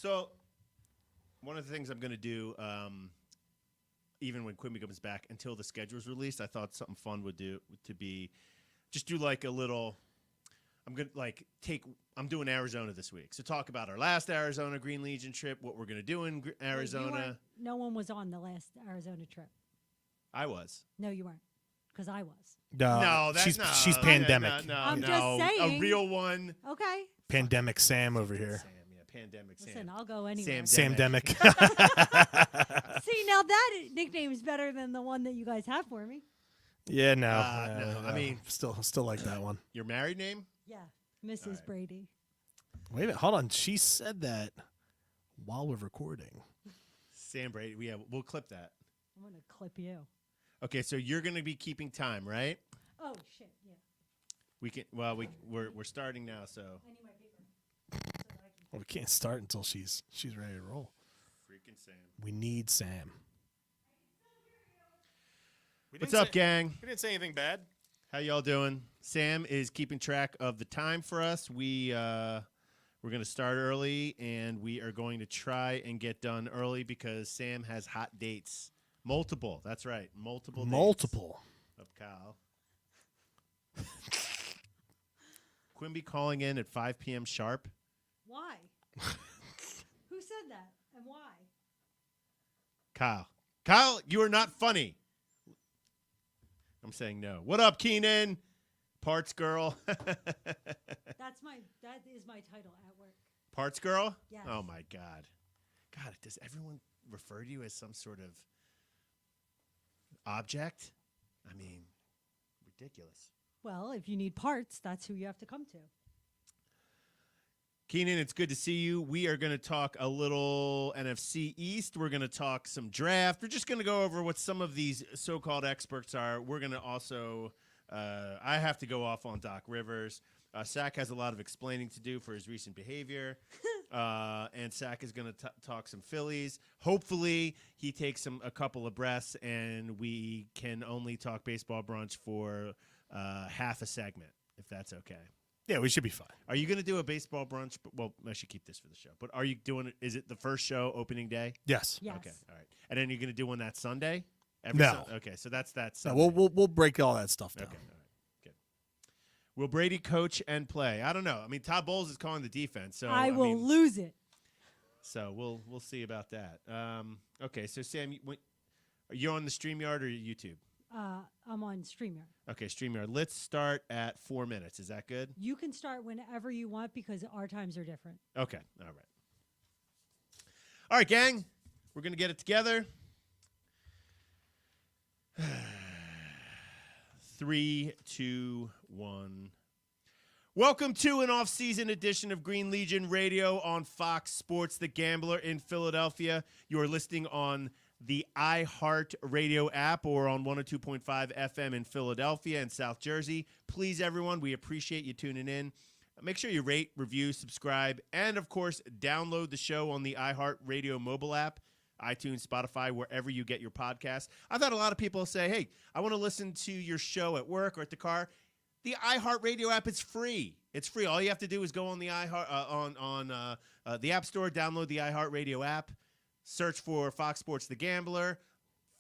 So one of the things I'm going to do, even when Quimby comes back, until the schedule's released, I thought something fun would do to be just do like a little. I'm doing Arizona this week, so talk about our last Arizona Green Legion trip, what we're going to do in Arizona. No one was on the last Arizona trip. I was. No, you weren't, because I was. No, she's pandemic. I'm just saying. A real one. Okay. Pandemic Sam over here. Sam, yeah, pandemic Sam. Listen, I'll go anywhere. Sam-demic. See, now that nickname is better than the one that you guys have for me. Yeah, no. I mean, still like that one. Your married name? Yeah, Mrs. Brady. Wait a minute, hold on. She said that while we're recording. Sam Brady. We'll clip that. I'm gonna clip you. Okay, so you're gonna be keeping time, right? Oh shit! Yeah. We can. Well, we're starting now, so. I need my paper. Well, we can't start until she's ready to roll. Freaking Sam. We need Sam. What's up, gang? We didn't say anything bad. How y'all doing? Sam is keeping track of the time for us. We're going to start early, and we are going to try and get done early because Sam has hot dates. Multiple. That's right. Multiple dates of Kyle. Quimby calling in at 5 p.m. sharp. Why? Who said that, and why? Kyle, you are not funny. I'm saying no. What up, Keenan? Parts girl. That is my title at work. Parts girl? Yes. Oh my God. God, does everyone refer to you as some sort of object? I mean, ridiculous. Well, if you need parts, that's who you have to come to. Keenan, it's good to see you. We are going to talk a little NFC East. We're going to talk some draft. We're just going to go over what some of these so-called experts are. We're going to also I have to go off on Doc Rivers. Sack has a lot of explaining to do for his recent behavior. And Sack is going to talk some Phillies. Hopefully, he takes a couple of breaths, and we can only talk baseball brunch for half a segment, if that's okay. Yeah, we should be fine. Are you going to do a baseball brunch? Well, I should keep this for the show. But are you doing it? Is it the first show opening day? Yes. Yes. Okay. All right. And then you're going to do one that Sunday? No. Okay. So that's that No, Sunday. we'll break all that stuff down. Okay. All right. Good. Will Brady coach and play? I don't know. I mean, Todd Bowles is calling the defense, so I will lose it. So we'll see about that. Okay. So Sam, you're on the StreamYard or YouTube? I'm on StreamYard. Okay, StreamYard. Let's start at 4 minutes. Is that good? You can start whenever you want because our times are different. Okay. All right. All right, gang. We're going to get it together. 3, 2, 1. Welcome to an off-season edition of Green Legion Radio on Fox Sports The Gambler in Philadelphia. You are listening on the iHeart Radio app or on 102.5 FM in Philadelphia and South Jersey. Please, everyone, we appreciate you tuning in. Make sure you rate, review, subscribe, and, of course, download the show on the iHeart Radio mobile app, iTunes, Spotify, wherever you get your podcasts. I've had a lot of people say, hey, I want to listen to your show at work or at the car. The iHeart Radio app is free. It's free. All you have to do is go on the the App Store, download the iHeart Radio app, search for Fox Sports The Gambler,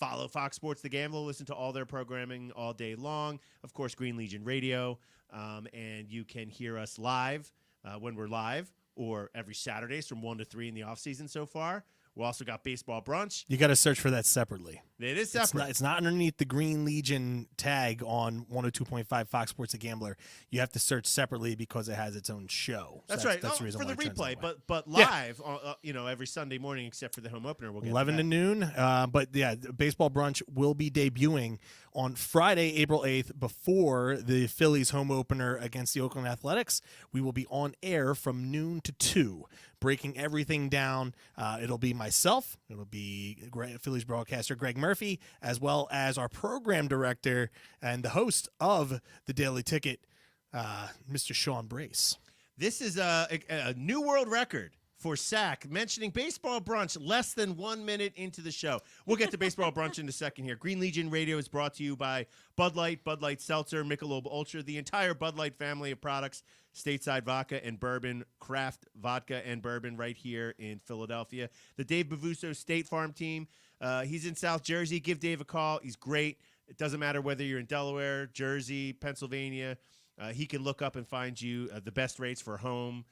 follow Fox Sports The Gambler, listen to all their programming all day long. Of course, Green Legion Radio, and you can hear us live when we're live or every Saturdays from 1 to 3 in the offseason so far. We also got Baseball Brunch. You got to search for that separately. It is separate. It's not underneath the Green Legion tag on 102.5 Fox Sports The Gambler. You have to search separately because it has its own show. So That's right. That's the reason for why the it turns replay, that way. but live, every Sunday morning except for the home opener. We'll get 11 to noon. But yeah, Baseball Brunch will be debuting on Friday, April 8th, before the Phillies home opener against the Oakland Athletics. We will be on air from noon to 2, breaking everything down. It'll be myself. It'll be Phillies broadcaster Greg Murphy, as well as our program director and the host of the Daily Ticket, Mr. Sean Brace. This is a new world record for Sack, mentioning baseball brunch less than 1 minute into the show. We'll get to baseball brunch in a second here. Green Legion Radio is brought to you by Bud Light Seltzer, Michelob Ultra, the entire Bud Light family of products, Stateside Vodka and Bourbon, Craft Vodka and Bourbon right here in Philadelphia. The Dave Bavuso State Farm team, he's in South Jersey. Give Dave a call. He's great. It doesn't matter whether you're in Delaware, Jersey, Pennsylvania. He can look up and find you the best rates for home,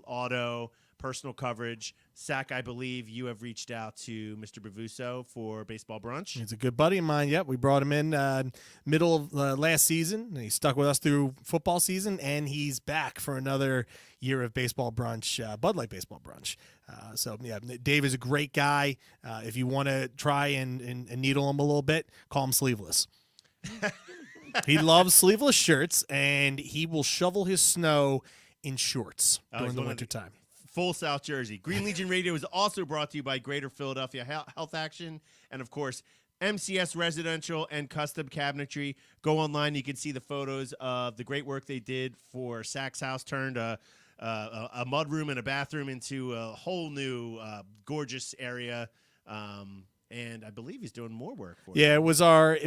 auto, personal coverage. Sack, I believe you have reached out to Mr. Bavuso for baseball brunch. He's a good buddy of mine. Yep, we brought him in middle of last season. He stuck with us through football season, and he's back for another year of baseball brunch, Bud Light baseball brunch. So, yeah, Dave is a great guy. If you want to try and needle him a little bit, call him Sleeveless. He loves sleeveless shirts, and he will shovel his snow in shorts during the wintertime. Full South Jersey. Green Legion Radio is also brought to you by Greater Philadelphia Health Action and, of course, MCS Residential and Custom Cabinetry. Go online. You can see the photos of the great work they did for Sack's house, turned a mudroom and a bathroom into a whole new gorgeous area. And I believe he's doing more work for Yeah, it was our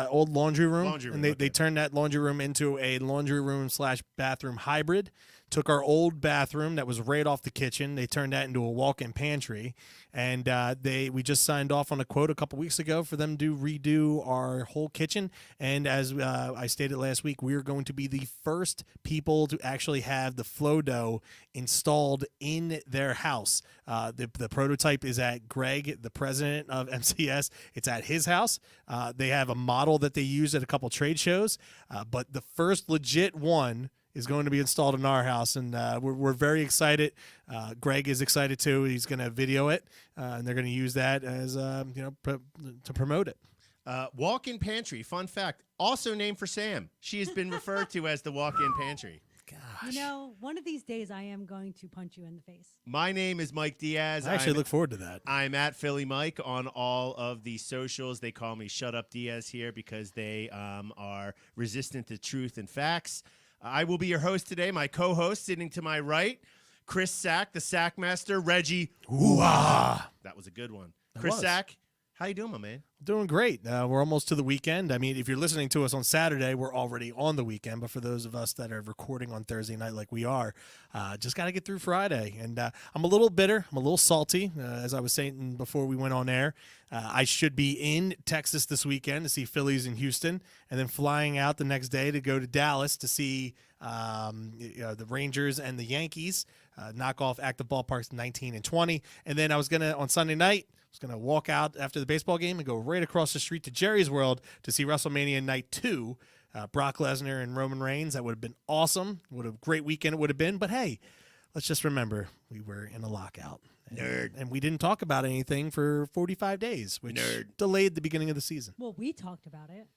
old laundry room. And they turned that laundry room into a laundry room / bathroom hybrid. Took our old bathroom that was right off the kitchen. They turned that into a walk-in pantry, and we just signed off on a quote a couple weeks ago for them to redo our whole kitchen. And as I stated last week, we are going to be the first people to actually have the Flow-Doh installed in their house. The prototype is at Greg, the president of MCS. It's at his house. They have a model that they use at a couple trade shows, but the first legit one is going to be installed in our house, and we're very excited. Greg is excited too. He's going to video it, and they're going to use that as to promote it. Walk-in pantry. Fun fact. Also named for Sam. She has been referred to as the walk-in pantry. Gosh. You know, one of these days I am going to punch you in the face. My name is Mike Diaz. I actually look forward to that. I'm at Philly Mike on all of the socials. They call me Shut Up Diaz here because they are resistant to truth and facts. I will be your host today. My co-host sitting to my right, Chris Sack, the Sackmaster, Reggie. Ooh-ah. That was a good one. That Chris was. Sack, how you doing, my man? Doing great. We're almost to the weekend. I mean, if you're listening to us on Saturday, we're already on the weekend. But for those of us that are recording on Thursday night like we are, just got to get through Friday. And I'm a little bitter. I'm a little salty, as I was saying before we went on air. I should be in Texas this weekend to see Phillies in Houston, and then flying out the next day to go to Dallas to see the Rangers and the Yankees knock off active ballparks 19 and 20. And then I was going to, on Sunday night, I was going to walk out after the baseball game and go right across the street to Jerry's World to see WrestleMania Night 2, Brock Lesnar and Roman Reigns. That would have been awesome. What a great weekend it would have been. But, hey, let's just remember we were in a lockout. Nerd. And we didn't talk about anything for 45 days, which delayed the beginning of the season. Well, we talked about it.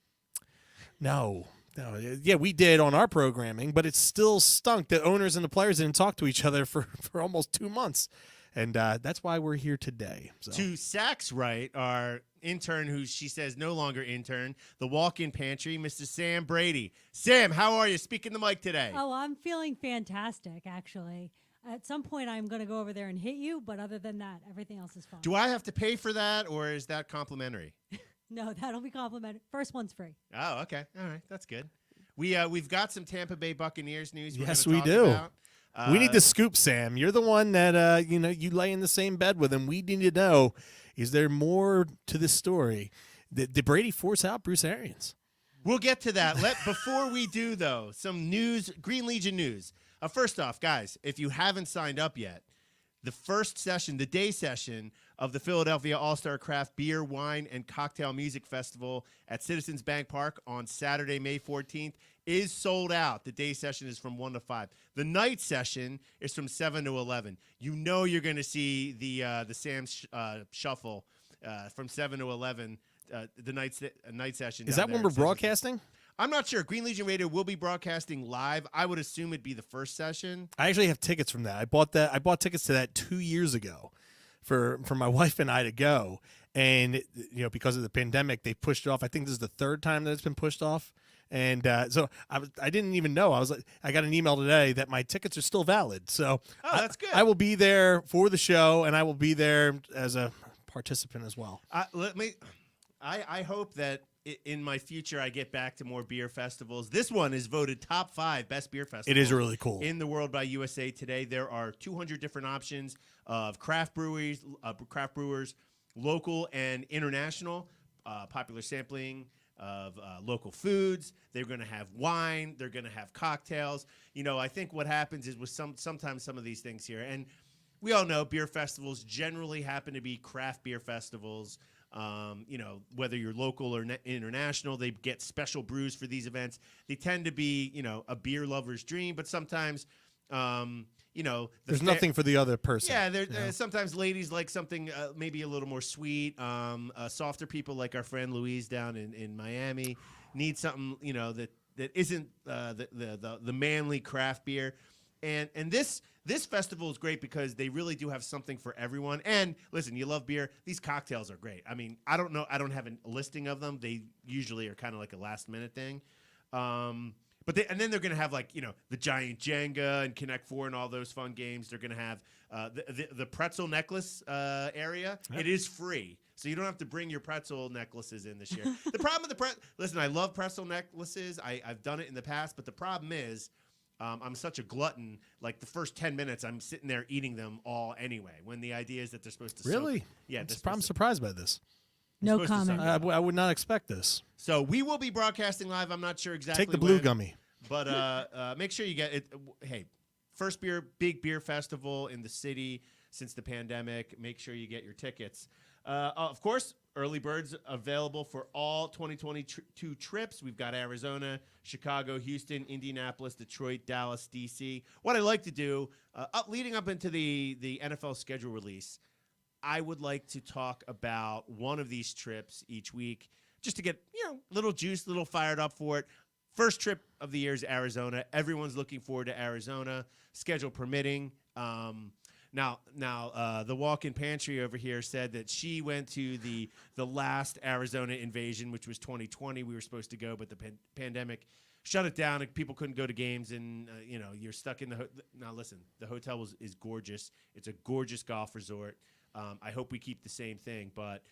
No. Yeah, we did on our programming, but it still stunk that owners and the players didn't talk to each other for almost 2 months. And that's why we're here today. So. To Sack's right, our intern, who she says no longer intern, the walk-in pantry, Mr. Sam Brady. Sam, how are you? Speaking the mic today. Oh, I'm feeling fantastic, actually. At some point, I'm going to go over there and hit you, but other than that, everything else is fine. Do I have to pay for that, or is that complimentary? No, that'll be complimentary. First one's free. Oh, okay. All right. That's good. We've got some Tampa Bay Buccaneers news. Yes, we do. About. We need to scoop, Sam. You're the one that, you lay in the same bed with him. We need to know, is there more to this story? Did Brady force out Bruce Arians? We'll get to that. Before we do, though, some news, Green Legion news. First off, guys, if you haven't signed up yet, the first session, the day session of the Philadelphia All-Star Craft Beer, Wine, and Cocktail Music Festival at Citizens Bank Park on Saturday, May 14th, is sold out. The day session is from 1 to 5. The night session is from 7 to 11. You know you're going to see the Sam's Shuffle from 7 to 11, the night session. Is that when we're broadcasting? I'm not sure. Green Legion Radio will be broadcasting live. I would assume it'd be the first session. I actually have tickets from that. I bought tickets to that 2 years ago for my wife and I to go. And because of the pandemic, they pushed it off. I think this is the third time that it's been pushed off. And so I didn't even know. I got an email today that my tickets are still valid. So that's good. I will be there for the show, and I will be there as a participant as well. I hope that in my future I get back to more beer festivals. This one is voted top 5 best beer festival. It is really cool. In the world by USA Today. There are 200 different options of craft brewers, local and international, popular sampling of local foods. They're going to have wine. They're going to have cocktails. I think what happens is with sometimes some of these things here, and we all know beer festivals generally happen to be craft beer festivals. Whether you're local or international, they get special brews for these events. They tend to be, a beer lover's dream, but sometimes, there's nothing for the other person. Yeah, sometimes ladies like something maybe a little more sweet. Softer people like our friend Louise down in Miami need something, that isn't the manly craft beer. And this festival is great because they really do have something for everyone. And listen, you love beer. These cocktails are great. I mean, I don't know. I don't have a listing of them. They usually are kind of like a last minute thing. But then they're going to have the giant Jenga and Connect Four and all those fun games. They're going to have the pretzel necklace area. Yeah. It is free. So you don't have to bring your pretzel necklaces in this year. The problem with listen, I love pretzel necklaces. I've done it in the past, but the problem is, I'm such a glutton. Like the first 10 minutes, I'm sitting there eating them all anyway. When the idea is that they're supposed to really, soak. Yeah, I'm surprised by this. No comment. I would not expect this. So we will be broadcasting live. I'm not sure exactly. Take the blue gummy, but make sure you get it. Hey, first big beer festival in the city since the pandemic. Make sure you get your tickets. Of course, early birds available for all 2022 trips. We've got Arizona, Chicago, Houston, Indianapolis, Detroit, Dallas, D.C. What I like to do, leading up into the NFL schedule release, I would like to talk about one of these trips each week just to get, a little juice, a little fired up for it. First trip of the year is Arizona. Everyone's looking forward to Arizona, schedule permitting. Now, the walk-in pantry over here said that she went to the last Arizona invasion, which was 2020. We were supposed to go, but the pandemic shut it down, and people couldn't go to games. And you're stuck in the now. Listen, the hotel is gorgeous. It's a gorgeous golf resort. I hope we keep the same thing. But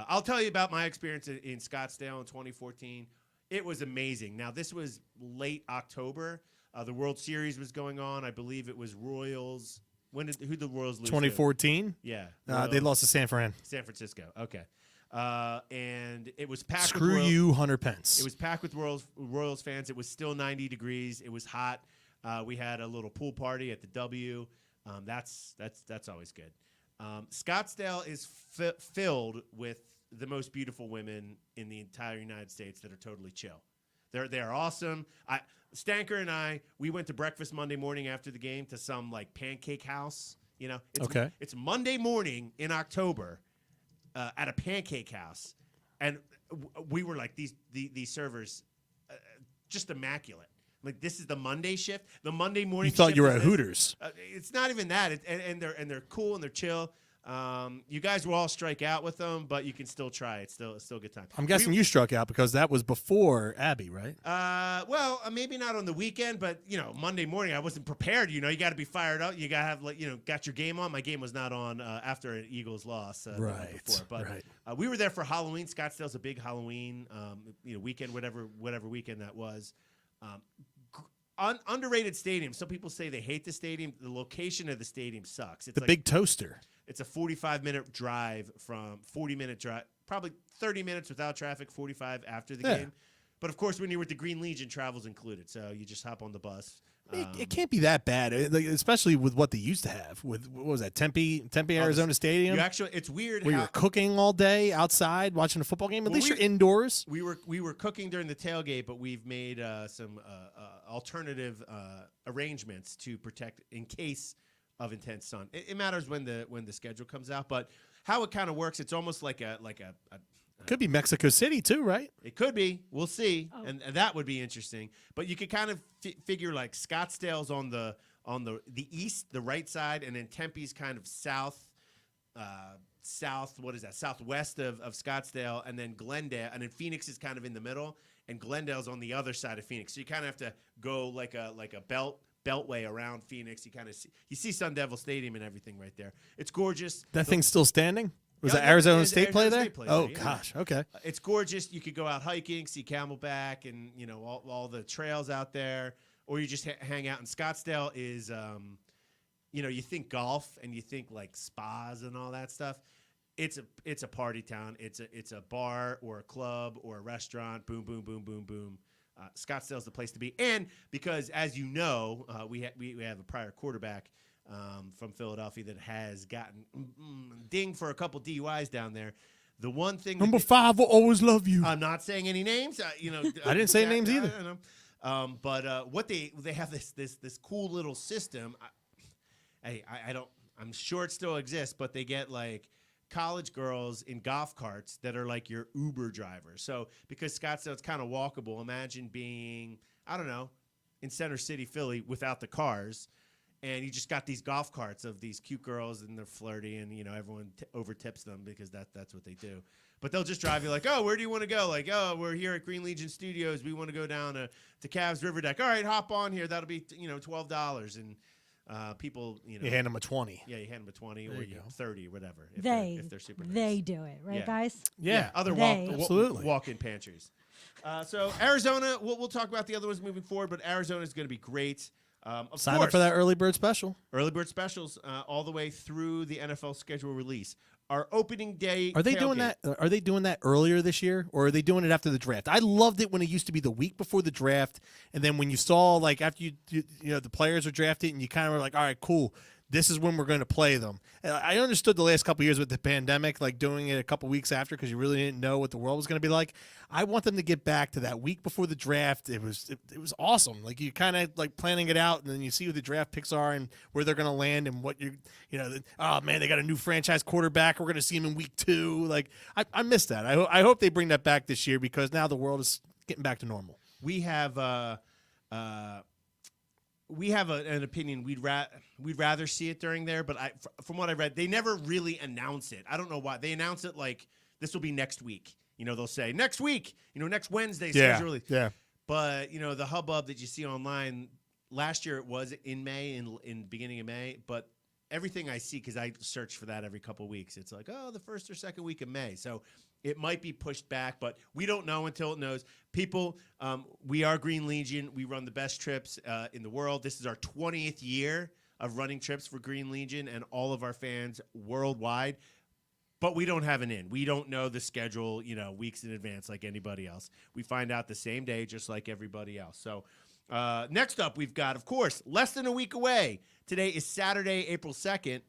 I'll tell you about my experience in Scottsdale in 2014. It was amazing. Now, this was late October. The World Series was going on. I believe it was Royals. Who did the Royals lose 2014? Yeah. They lost to San Francisco. Okay. And it was packed. Screw you, Hunter Pence. It was packed with Royals fans. It was still 90 degrees. It was hot. We had a little pool party at the W. That's always good. Scottsdale is filled with the most beautiful women in the entire United States that are totally chill. They're awesome. Stanker and I, we went to breakfast Monday morning after the game to some pancake house. It's Monday morning in October at a pancake house, and we were like these servers, just immaculate. Like, this is the Monday shift, the Monday morning. You thought shift you were at Hooters. It's not even that, and they're cool and they're chill. You guys will all strike out with them, but you can still try. It's still a good time. I'm guessing you struck out because that was before Abby, right? Well, maybe not on the weekend, but Monday morning I wasn't prepared. You got to be fired up. You got to have got your game on. My game was not on after an Eagles loss. Right. Before, but we were there for Halloween. Scottsdale's a big Halloween weekend, whatever weekend that was. Underrated stadium. Some people say they hate the stadium. The location of the stadium sucks. It's the big toaster. It's a 45-minute drive from 40-minute drive, probably 30 minutes without traffic, 45 after the game. But, of course, when you're with the Green Legion, travel's included. So you just hop on the bus. It can't be that bad, especially with what they used to have. With, what was that, Tempe Arizona Stadium? It's weird where you were cooking all day outside watching a football game. At least you're indoors. We were cooking during the tailgate, but we've made some alternative arrangements to protect in case of intense sun. It matters when the schedule comes out, but how it kind of works, it's almost like a could be Mexico City too, right? It could be. We'll see, and that would be interesting. But you could kind of figure like Scottsdale's on the east, the right side, and then Tempe's kind of south, southwest of Scottsdale, and then Glendale, and then Phoenix is kind of in the middle, and Glendale's on the other side of Phoenix. So you kind of have to go like a beltway around Phoenix. You see Sun Devil Stadium and everything right there. It's gorgeous. That thing's still standing? Was Yeah, that Arizona there's State play Arizona there? State play Oh, there, yeah. gosh. Okay. It's gorgeous. You could go out hiking, see Camelback, and all the trails out there, or you just hang out in Scottsdale. Is you think golf and you think like spas and all that stuff. It's a party town. It's a bar or a club or a restaurant. Boom, boom, boom, boom, boom. Scottsdale's the place to be, and because as you know, we have a prior quarterback from Philadelphia that has gotten dinged for a couple DUIs down there. The one thing Number 5 will always love you. I'm not saying any names. I didn't say names either. I don't know. But what they have this cool little system. I'm sure it still exists, but they get like college girls in golf carts that are like your Uber drivers. So because Scottsdale's kind of walkable, imagine being, I don't know, in Center City, Philly without the cars. And you just got these golf carts of these cute girls, and they're flirty, and everyone over tips them because that's what they do. But they'll just drive you like, oh, where do you want to go? Like, oh, we're here at Green Legion Studios. We want to go down to Cavs River Deck. All right, hop on here. That'll be $12. And people, You hand them a 20. Yeah, you hand them a 20 There or you go. 30, whatever. If they're super nice. They do it, right, Yeah. guys? Yeah. Other Absolutely. walk-in pantries. So Arizona, we'll talk about the other ones moving forward, but Arizona is going to be great. Of Sign course, up for that early bird special. early bird specials all the way through the NFL schedule release. Our opening day. Are they doing tailgate- that? Are they doing that earlier this year, or are they doing it after the draft? I loved it when it used to be the week before the draft, and then when you saw like after you the players were drafted, and you kind of were like, all right, cool. This is when we're going to play them. And I understood the last couple of years with the pandemic, like doing it a couple weeks after because you really didn't know what the world was going to be like. I want them to get back to that week before the draft. It was awesome. Like you kind of like planning it out, and then you see who the draft picks are and where they're going to land and what oh man, they got a new franchise quarterback. We're going to see him in week 2. Like I miss that. I hope they bring that back this year because now the world is getting back to normal. We have an opinion. We'd rather see it during there, but from what I read, they never really announce it. I don't know why. They announce it like this will be next week. They'll say next week. Next Wednesday. Yeah, Really. yeah. But the hubbub that you see online last year, it was in May, in beginning of May. But everything I see, because I search for that every couple of weeks, it's like the first or second week of May. So it might be pushed back, but we don't know until it knows. People, we are Green Legion. We run the best trips in the world. This is our 20th year of running trips for Green Legion and all of our fans worldwide. But we don't have an in. We don't know the schedule, weeks in advance like anybody else. We find out the same day, just like everybody else. So next up, we've got, of course, less than a week away. Today is Saturday, April 2nd.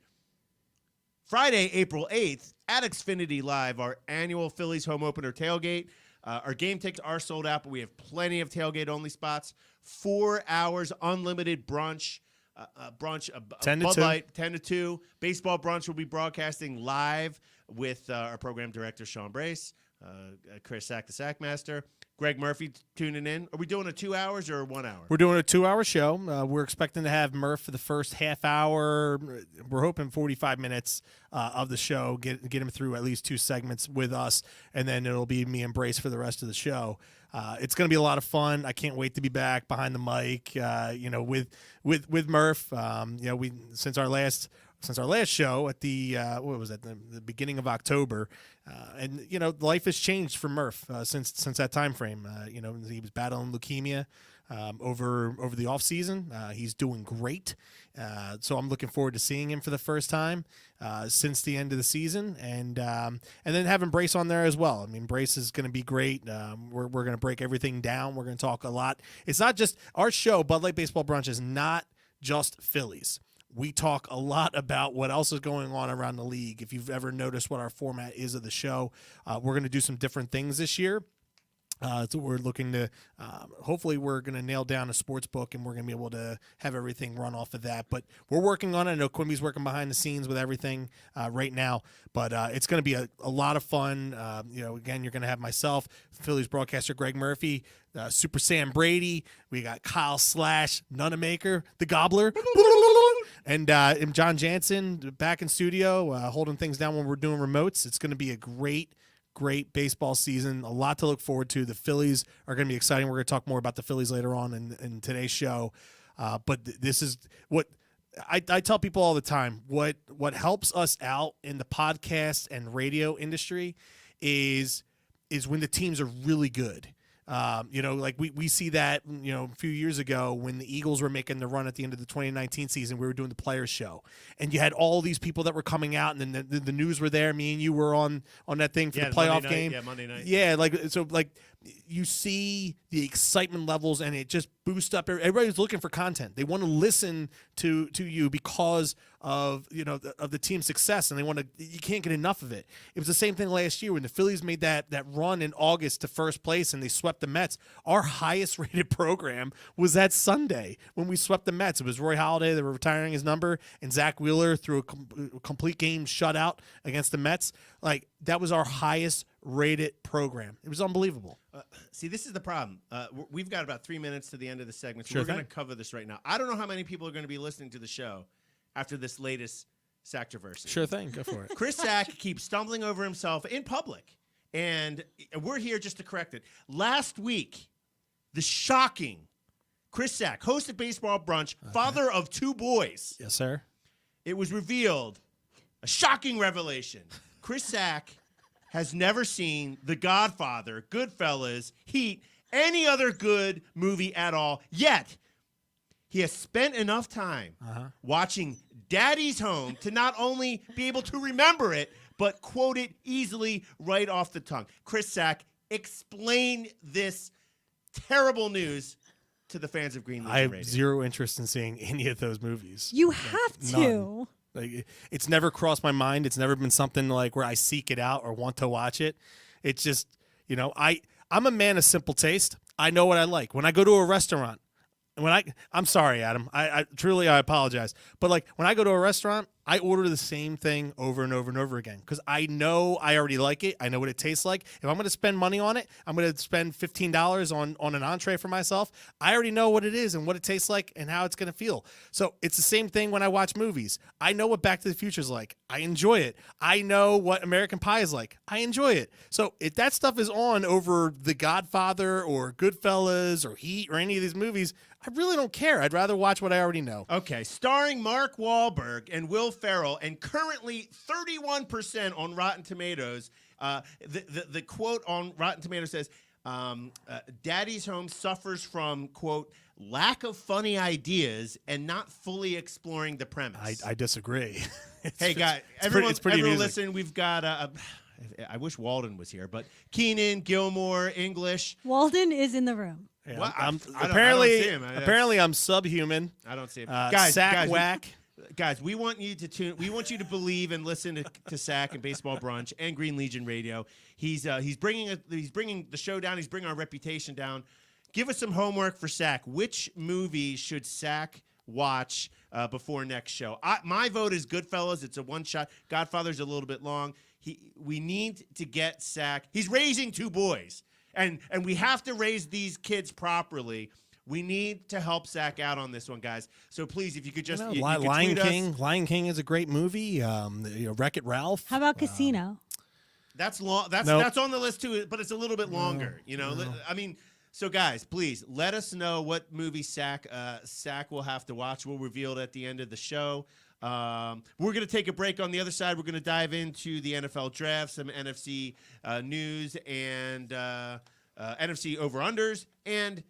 Friday, April 8th, at Xfinity Live, our annual Phillies home opener tailgate. Our game tickets are sold out, but we have plenty of tailgate-only spots. 4 hours, unlimited brunch. 10 to Bud 2. Light, 10 to 2. Baseball brunch will be broadcasting live with our program director, Sean Brace, Chris Sack, the Sackmaster, Greg Murphy tuning in. Are we doing a 2 hours or 1 hour? We're doing a 2-hour show. We're expecting to have Murph for the first half hour. We're hoping 45 minutes of the show, get him through at least 2 segments with us, and then it'll be me and Brace for the rest of the show. It's going to be a lot of fun. I can't wait to be back behind the mic, with Murph. We since our last show at the the beginning of October, and life has changed for Murph since that time frame. He was battling leukemia over the off season. He's doing great, so I'm looking forward to seeing him for the first time since the end of the season, and then having Brace on there as well. I mean, Brace is going to be great. We're going to break everything down. We're going to talk a lot. It's not just our show. Bud Light Baseball Brunch is not just Phillies. We talk a lot about what else is going on around the league. If you've ever noticed what our format is of the show, we're going to do some different things this year. So we're looking to, hopefully we're going to nail down a sports book and we're going to be able to have everything run off of that. But we're working on it. I know Quimby's working behind the scenes with everything right now. But it's going to be a lot of fun. Again, you're going to have myself, Phillies broadcaster Greg Murphy, Super Sam Brady. We got Kyle Slash, Nunamaker, the Gobbler. And John Jansen back in studio holding things down when we're doing remotes. It's going to be a great baseball season. A lot to look forward to. The Phillies are going to be exciting. We're going to talk more about the Phillies later on in today's show. But this is what I tell people all the time. What helps us out in the podcast and radio industry is when the teams are really good. Like we see that, a few years ago when the Eagles were making the run at the end of the 2019 season, we were doing the Players Show, and you had all these people that were coming out, and then the news were there. Me and you were on that thing for the playoff game. Yeah, Monday night. Yeah, you see the excitement levels, and it just boosts up. Everybody's looking for content. They want to listen to you because of the team's success, and you can't get enough of it. It was the same thing last year when the Phillies made that run in August to first place and they swept the Mets. Our highest rated program was that Sunday when we swept the Mets. It was Roy Halladay, they were retiring his number, and Zach Wheeler threw a complete game shutout against the Mets. That was our highest rated program. It was unbelievable. See, this is the problem. We've got about 3 minutes to the end of the segment, so Sure we're going to thing. cover this right now. I don't know how many people are going to be listening to the show after this latest Sacktroversy. Sure thing. Go for it. Chris Sack keeps stumbling over himself in public, and we're here just to correct it. Last week, the shocking Chris Sack, host of Baseball Brunch, father of 2 boys. Yes, sir. It was revealed, a shocking revelation. Chris Sack has never seen The Godfather, Goodfellas, Heat, any other good movie at all, yet he has spent enough time watching Daddy's Home to not only be able to remember it, but quote it easily right off the tongue. Chris Sack, explain this terrible news to the fans of Green Legion I have Radio. zero interest in seeing any of those movies. You have to. None. It's never crossed my mind. It's never been something where I seek it out or want to watch it. It's just, I'm a man of simple taste. I know what I like. When I go to a restaurant, I'm sorry, Adam. I truly apologize. But when I go to a restaurant, I order the same thing over and over and over again because I know I already like it. I know what it tastes like. If I'm going to spend money on it, I'm going to spend $15 on an entree for myself. I already know what it is and what it tastes like and how it's going to feel. So it's the same thing when I watch movies. I know what Back to the Future is like. I enjoy it. I know what American Pie is like. I enjoy it. So if that stuff is on over The Godfather or Goodfellas or Heat or any of these movies, I really don't care. I'd rather watch what I already know. Okay, starring Mark Wahlberg and Will Ferrell, and currently 31% on Rotten Tomatoes. The quote on Rotten Tomatoes says, Daddy's Home suffers from, quote, lack of funny ideas and not fully exploring the premise. I disagree. Hey, guys, everyone listen, we've got I wish Walden was here, but Keenan, Gilmore, English. Walden is in the room. Yeah, Well, apparently, I don't see him. apparently, I'm subhuman. I don't see him. Guys, we want you to tune. We want you to believe and listen to Sack and Baseball Brunch and Green Legion Radio. He's bringing the show down. He's bringing our reputation down. Give us some homework for Sack. Which movie should Sack watch before next show? My vote is Goodfellas. It's a one shot. Godfather's a little bit long. We need to get Sack. He's raising 2 boys. And we have to raise these kids properly. We need to help Sack out on this one, guys. So please, if you could just you could Lion tweet King. us. Lion King is a great movie. Wreck-It Ralph. How about Casino? That's long. That's on the list too, but it's a little bit longer. I mean, so guys, please let us know what movie Sack will have to watch. We'll reveal it at the end of the show. We're going to take a break. On the other side, we're going to dive into the NFL draft, some NFC news, and NFC over-unders, and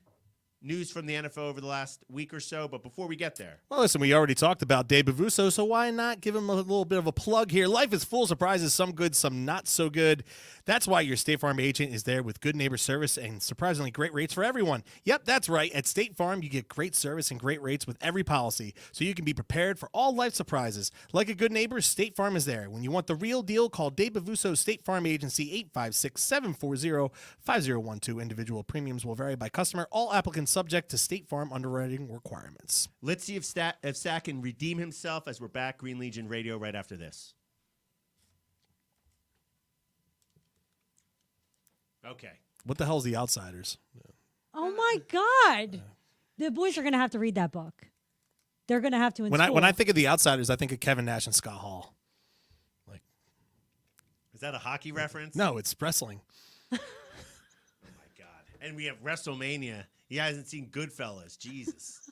news from the NFL over the last week or so. But before we get there, Well, listen, we already talked about Dave Bavuso, so why not give him a little bit of a plug here? Life is full of surprises, some good, some not so good. That's why your State Farm agent is there with good neighbor service and surprisingly great rates for everyone. Yep, that's right. At State Farm, you get great service and great rates with every policy, so you can be prepared for all life surprises. Like a good neighbor, State Farm is there. When you want the real deal, call Dave Bavuso State Farm Agency 856-740-5012. Individual premiums will vary by customer. All applicants subject to State Farm underwriting requirements. let's see if Sack can redeem himself as we're back. Green Legion Radio right after this. Okay. What the hell's The Outsiders? Oh my God. The boys are going to have to read that book. They're going to have to in When school. I think of The Outsiders, I think of Kevin Nash and Scott Hall. Is that a hockey reference? No, it's wrestling. Oh my God. And we have WrestleMania. He hasn't seen Goodfellas. Jesus.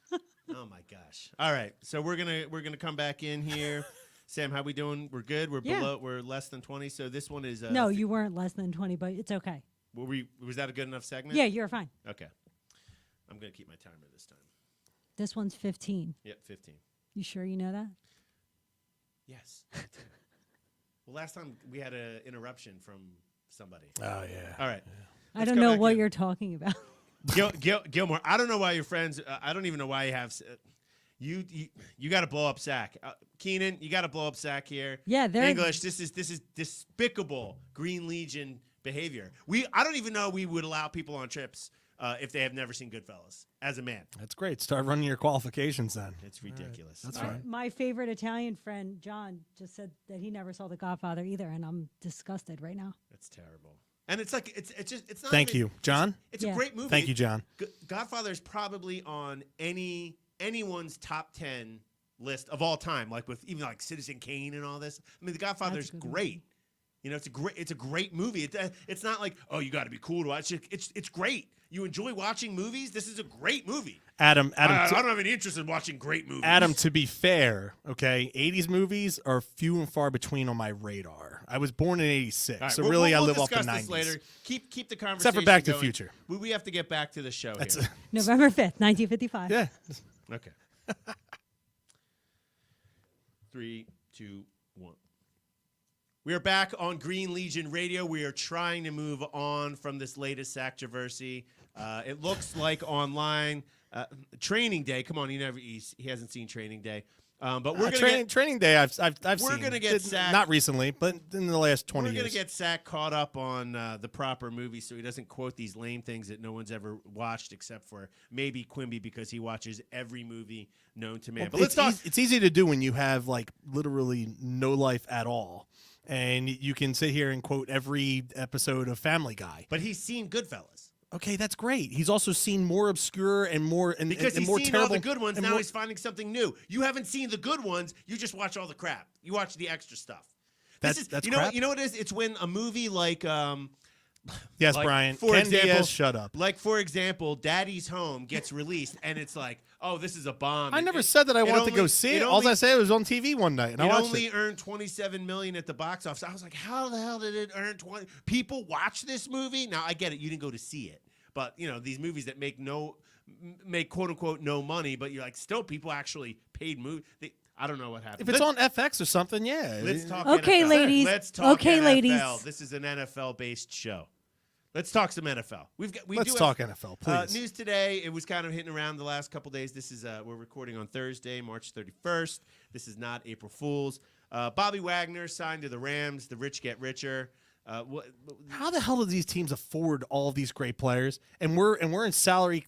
Oh my gosh. All right. So we're gonna come back in here. Sam, how we doing? We're good. We're less than 20. So this one is no, you weren't less than 20, but it's okay. was that a good enough segment? Yeah, you're fine. Okay. I'm gonna keep my timer this time. This one's 15. Yep, 15. You sure you know that? Yes. Well, last time we had an interruption from somebody. Oh, yeah. All right. I Let's don't go know back what in. you're talking about. Gilmore, I don't know why your friends. I don't even know why you have. You got to blow up Sack. Keenan, you got to blow up Sack here. Yeah, they're English. This is despicable Green Legion behavior. I don't even know we would allow people on trips if they have never seen Goodfellas. As a man, That's great. Start running your qualifications then. it's ridiculous. That's All right. fine. My favorite Italian friend, John, just said that he never saw The Godfather either, and I'm disgusted right now. That's terrible. And it's like it's not. Thank even- you, John. It's Yeah. a great movie. Thank you, John. Godfather is probably on anyone's top 10 list of all time, like with even like Citizen Kane and all this. I mean, The Godfather's That's a good great. movie. You know, it's a great movie. It's not like, oh, you got to be cool to watch it. It's great. You enjoy watching movies. This is a great movie. Adam, I don't have any interest in watching great movies. Adam, to be fair, okay, 80s movies are few and far between on my radar. I was born in 86, All right, so we'll- really we'll I live off the discuss 90s. this later. Keep the conversation Except for Back to the going. Future. We have to get back to the show That's here. November 5th, 1955. Yeah. Okay. 3, 2, 1. We are back on Green Legion Radio. We are trying to move on from this latest Sackjaversy. It looks like online Training Day. Come on, he hasn't seen Training Day. But we're gonna Training Day. I've we're seen. gonna get Sack- not recently, but in the last 20 we're years. gonna get Sack caught up on the proper movie, so he doesn't quote these lame things that no one's ever watched except for maybe Quimby because he watches every movie known to man. Well, But let's talk. It's easy to do when you have like literally no life at all, and you can sit here and quote every episode of Family Guy. But he's seen Goodfellas. Okay, that's great. He's also seen more obscure and more and Because and he's more seen terrible. all the good ones, and now more- he's finding something new. You haven't seen the good ones, you just watch all the crap. You watch the extra stuff. That's you know crap? you know what it is? It's when a movie like Yes, like, Brian. for Ken example, Diaz, shut up. Like for example, Daddy's Home gets released and it's like, oh, this is a bomb. I It- never it- said that I it wanted to go only- see it. it All only- I said was on TV one night, and I It watched only it. earned $27 million at the box office. I was like, how the hell did it earn 20? People watch this movie. Now I get it. You didn't go to see it, but you know these movies that make quote unquote no money, but you're like still people actually paid movie. I don't know what happened. If it's on FX or something, yeah. Let's talk. Okay, NFL. ladies. Let's talk. Okay, NFL. ladies. This is an NFL based show. Let's talk some NFL. Let's talk NFL, please. News today. It was kind of hitting around the last couple days. This is we're recording on Thursday, March 31st. This is not April Fool's. Bobby Wagner signed to the Rams. The rich get richer. How the hell do these teams afford all of these great players? And we're in salary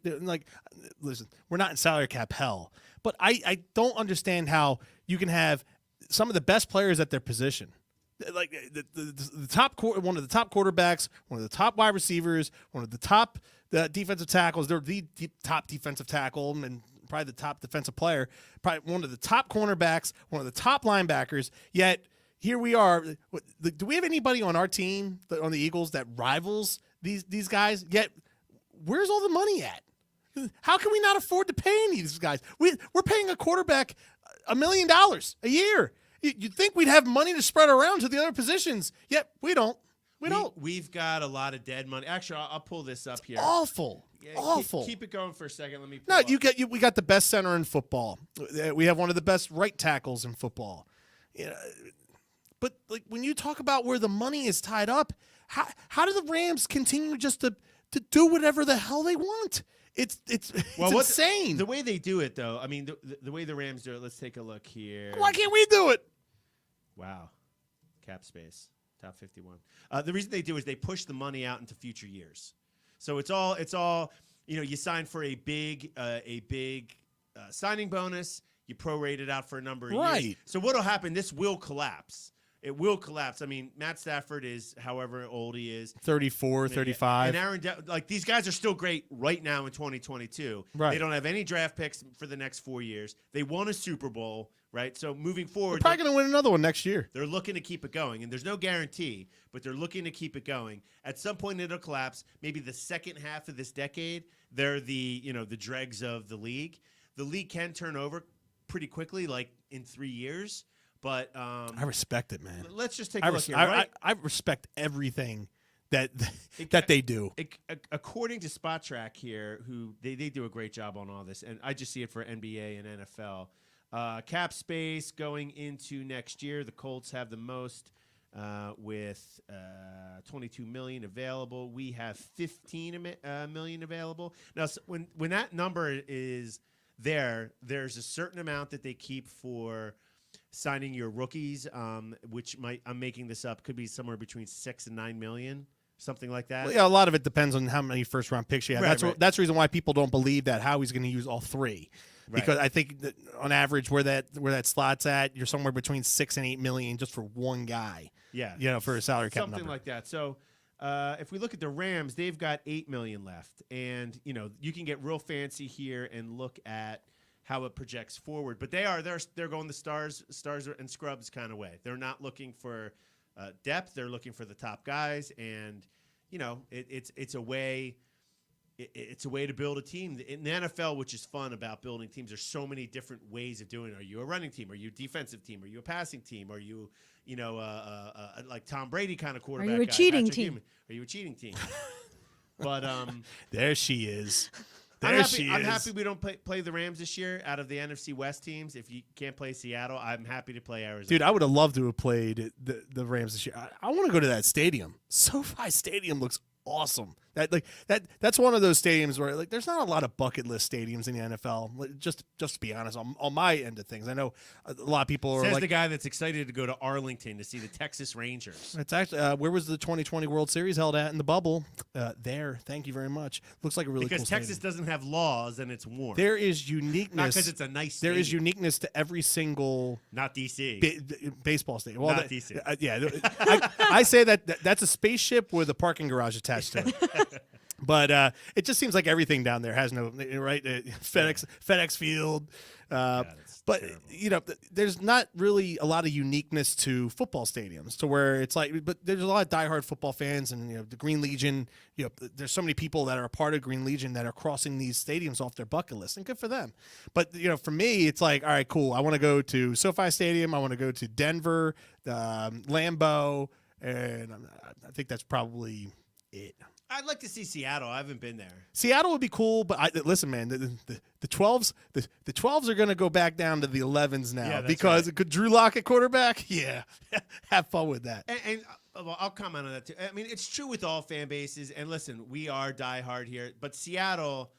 listen, we're not in salary cap hell. But I don't understand how you can have some of the best players at their position. Like the top one of the top quarterbacks, one of the top wide receivers, one of the top defensive tackles. They're the top defensive tackle and probably the top defensive player. Probably one of the top cornerbacks, one of the top linebackers. Yet here we are. Do we have anybody on our team on the Eagles that rivals these guys? Yet where's all the money at? How can we not afford to pay any of these guys? We're paying a quarterback $1 million a year. You'd think we'd have money to spread around to the other positions, yet we don't. We don't. We've got a lot of dead money. Actually, I'll pull this up here. Awful. Awful. Keep it going for a second. Let me. No, we got the best center in football. We have one of the best right tackles in football. But like when you talk about where the money is tied up, how do the Rams continue just to do whatever the hell they want? It's insane. The way they do it, though. I mean, the way the Rams do it. Let's take a look here. Why can't we do it? Wow, cap space, top 51. The reason they do is they push the money out into future years. So it's all. You sign for a big signing bonus. You prorate it out for a number of years. So what'll happen? This will collapse. It will collapse. I mean, Matt Stafford is however old he is. 34, 35. And Aaron, these guys are still great right now in 2022. Right. They don't have any draft picks for the next 4 years. They won a Super Bowl, right? So moving forward. They're probably going to win another one next year. They're looking to keep it going. And there's no guarantee, but they're looking to keep it going. At some point, it'll collapse. Maybe the second half of this decade, they're the dregs of the league. The league can turn over pretty quickly, like in 3 years. But I respect it, man. Let's just take a look here. Right? I respect everything that they do. According to Spot Track here, who they do a great job on all this, and I just see it for NBA and NFL. Cap space going into next year, the Colts have the most with $22 million available. We have $15 million available. Now, so when that number is there's a certain amount that they keep for signing your rookies, which I'm making this up, could be somewhere between $6 and $9 million, something like that. Well, yeah, a lot of it depends on how many first round picks you have. Right, that's the reason why people don't believe that Howie's going to use all three, because I think that on average where that slot's at, you're somewhere between $6 and $8 million just for one guy. Yeah, for a salary cap something number. like that. So. If we look at the Rams, they've got $8 million left, and you can get real fancy here and look at how it projects forward. But they're going the stars and scrubs kind of way. They're not looking for depth; they're looking for the top guys, and it's a way. It's a way to build a team. In the NFL, which is fun about building teams, there's so many different ways of doing it. Are you a running team? Are you a defensive team? Are you a passing team? Are you, like Tom Brady kind of quarterback? Are you a cheating team? Are you a cheating team? But there she is. I'm happy we don't play the Rams this year out of the NFC West teams. If you can't play Seattle, I'm happy to play Arizona. Dude, I would have loved to have played the Rams this year. I want to go to that stadium. SoFi Stadium looks awesome. That's one of those stadiums where there's not a lot of bucket list stadiums in the NFL. Just to be honest, on my end of things, I know a lot of people are Says the guy that's excited to go to Arlington to see the Texas Rangers. It's actually where was the 2020 World Series held at in the bubble? There. Thank you very much. Looks like a really because cool Texas stadium. doesn't have laws and it's warm. There is uniqueness. Not because it's a nice stadium. There is uniqueness to every single not DC baseball stadium. Well, not DC. Yeah, I say that's a spaceship with a parking garage attached to it. But it just seems like everything down there has no right. FedEx Field, but terrible. there's not really a lot of uniqueness to football stadiums to where it's like. But there's a lot of diehard football fans, and the Green Legion. There's so many people that are a part of Green Legion that are crossing these stadiums off their bucket list, and good for them. But for me, it's like, all right, cool. I want to go to SoFi Stadium. I want to go to Denver, Lambeau, and I think that's probably it. I'd like to see Seattle. I haven't been there. Seattle would be cool, but listen, man, the 12s are going to go back down to the 11s now because right. Could Drew Lock at quarterback? Yeah, have fun with that. And I'll comment on that too. I mean, it's true with all fan bases. And listen, we are diehard here, but Seattle,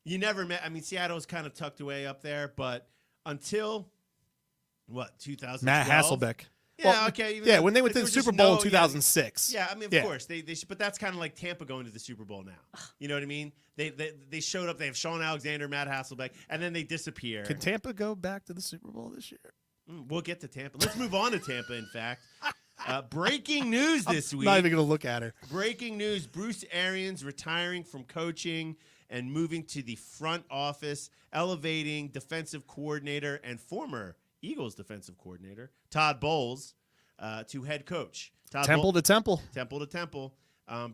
you never met. I mean, Seattle's kind of tucked away up there, but until 2012? Matt Hasselbeck. Yeah, okay. Yeah, when they went to the Super Bowl in 2006. Yeah, I mean, of course. But that's kind of like Tampa going to the Super Bowl now. You know what I mean? They showed up. They have Sean Alexander, Matt Hasselbeck, and then they disappear. Can Tampa go back to the Super Bowl this year? We'll get to Tampa. Let's move on to Tampa, in fact. Breaking news this week. I'm not even going to look at her. Breaking news. Bruce Arians retiring from coaching and moving to the front office, elevating defensive coordinator and former Eagles defensive coordinator Todd Bowles to head coach. Temple to Temple. Temple to Temple.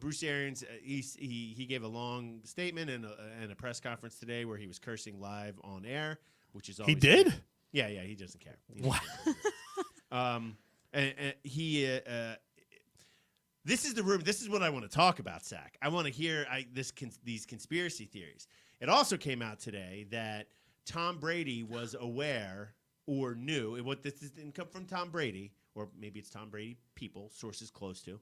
Bruce Arians, he gave a long statement and a press conference today where he was cursing live on air, which is always he did. Yeah, he doesn't care. Wow. And he This is the rumor. This is what I want to talk about, Sack. I want to hear these conspiracy theories. It also came out today that Tom Brady was aware or knew. This didn't come from Tom Brady, or maybe it's Tom Brady people, sources close to.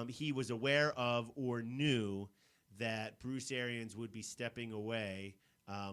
He was aware of or knew that Bruce Arians would be stepping away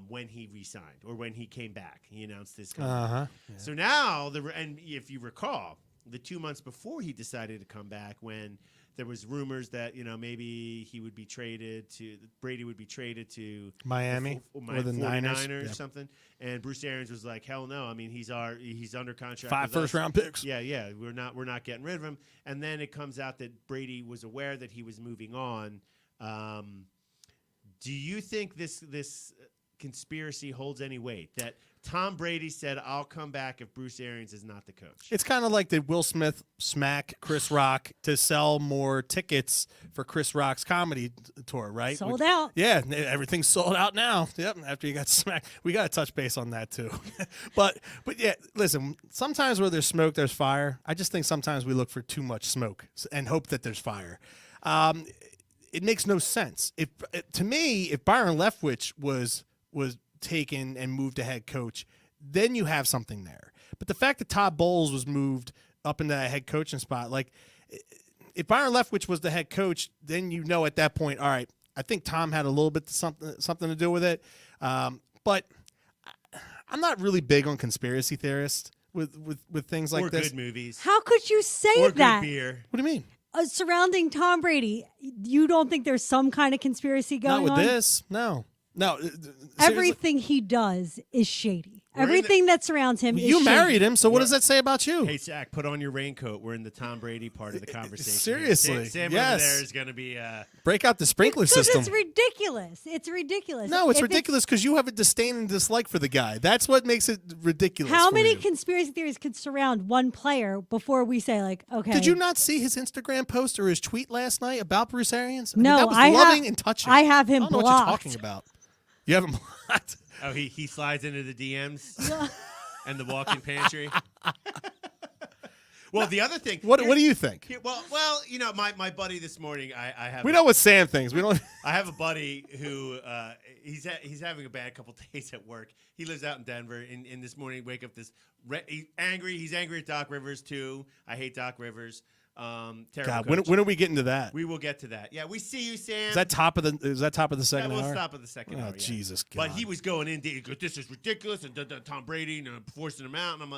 when he resigned or when he came back. He announced this. Yeah. So now, and if you recall, the 2 months before he decided to come back, when there was rumors that maybe he would be traded to Brady would be traded to Miami or the 49ers Niners or something, and Bruce Arians was like, "Hell no! I mean, he's under contract. 5 first-round picks. Yeah. We're not getting rid of him." And then it comes out that Brady was aware that he was moving on. Do you think this conspiracy holds any weight? That Tom Brady said, "I'll come back if Bruce Arians is not the coach." It's kind of like did Will Smith smack Chris Rock to sell more tickets for Chris Rock's comedy tour, right? Sold out. Yeah, everything's sold out now. Yep, after you got smacked. We got to touch base on that too. but yeah, listen, sometimes where there's smoke, there's fire. I just think sometimes we look for too much smoke and hope that there's fire. It makes no sense. To me, if Byron Leftwich was taken and moved to head coach, then you have something there. But the fact that Todd Bowles was moved up into that head coaching spot, like if Byron Leftwich was the head coach, then at that point, all right, I think Tom had a little bit something to do with it. But I'm not really big on conspiracy theorists with things like or this. Good movies. How could you say or that? Good beer. What do you mean? Surrounding Tom Brady, you don't think there's some kind of conspiracy going Not on? with this. No. Seriously. Everything he does is shady. Everything that surrounds him is You shady. married him, so what does that say about you? Hey, Zach, put on your raincoat. We're in the Tom Brady part of the conversation. Seriously, Sam yes. over there is going to be. Break out the sprinkler Because system. it's ridiculous. It's ridiculous. No, it's If ridiculous because you have a disdain and dislike for the guy. That's what makes it ridiculous. How for many you. conspiracy theories could surround one player before we say, like, okay? Did you not see his Instagram post or his tweet last night about Bruce Arians? No, that was I loving have- and touching. I have him I don't know blocked. what you're talking about. You have him blocked. Oh, he slides into the DMs and the walk-in pantry. Well, the other thing. What do you think? Well, my buddy this morning, I have. We know what Sam thinks. We don't. I have a buddy who he's having a bad couple days at work. He lives out in Denver, and this morning wake up he's angry. He's angry at Doc Rivers too. I hate Doc Rivers. God, when are we getting to that? We will get to that. Yeah, we see you, Sam. Is that top of the second we'll hour? stop at the second hour. Oh, Yeah. Jesus God. But he was going in. He goes, "This is ridiculous," and Tom Brady forcing him out, and I'm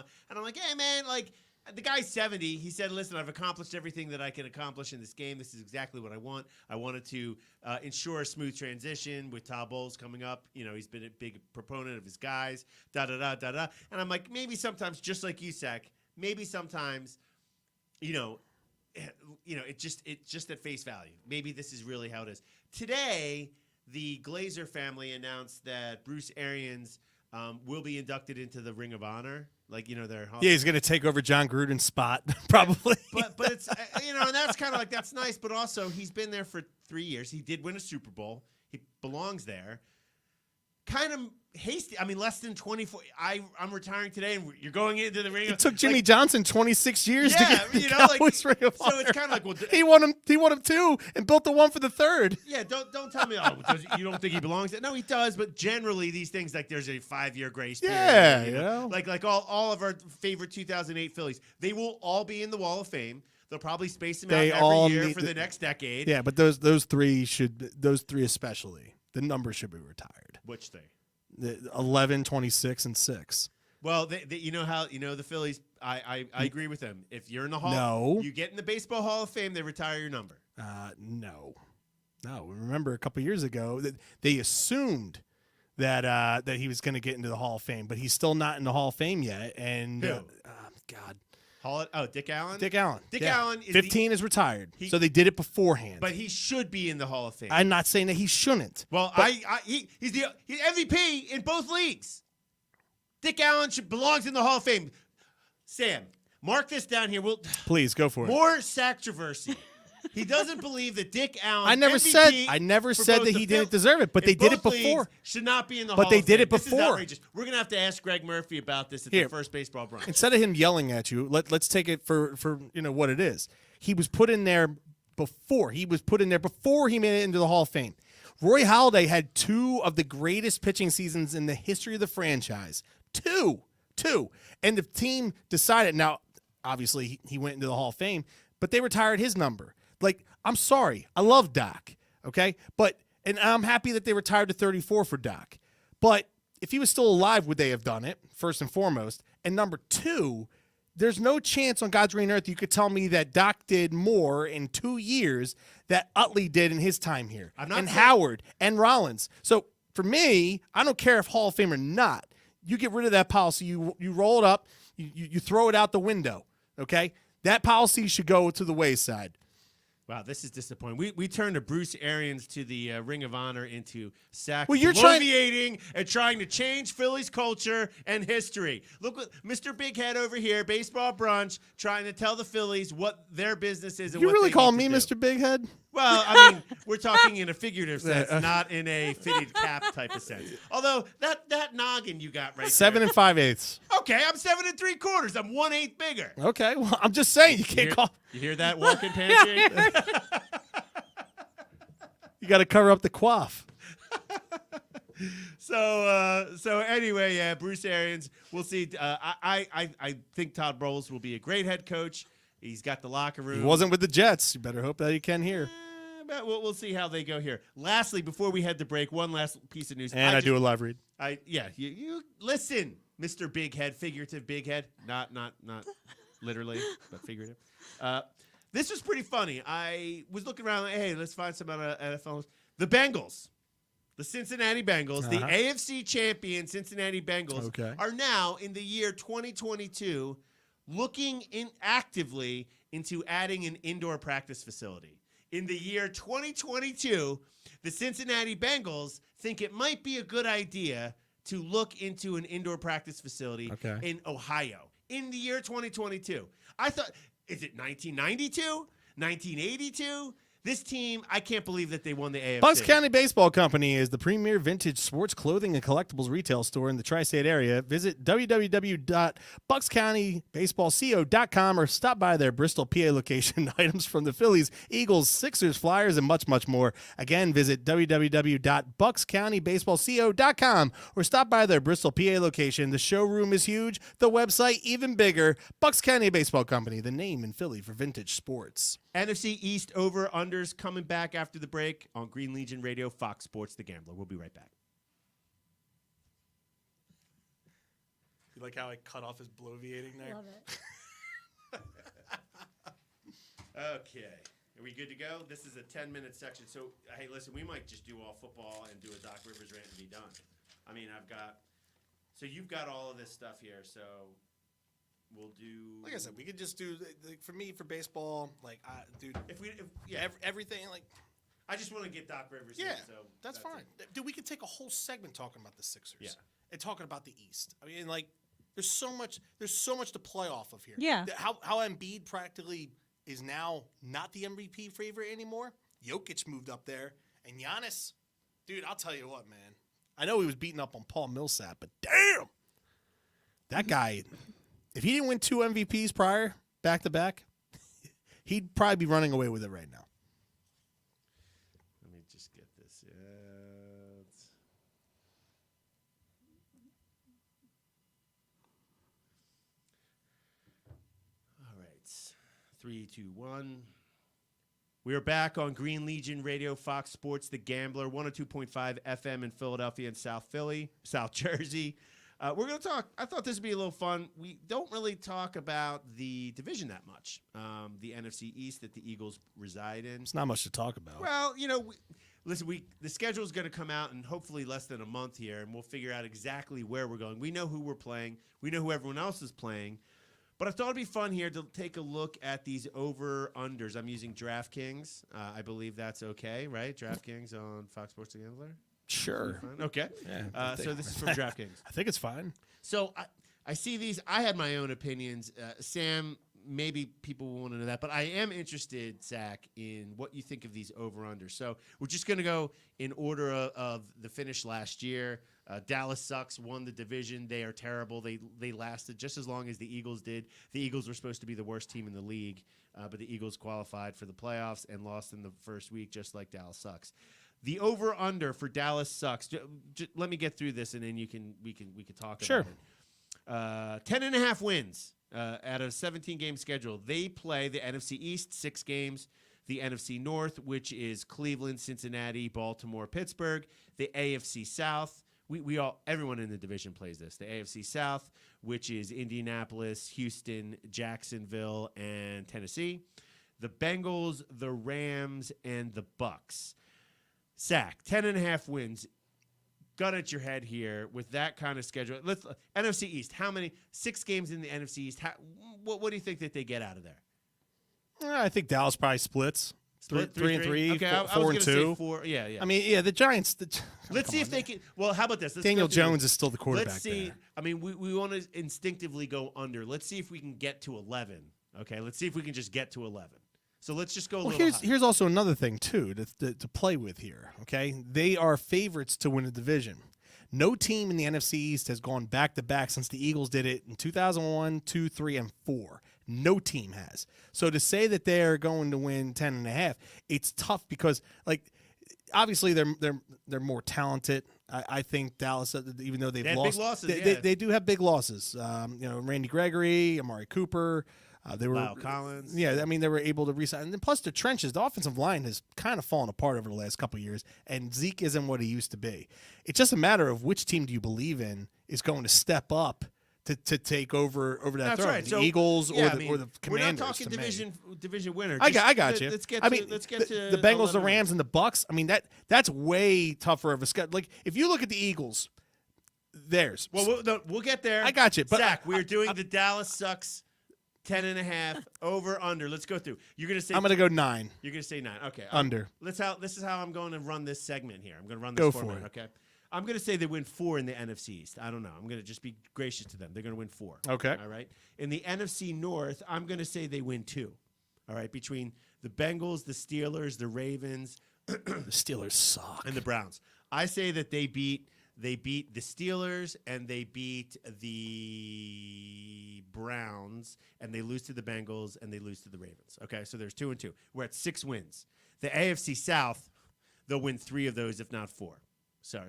like, "Hey, man, like." The guy's 70. He said, "Listen, I've accomplished everything that I can accomplish in this game. This is exactly what I want. I wanted to ensure a smooth transition with Todd Bowles coming up. He's been a big proponent of his guys. Da da da da da." And I'm like, maybe sometimes, just like you, Zach. Maybe sometimes, it's just at face value. Maybe this is really how it is. Today, the Glazer family announced that Bruce Arians will be inducted into the Ring of Honor. Their Yeah, he's going to take over John Gruden's spot, probably. But it's and that's kind of like that's nice. But also, he's been there for 3 years. He did win a Super Bowl. He belongs there. Kind of hasty. I mean, less than 24. I'm retiring today, and you're going into the ring. It took Jimmy Johnson 26 years to get the Cowboys Ring of Honor. So it's kind of like, well, he won him two and built the one for the third. Yeah, don't tell me. You don't think he belongs there? No, he does. But generally, these things like there's a 5-year grace period. Yeah, like all of our favorite 2008 Phillies, they will all be in the Wall of Fame. They'll probably space them out every year for the next decade. Yeah, but those three especially, the numbers should be retired. Which thing? 11, 26, and 6. Well, the Phillies. I agree with them. If you're in the Hall, you get in the Baseball Hall of Fame, they retire your number. No. Remember a couple years ago that they assumed that he was going to get into the Hall of Fame, but he's still not in the Hall of Fame yet. And Who? God. Dick Allen? Dick Allen. Dick yeah. Allen is 15 is retired. So they did it beforehand. But he should be in the Hall of Fame. I'm not saying that he shouldn't. Well, he's the MVP in both leagues. Dick Allen belongs in the Hall of Fame. Sam, mark this down here. Please go for it. More sacktroversy. He doesn't believe that Dick Allen. I never said that he didn't deserve it, but they did it before. Should not be in the Hall of But they Fame. did it This is before. outrageous. We're gonna have to ask Greg Murphy about this at the first baseball brunch. Instead of him yelling at you, let's take it for what it is. He was put in there before. He was put in there before he made it into the Hall of Fame. Roy Halladay had 2 of the greatest pitching seasons in the history of the franchise. Two. And the team decided, now, obviously, he went into the Hall of Fame, but they retired his number. Like, I'm sorry. I love Doc, okay? And I'm happy that they retired to 34 for Doc. But if he was still alive, would they have done it, first and foremost? And number 2, there's no chance on God's green earth you could tell me that Doc did more in 2 years that Utley did in his time here. Howard and Rollins. So for me, I don't care if Hall of Fame or not. You get rid of that policy. You roll it up. You throw it out the window. Okay? That policy should go to the wayside. Wow, this is disappointing. We turned to Bruce Arians to the Ring of Honor into Sack, you're trying to change Phillies culture and history. Look what Mr. Big Head over here, Baseball Brunch, trying to tell the Phillies what their business is and you what really they call need me to do. Mr. Big Head? Well, I mean, we're talking in a figurative sense, not in a fitted cap type of sense. Although that noggin you got right 7 there. 5/8. Okay, I'm 7 3/4. I'm 1/8 bigger. Okay, well, I'm just saying you can't call. You hear that walking pancake? You got to cover up the quaff. So anyway, yeah, Bruce Arians. We'll see. I think Todd Bowles will be a great head coach. He's got the locker room. He wasn't with the Jets. You better hope that he can here. But we'll see how they go here. Lastly, before we head to break, one last piece of news. And I do a live read. You listen, Mr. Big Head, figurative big head, not literally, but figurative. This was pretty funny. I was looking around like, hey, let's find some other NFL. The Bengals, the Cincinnati Bengals, the AFC champion Cincinnati Bengals, are now in the year 2022 looking actively into adding an indoor practice facility. In the year 2022, the Cincinnati Bengals think it might be a good idea to look into an indoor practice facility in Ohio. In the year 2022. I thought, is it 1992? 1982? This team, I can't believe that they won the AFC. Bucks County Baseball Company is the premier vintage sports clothing and collectibles retail store in the tri-state area. Visit www.buckscountybaseballco.com or stop by their Bristol, PA location. Items from the Phillies, Eagles, Sixers, Flyers, and much, much more. Again, visit www.buckscountybaseballco.com or stop by their Bristol, PA location. The showroom is huge. The website even bigger. Bucks County Baseball Company, the name in Philly for vintage sports. NFC East over-unders coming back after the break on Green Legion Radio, Fox Sports, The Gambler. We'll be right back. You like how I cut off his bloviating there? Love it. Okay. Are we good to go? This is a 10-minute section. So, hey, listen, we might just do all football and do a Doc Rivers rant and be done. I mean, you've got all of this stuff here, so we'll do. Like I said, we could just do for me for baseball. Like, dude, everything. Like, I just want to get Doc Rivers. Yeah, in, so that's fine. Dude, we could take a whole segment talking about the Sixers. Yeah, and talking about the East. I mean, like, there's so much to play off of here. Yeah, how Embiid practically is now not the MVP favorite anymore. Jokic moved up there, and Giannis, dude, I'll tell you what, man. I know he was beating up on Paul Millsap, but damn, that guy. If he didn't win 2 MVPs prior, back-to-back, he'd probably be running away with it right now. Let me just get this out. All right. 3, 2, 1. We are back on Green Legion Radio, Fox Sports, The Gambler, 102.5 FM in Philadelphia and South Jersey. We're going to talk. I thought this would be a little fun. We don't really talk about the division that much. The NFC East that the Eagles reside in. It's not much to talk about. Well, the schedule is going to come out in hopefully less than a month here, and we'll figure out exactly where we're going. We know who we're playing. We know who everyone else is playing. But I thought it'd be fun here to take a look at these over-unders. I'm using DraftKings. I believe that's okay, right? DraftKings on Fox Sports The Gambler? Sure. Okay. Yeah, so this is from DraftKings. I think it's fine. So I see these. I had my own opinions. Sam, maybe people will want to know that. But I am interested, Zach, in what you think of these over-unders. So we're just going to go in order of the finish last year. Dallas sucks, won the division. They are terrible. They lasted just as long as the Eagles did. The Eagles were supposed to be the worst team in the league, but the Eagles qualified for the playoffs and lost in the first week, just like Dallas sucks. The over/under for Dallas sucks. Let me get through this, and then we can talk about it. 10.5 wins out of a 17-game schedule. They play the NFC East 6 games, the NFC North, which is Cleveland, Cincinnati, Baltimore, Pittsburgh, the AFC South. Everyone in the division plays this. The AFC South, which is Indianapolis, Houston, Jacksonville, and Tennessee. The Bengals, the Rams, and the Bucks. Sack, 10.5 wins. Gun at your head here with that kind of schedule. NFC East, how many? 6 games in the NFC East. What do you think that they get out of there? I think Dallas probably splits. Split 3-3, okay, 4-2. Say 4. Yeah. I mean, the Giants. Let's see if they can. Well, how about this? Daniel Jones is still the quarterback. Let's see. There. I mean, we want to instinctively go under. Let's see if we can get to 11. Okay, let's see if we can just get to 11. So let's just go a little high. Here's also another thing, too, to play with here, okay? They are favorites to win a division. No team in the NFC East has gone back-to-back since the Eagles did it in 2001, 2, 3, and 4. No team has. So to say that they're going to win 10.5, it's tough because, obviously they're more talented. I think Dallas, even though they've lost, big losses, they do have big losses. Randy Gregory, Amari Cooper. They were Lyle Collins. Yeah, I mean, they were able to resign. And then plus the trenches, the offensive line has kind of fallen apart over the last couple of years, and Zeke isn't what he used to be. It's just a matter of which team do you believe in is going to step up to take over that That's throne. right. The So, Eagles or the Commanders. We're not talking division winner. I got you. Let's get I to mean, let's get to the Bengals, the 11. Rams, and the Bucks. I mean, that's way tougher of a schedule. Like, if you look at the Eagles, theirs. Well, we'll get there. I got you. But Zach, we're doing the Dallas sucks 10.5 over under. Let's go through. You're gonna say I'm gonna go 9. You're gonna say 9. Okay. Under. This is how I'm going to run this segment here. I'm gonna run this Go format. for it. Okay. I'm gonna say they win 4 in the NFC East. I don't know. I'm gonna just be gracious to them. They're gonna win 4. Okay. All right. In the NFC North, I'm gonna say they win 2. All right. Between the Bengals, the Steelers, the Ravens, The Steelers suck. and the Browns, I say that they beat the Steelers and they beat the Browns and they lose to the Bengals and they lose to the Ravens. Okay, so there's 2 and 2. We're at 6 wins. The AFC South, they'll win 3 of those, if not 4. So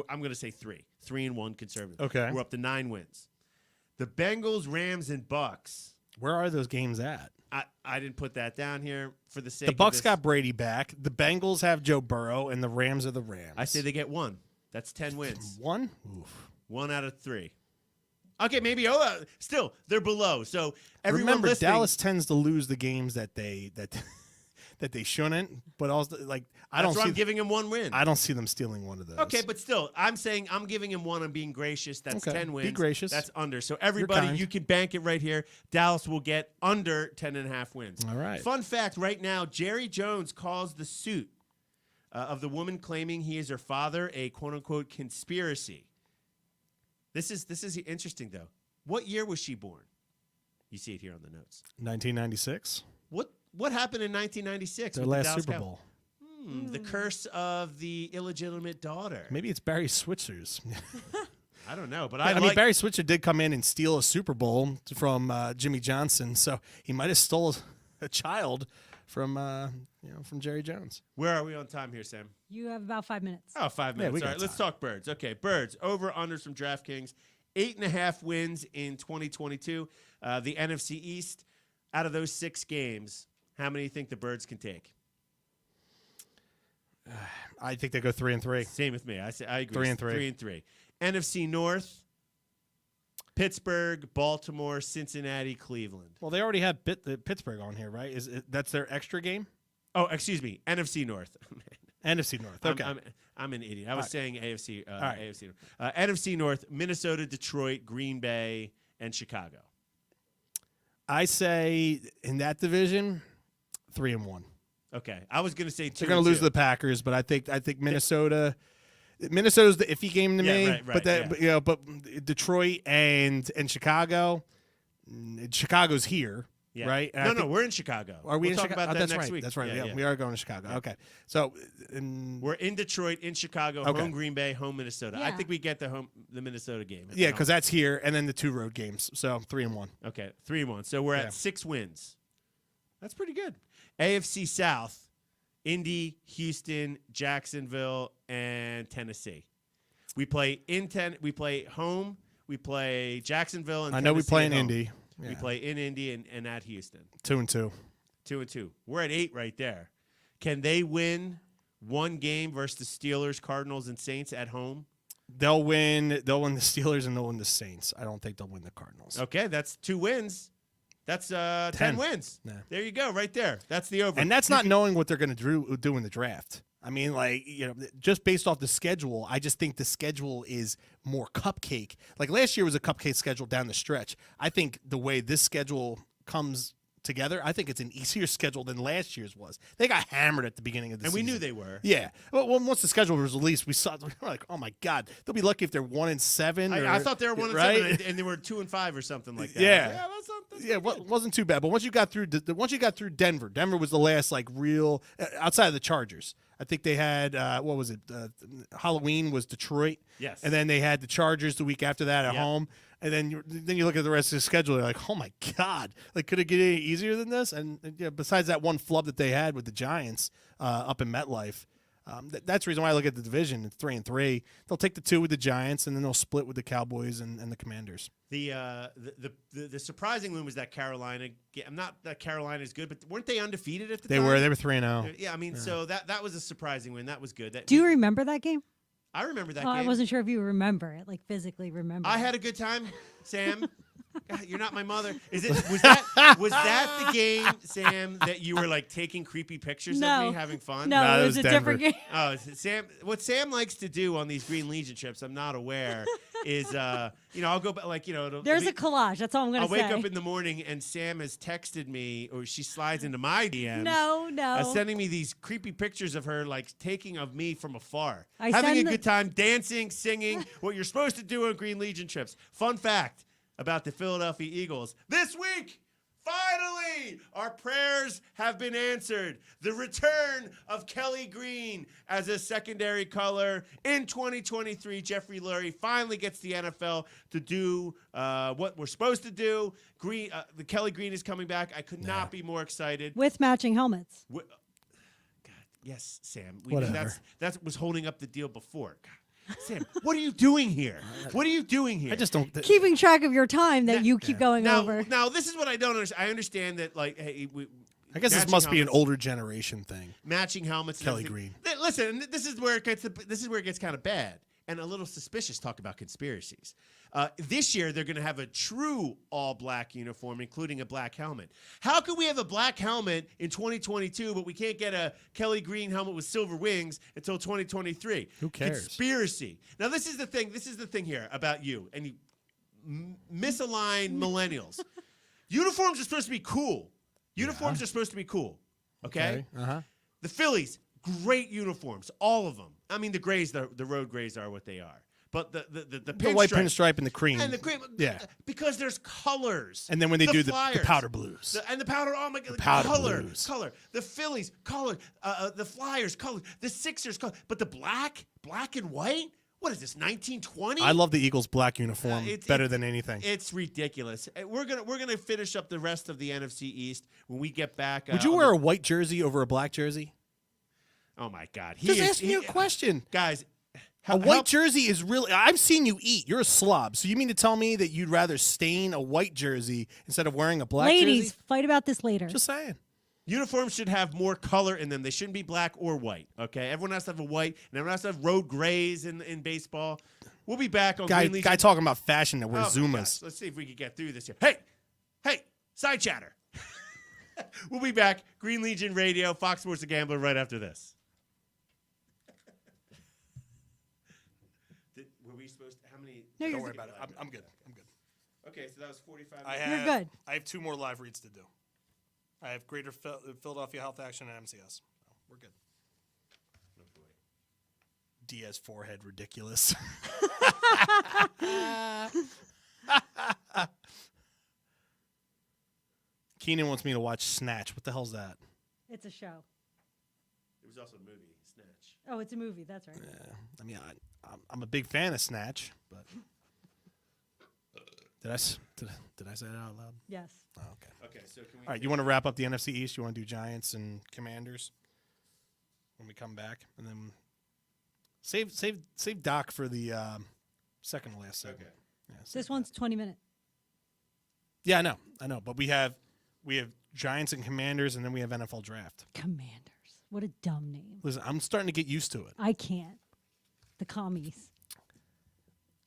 I'm going to say 3. 3 and 1 conservative. Okay. We're up to 9 wins. The Bengals, Rams, and Bucks. Where are those games at? I didn't put that down here for the sake The Bucks of this. got Brady back. The Bengals have Joe Burrow, and the Rams are the Rams. I say they get 1. That's 10 wins. 1? Oof. 1 out of 3. Okay, maybe. Still, they're below. So everyone Remember, listening, Dallas tends to lose the games that they shouldn't. But also, I'm giving him 1 win. I don't see them stealing one of those. Okay, but still, I'm saying I'm giving him 1. I'm being gracious. That's Okay, 10 wins. be gracious. That's under. So everybody, kind. you can bank it right here. Dallas will get under 10.5 wins. All right. Fun fact: right now, Jerry Jones calls the suit of the woman claiming he is her father a "quote unquote" conspiracy. This is interesting though. What year was she born? You see it here on the notes. 1996. What happened in 1996? Their with the last Dallas Super Cowboys? Bowl. The curse of the illegitimate daughter. Maybe it's Barry Switzer's. I don't know, but I mean, Barry Switzer did come in and steal a Super Bowl from Jimmy Johnson, so he might have stole a child from Jerry Jones. Where are we on time here, Sam? You have about 5 minutes. Oh, 5 Yeah, minutes. we All got right, let's time. talk birds. Okay, birds. Over-unders from DraftKings. 8.5 wins in 2022. The NFC East, out of those 6 games, how many do you think the birds can take? I think they go 3-3. Same with me. I agree. 3-3. 3-3. NFC North, Pittsburgh, Baltimore, Cincinnati, Cleveland. Well, they already have Pittsburgh on here, right? That's their extra game? Oh, excuse me. NFC North. NFC North. Okay. I'm an idiot. I was saying AFC. right. AFC North. NFC North: Minnesota, Detroit, Green Bay, and Chicago. I say in that division, 3-1. Okay, I was going to say 2. They're going to lose to the Packers, but I think Minnesota. Minnesota's the iffy game to me. Right, but but Detroit and Chicago. Chicago's here. Yeah. right? And No, we're in Chicago. Are we we'll in talk Chicago? about that That's next right. week. That's right. Yeah, We are going to Chicago. Yeah. Okay. So we're in Detroit, in Chicago, Okay. home Green Bay, home Minnesota. I Yeah. think we get the Minnesota game. yeah, because that's here, and then the 2 road games. So 3-1. Okay, 3-1. So we're Yeah. at 6 wins. That's pretty good. AFC South, Indy, Houston, Jacksonville, and Tennessee. We play we play home. We play Jacksonville and I know we Tennessee play at in home. Indy. We Yeah. play in Indy and at Houston. 2-2. 2-2. We're at 8 right there. Can they win one game versus the Steelers, Cardinals, and Saints at home? They'll win the Steelers and they'll win the Saints. I don't think they'll win the Cardinals. Okay, that's 2 wins. That's 10 wins. Yeah. There you go, right there. That's the over. And that's not knowing what they're going to do in the draft. I mean, like, just based off the schedule, I just think the schedule is more cupcake. Like last year was a cupcake schedule down the stretch. I think the way this schedule comes together, I think it's an easier schedule than last year's was. They got hammered at the beginning of the and season. we knew they were. Yeah. Well, once the schedule was released, we were like, oh my God, they'll be lucky if they're 1-7. I thought they were 1-7 right? and they were 2-5 or something like that. Yeah. That's Yeah, pretty good. wasn't too bad. But once you got through, Denver was the last like real outside of the Chargers. I think they had what was it? Halloween was Detroit. Yes. And then they had the Chargers the week after that at Yep. home. And then you look at the rest of the schedule. You're like, oh my God, like could it get any easier than this? And besides that one flub that they had with the Giants up in MetLife. That's the reason why I look at the division. It's 3-3. They'll take the 2 with the Giants, and then they'll split with the Cowboys and the Commanders. The surprising one was that Carolina. I'm not that Carolina's good, but weren't they undefeated at the They time? were 3-0. Yeah, I mean, so that was a surprising win. That was good. Do you remember that game? I remember that Oh, game. I wasn't sure if you remember it, like physically remember. I it. had a good time, Sam. God, you're not my mother. Was that the game, Sam, that you were like taking creepy pictures of No. me having fun? No, Nah, it it was was a different Denver. game. Oh, Sam. What Sam likes to do on these Green Legion trips, I'm not aware, is I'll go back There's a collage. That's all I'm going I'll to say. wake up in the morning and Sam has texted me, or she slides into my DMs. No. Sending me these creepy pictures of her, like taking of me from afar, I having a send the- good time, dancing, singing, what you're supposed to do on Green Legion trips. Fun fact about the Philadelphia Eagles this week. Finally, our prayers have been answered. The return of Kelly Green as a secondary color in 2023. Jeffrey Lurie finally gets the NFL to do what we're supposed to do. The Kelly Green is coming back. I could not be more excited. With matching helmets. God, yes, Sam. Whatever. That was holding up the deal before. God. Sam, what are you doing here? What are you doing here? I just don't. Keeping track of your time that you keep going over. Now, this is what I don't understand. I understand that, like, hey, I guess this matching must be an helmets- older generation thing. matching helmets. and Kelly everything. Green. Listen, this is where it gets kind of bad and a little suspicious. Talk about conspiracies. This year, they're going to have a true all-black uniform, including a black helmet. How can we have a black helmet in 2022, but we can't get a Kelly Green helmet with silver wings until 2023? Who cares? Conspiracy. Now, this is the thing. This is the thing here about you and you misaligned millennials. Uniforms are supposed to be cool. Uniforms are supposed to be cool. Okay? Uh-huh. The Phillies, great uniforms, all of them. I mean, the grays, the road grays are what they are. But the The white pinstripe pinstripe and the cream. and the cream, Yeah. because there's colors. And then when they do the Flyers, powder blues. and the powder, oh my God, powder color, blues. color. The Phillies, color. The Flyers, color. The Sixers, color. But the black and white. What is this? 1920? I love the Eagles' black uniform It's- better it's- than anything. It's ridiculous. We're gonna finish up the rest of the NFC East when we get back. Would you wear a white jersey over a black jersey? Oh my God! Just asking you a question. guys. A white jersey is really. I've seen you eat. You're a slob. So you mean to tell me that you'd rather stain a white jersy instead of wearing a black Ladies, jersey? fight about this later. Just saying. Uniforms should have more color in them. They shouldn't be black or white. Okay, everyone has to have a white, and everyone has to have road grays in baseball. We'll be back on Guy Green Legion. talking about fashion that wears Oh my Zumas. gosh. Let's see if we can get through this here. Hey, side chatter. We'll be back. Green Legion Radio, Fox Sports The Gambler, right after this. Were we supposed to? How many? No, you're Don't worry about it. I'm good. I'm good. Okay, so that was 45 I minutes. have, You're good. I have 2 more live reads to do. I have Greater Philadelphia Health Action and MCS. Oh, we're good. Oh, boy. Diaz forehead ridiculous. Keenan wants me to watch Snatch. What the hell's that? It's a show. It was also a movie, Snatch. Oh, it's a movie. That's right. Yeah, I mean, I'm a big fan of Snatch, but did I say that out loud? Yes. Oh, okay. Okay, so can we? All right, you want to wrap up the NFC East? You want to do Giants and Commanders when we come back, and then save Doc for the second to last segment. Okay. Yeah, This one's 20 minutes. Yeah, I know, but we have Giants and Commanders, and then we have NFL Draft. Commanders. What a dumb name. Listen, I'm starting to get used to it. I can't. The commies.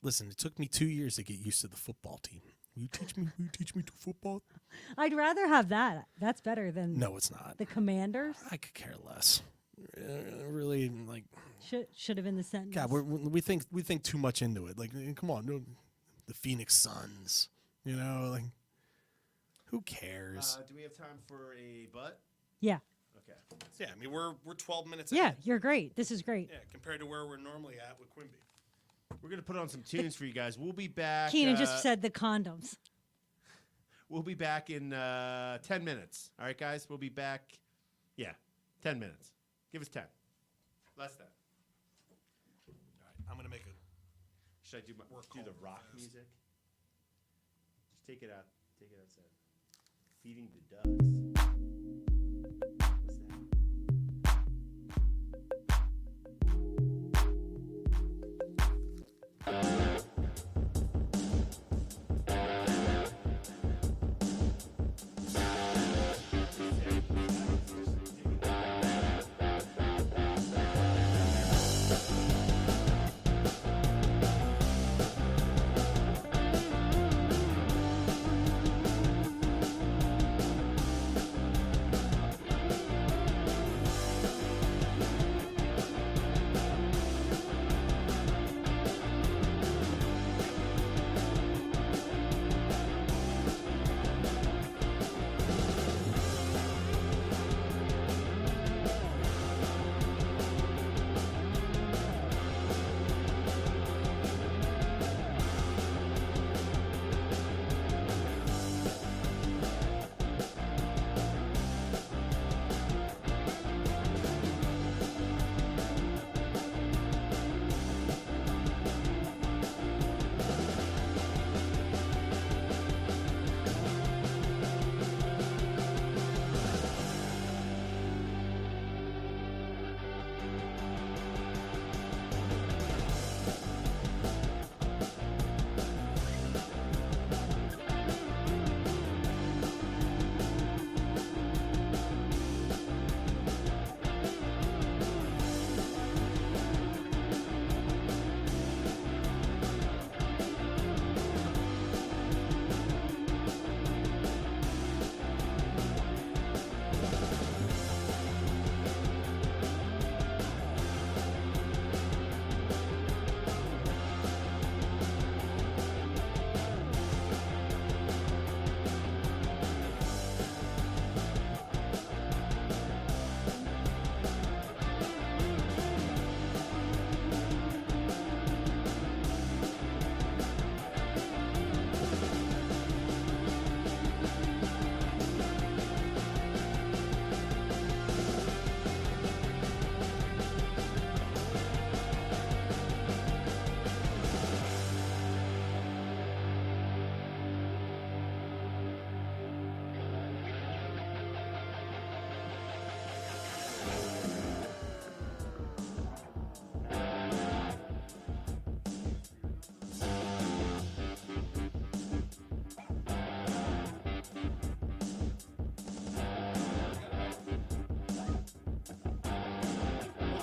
Listen, it took me 2 years to get used to the football team. Will you teach me to football? I'd rather have that. That's better than No, it's not. the Commanders. I could care less. Really, like, Should have been the sentence. God, we think too much into it. Like, come on, the Phoenix Suns. You know, like, who cares? Do we have time for a butt? Yeah. Okay. Yeah, I mean, we're 12 minutes. Yeah, ahead. you're great. This is great. Yeah, compared to where we're normally at with Quimby. We're gonna put on some tunes for you guys. We'll be back. Keenan just said the condoms. We'll be back in 10 minutes. All right, guys. We'll be back. Yeah, 10 minutes. Give us 10. Less than. All right, I'm gonna make a. Should I do the rock music? Just take it out. Take it outside. Feeding the ducks.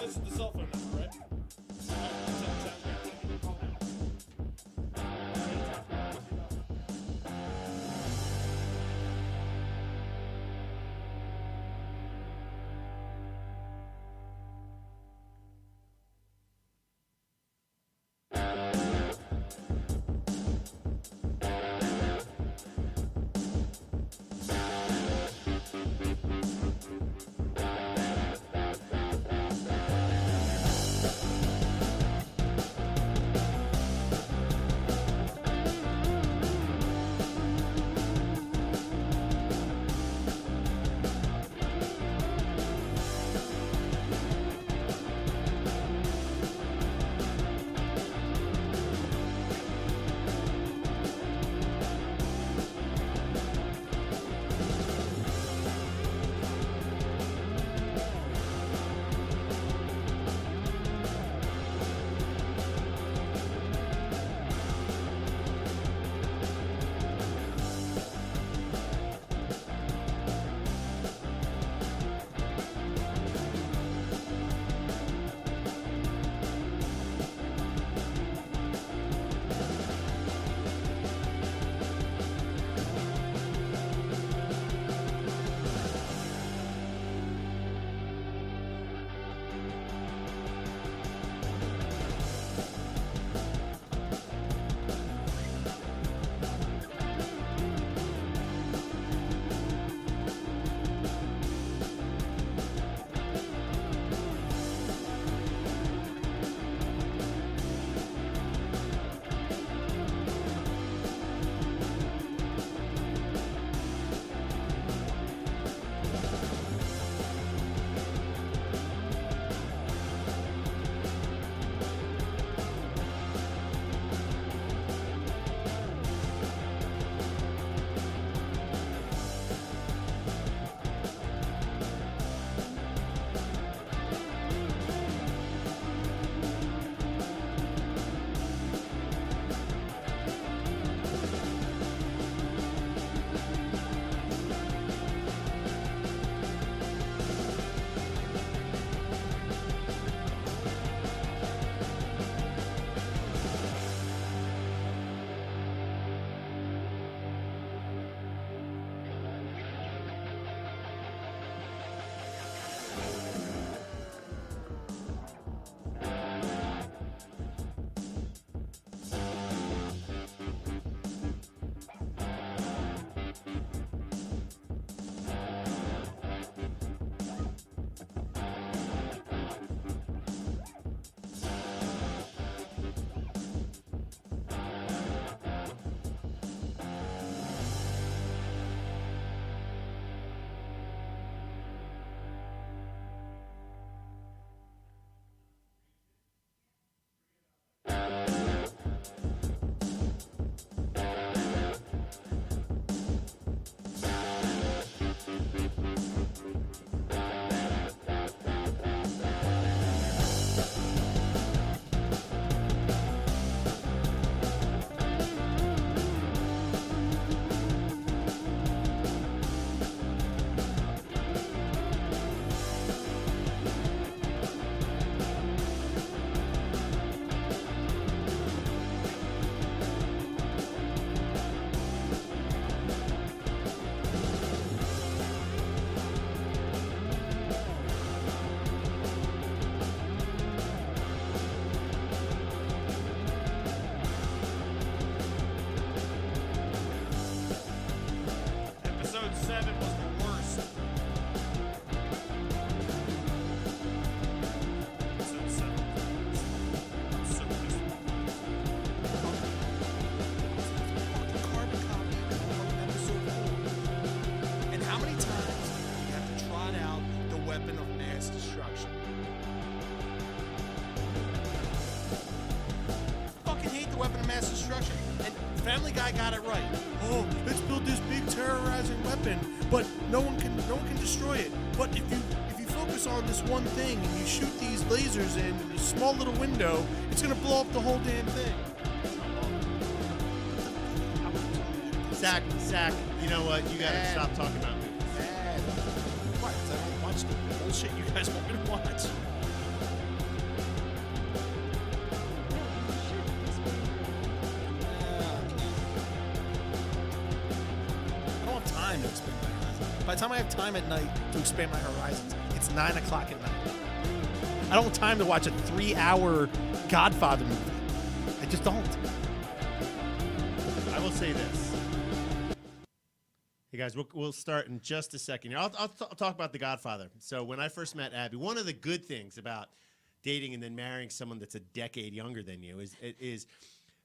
What's that? weapon of mass destruction. I fucking hate the weapon of mass destruction. And Family Guy got it right. Oh, let's build this big terrorizing weapon, but no one can destroy it. But if you focus on this one thing and you shoot these lasers in a small little window, it's gonna blow up the whole damn thing. Sack, you know what? You gotta Bad. stop talking about movies. Bad. Why? 'Cause I don't watch the bullshit you guys want me to watch. I don't have time to expand my horizons. By the time I have time at night to expand my horizons, it's 9 o'clock at night. I don't have time to watch a 3-hour Godfather movie. I just don't. I will say this. Hey guys, we'll start in just a second here. I'll talk about The Godfather. So when I first met Abby, one of the good things about dating and then marrying someone that's a decade younger than you is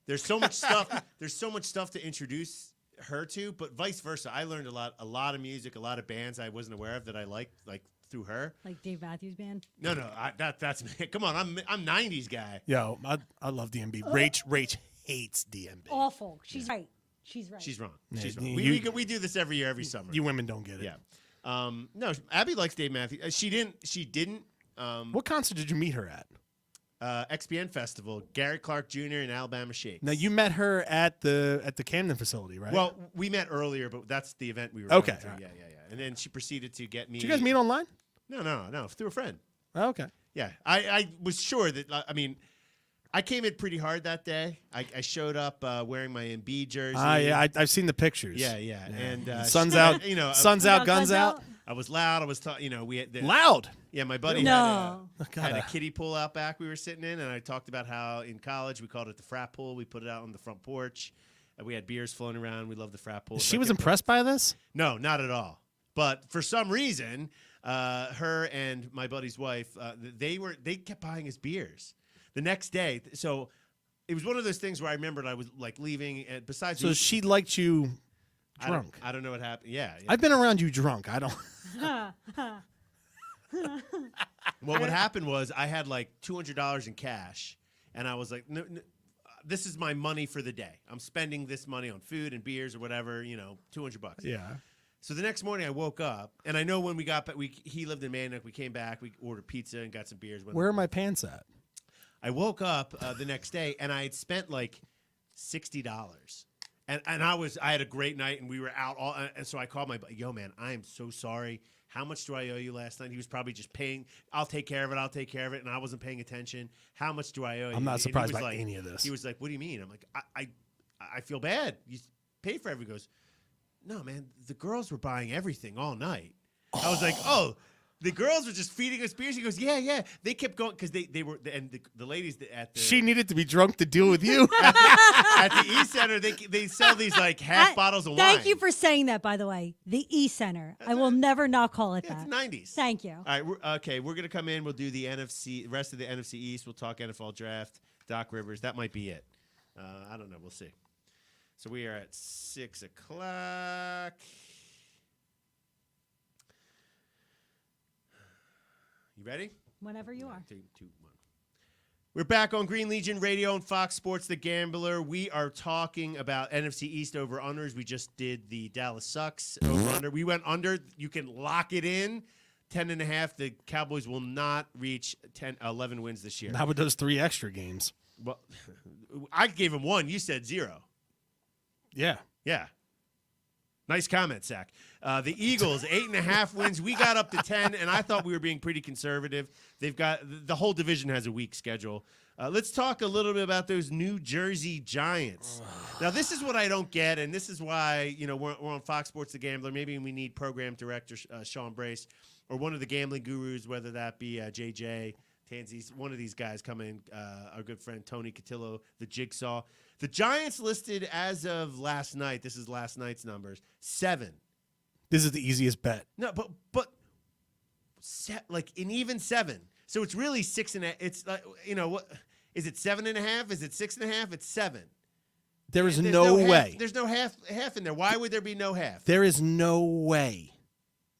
there's so much stuff. There's so much stuff to introduce her to, but vice versa. I learned a lot of music, a lot of bands I wasn't aware of that I liked, like through her. Like Dave Matthews Band. No, that's me. Come on, I'm '90s guy. Yo, I love DMB. Rach hates DMB. Awful. She's right. She's right. She's wrong. Yeah, She's wrong. you- We do this every year, every summer. You women don't get it. Yeah. No, Abby likes Dave Matthews. She didn't. What concert did you meet her at? XPN Festival, Gary Clark Jr. and Alabama Shakes. Now you met her at the Camden facility, right? Well, we met earlier, but that's the event we were Okay, going to. alright. Yeah. And then she proceeded to get me. did you guys meet online? No, through a friend. Oh, okay. Yeah, I was sure that. I mean, I came in pretty hard that day. I showed up wearing my Embiid jersey. Yeah, I've seen the pictures. Yeah. And Sun's she- out. You know, Sun's out, guns out. I was loud. I was we had Loud. Yeah, my buddy No. had a kiddie pool out back we were sitting in, and I talked about how in college we called it the frat pool. We put it out on the front porch. We had beers floating around. We loved the frat pool. She was impressed by this? No, not at all. But for some reason, her and my buddy's wife, they kept buying us beers the next day. So it was one of those things where I remembered I was like leaving. And besides, So she liked you I drunk. don't know what happened. Yeah. I've been around you drunk. I don't. Well, what happened was I had like $200 in cash, and I was like, no, this is my money for the day. I'm spending this money on food and beers or whatever, $200. Yeah. So the next morning I woke up, and I know when we got back, he lived in Mannock. We came back, we ordered pizza and got some beers. Where are my pants at? I woke up the next day, and I had spent like $60. And I had a great night, and we were out all. And so I called my buddy, yo, man, I am so sorry. How much do I owe you last night? He was probably just paying. I'll take care of it. And I wasn't paying attention. How much do I owe you? I'm not And he surprised was by like, any of this. He was like, what do you mean? I'm like, I feel bad. You paid for everything. He goes, no, man, the girls were buying everything all night. I was like, oh. The girls were just feeding us beers. He goes, yeah. They kept going because they were, and the ladies at the She needed to be drunk to deal with you. at the E Center, they sell these like half bottles of wine. Thank you for saying that, by the way. The E Center. I will never not call it Yeah, that. it's 90s. Thank you. All right, we're gonna come in. We'll do the rest of the NFC East. We'll talk NFL draft. Doc Rivers. That might be it. I don't know. We'll see. So we are at 6 o'clock. You ready? Whenever you are. 3, 2, 1. We're back on Green Legion Radio and Fox Sports The Gambler. We are talking about NFC East over-unders. We just did the Dallas Sucks over-under. We went under. You can lock it in. 10.5. The Cowboys will not reach 11 wins this year. How about those 3 extra games? Well, I gave him 1. You said 0. Yeah. Yeah. Nice comment, Zach. The Eagles, 8.5 wins. We got up to 10, and I thought we were being pretty conservative. They've got the whole division has a weak schedule. Let's talk a little bit about those New Jersey Giants. Now, this is what I don't get, and this is why we're on Fox Sports The Gambler. Maybe we need program director Sean Brace or one of the gambling gurus, whether that be JJ, Tansy's, one of these guys come in, our good friend Tony Cotillo, the Jigsaw. The Giants listed as of last night, this is last night's numbers, 7. This is the easiest bet. No, but like an even 7. So it's really 6.5. It's like, what is it, 7.5? Is it 6.5? It's 7. There is There's no half- way. there's no half in there. Why would there be no half? There is no way.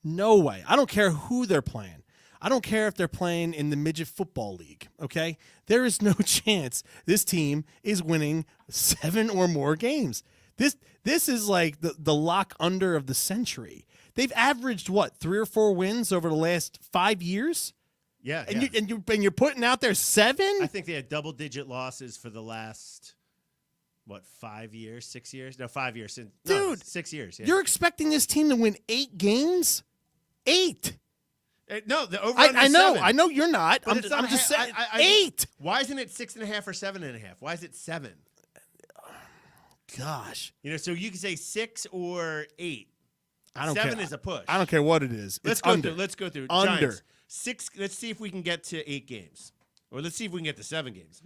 No way. I don't care who they're playing. I don't care if they're playing in the midget football league, okay? There is no chance this team is winning 7 or more games. This is like the lock under of the century. They've averaged, what, 3 or 4 wins over the last 5 years? Yeah. And you're putting out there 7? I think they had double-digit losses for the last, 5 years, 6 years? No, 5 years. Dude, 6 years. Yeah. You're expecting this team to win 8 games? 8. No, the over I know. 7. I know you're not. But I'm just saying. I 8. Why isn't it 6.5 or 7.5? Why is it 7? Gosh. So you can say 6 or 8. I don't 7 care. is a push. I don't care what it is. Let's It's go under. through. Let's go through. Under. Giants, 6. Let's see if we can get to 8 games, or let's see if we can get to 7 games.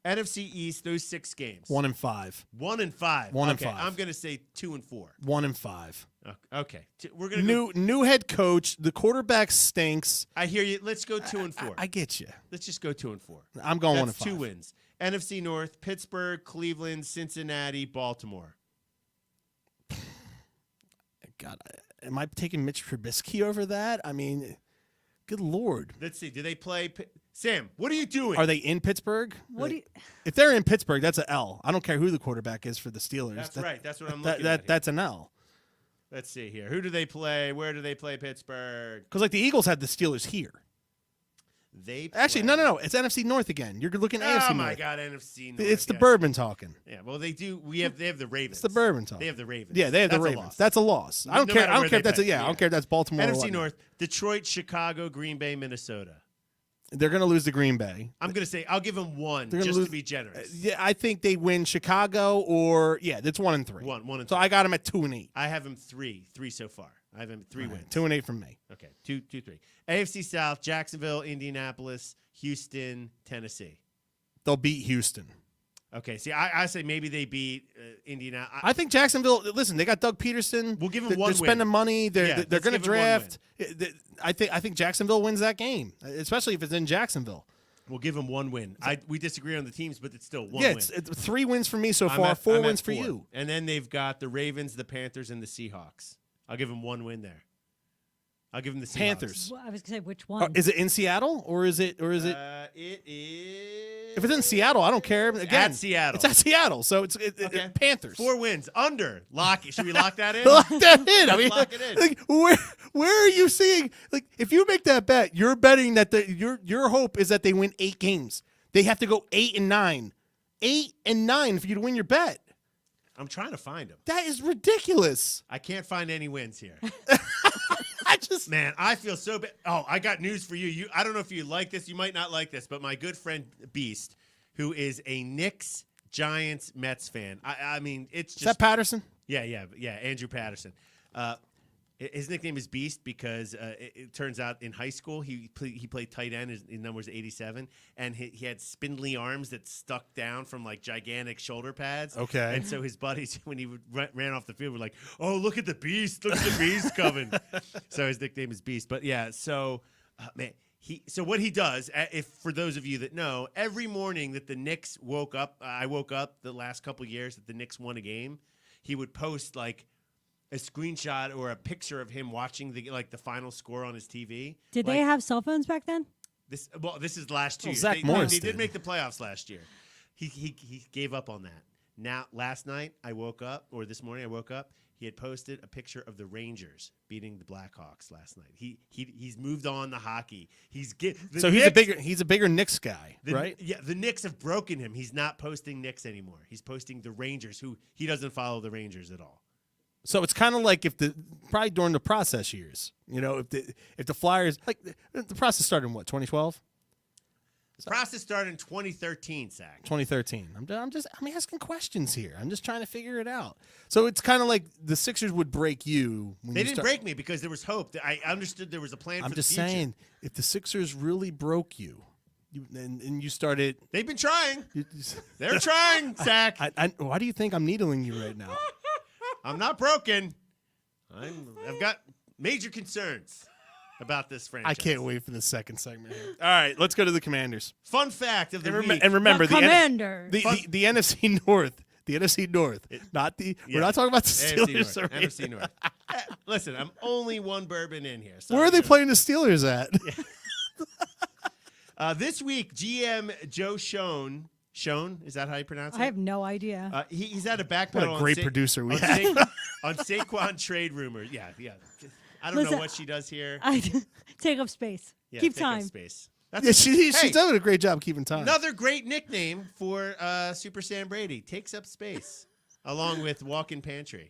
NFC East, those 6 games. 1 and 5. 1 and 5. 1 and Okay, 5. I'm gonna say 2 and 4. 1 and 5. Okay, we're gonna go. New head coach. The quarterback stinks. I hear you. Let's go 2 and 4. I get you. Let's just go 2 and 4. I'm going 1 and That's 5. 2 wins. NFC North: Pittsburgh, Cleveland, Cincinnati, Baltimore. God, am I taking Mitch Trubisky over that? I mean, good Lord. Let's see. Do they play? Sam, what are you doing? Are they in Pittsburgh? What do you? If they're in Pittsburgh, that's an L. I don't care who the quarterback is for the Steelers. That's right. That's what I'm looking that at. that's an L. Let's see here. Who do they play? Where do they play Pittsburgh? Because like the Eagles had the Steelers here. They Actually, play- no. It's NFC North again. You're looking AFC North. Oh my God, NFC North. It's the yes. bourbon talking. Yeah, well, they do. They have the Ravens. It's the bourbon talking. They have the Ravens. Yeah, they have the That's a Ravens. loss. That's a loss. I don't No care. matter I don't where care if they that's play. I don't care if that's Baltimore. or NFC whatnot. North: Detroit, Chicago, Green Bay, Minnesota. They're going to lose to Green Bay. I'm gonna say I'll give them 1 They're gonna just lose- to be generous. Yeah, I think they win Chicago or that's 1 and 3. 1 and So 3. I got them at 2 and 8. I have them 3 so far. I have them 3 wins. 2 and 8 from me. Okay, 2, 3. AFC South: Jacksonville, Indianapolis, Houston, Tennessee. They'll beat Houston. Okay, see, I say maybe they beat Indiana. I think Jacksonville. Listen, they got Doug Peterson. We'll give them They're 1 win. spending money. They're Yeah, they're let's going to give 'em 1 draft. I think Jacksonville wins that game, especially if it's in Jacksonville. We'll give them 1 win. We disagree on the teams, but it's still 1 Yeah, win. it's 3 wins for me so I'm far. at- 4 I'm at wins for 4. you. And then they've got the Ravens, the Panthers, and the Seahawks. I'll give them 1 win there. I'll give them the Seahawks. Panthers. Well, I was gonna say which one. Is it in Seattle or is it? It is. If it's in Seattle, I don't care. Again, at Seattle. It's at Seattle, so it's Okay. Panthers. 4 wins. Under. Lock it. Should we lock that in? Lock that in. I mean, lock it in. like, where are you seeing? Like, if you make that bet, you're betting that your hope is that they win 8 games. They have to go 8 and 9, 8 and 9 for you to win your bet. I'm trying to find them. That is ridiculous. I can't find any wins here. Man, I feel so bad. Oh, I got news for you. I don't know if you like this. You might not like this, but my good friend Beast, who is a Knicks, Giants, Mets fan. I mean, it's just is that Patterson? Yeah, Andrew Patterson. His nickname is Beast because it turns out in high school he played tight end. His number was 87, and he had spindly arms that stuck down from like gigantic shoulder pads. Okay. And so his buddies, when he ran off the field, were like, "Oh, look at the Beast! Look at the Beast coming!" So his nickname is Beast. But yeah, so man. So what he does, if for those of you that know, every morning that the Knicks woke up, I woke up the last couple of years that the Knicks won a game, he would post like a screenshot or a picture of him watching the final score on his TV. Did they have cell phones back then? This is last 2 years. Zach Morris they did did. make the playoffs last year. He gave up on that. Now last night I woke up, or this morning I woke up. He had posted a picture of the Rangers beating the Blackhawks last night. He's moved on to hockey. He's a bigger Knicks guy, right? Yeah, the Knicks have broken him. He's not posting Knicks anymore. He's posting the Rangers, who he doesn't follow the Rangers at all. So it's kind of like probably during the process years, if the Flyers the process started in what 2012, The process started in 2013, Zach. 2013. I'm asking questions here. I'm just trying to figure it out. So it's kind of like the Sixers would break you. They didn't break me because there was hope. I understood there was a plan for the future. I'm just saying, if the Sixers really broke you, and you started. They've been trying. They're trying, Zach. Why do you think I'm needling you right now? I'm not broken. I've got major concerns about this franchise. I can't wait for the second segment here. All right, let's go to the Commanders. Fun fact of the week. And remember, the Commanders. The NFC North. The NFC North. We're not talking about the Steelers. NFC North. Listen, I'm only one bourbon in here. So Where are they playing the Steelers at? This week, GM Joe Schoen, is that how you pronounce it? I have no idea. He's had a backpedal What a great producer we have. on Saquon trade rumors. Yeah. I don't Listen, know what she does here. I take up space. Yeah, Keep take up time. space. Yeah, she's Hey, done a great job keeping time. another great nickname for Super Sam Brady. Takes up space, along with walk-in pantry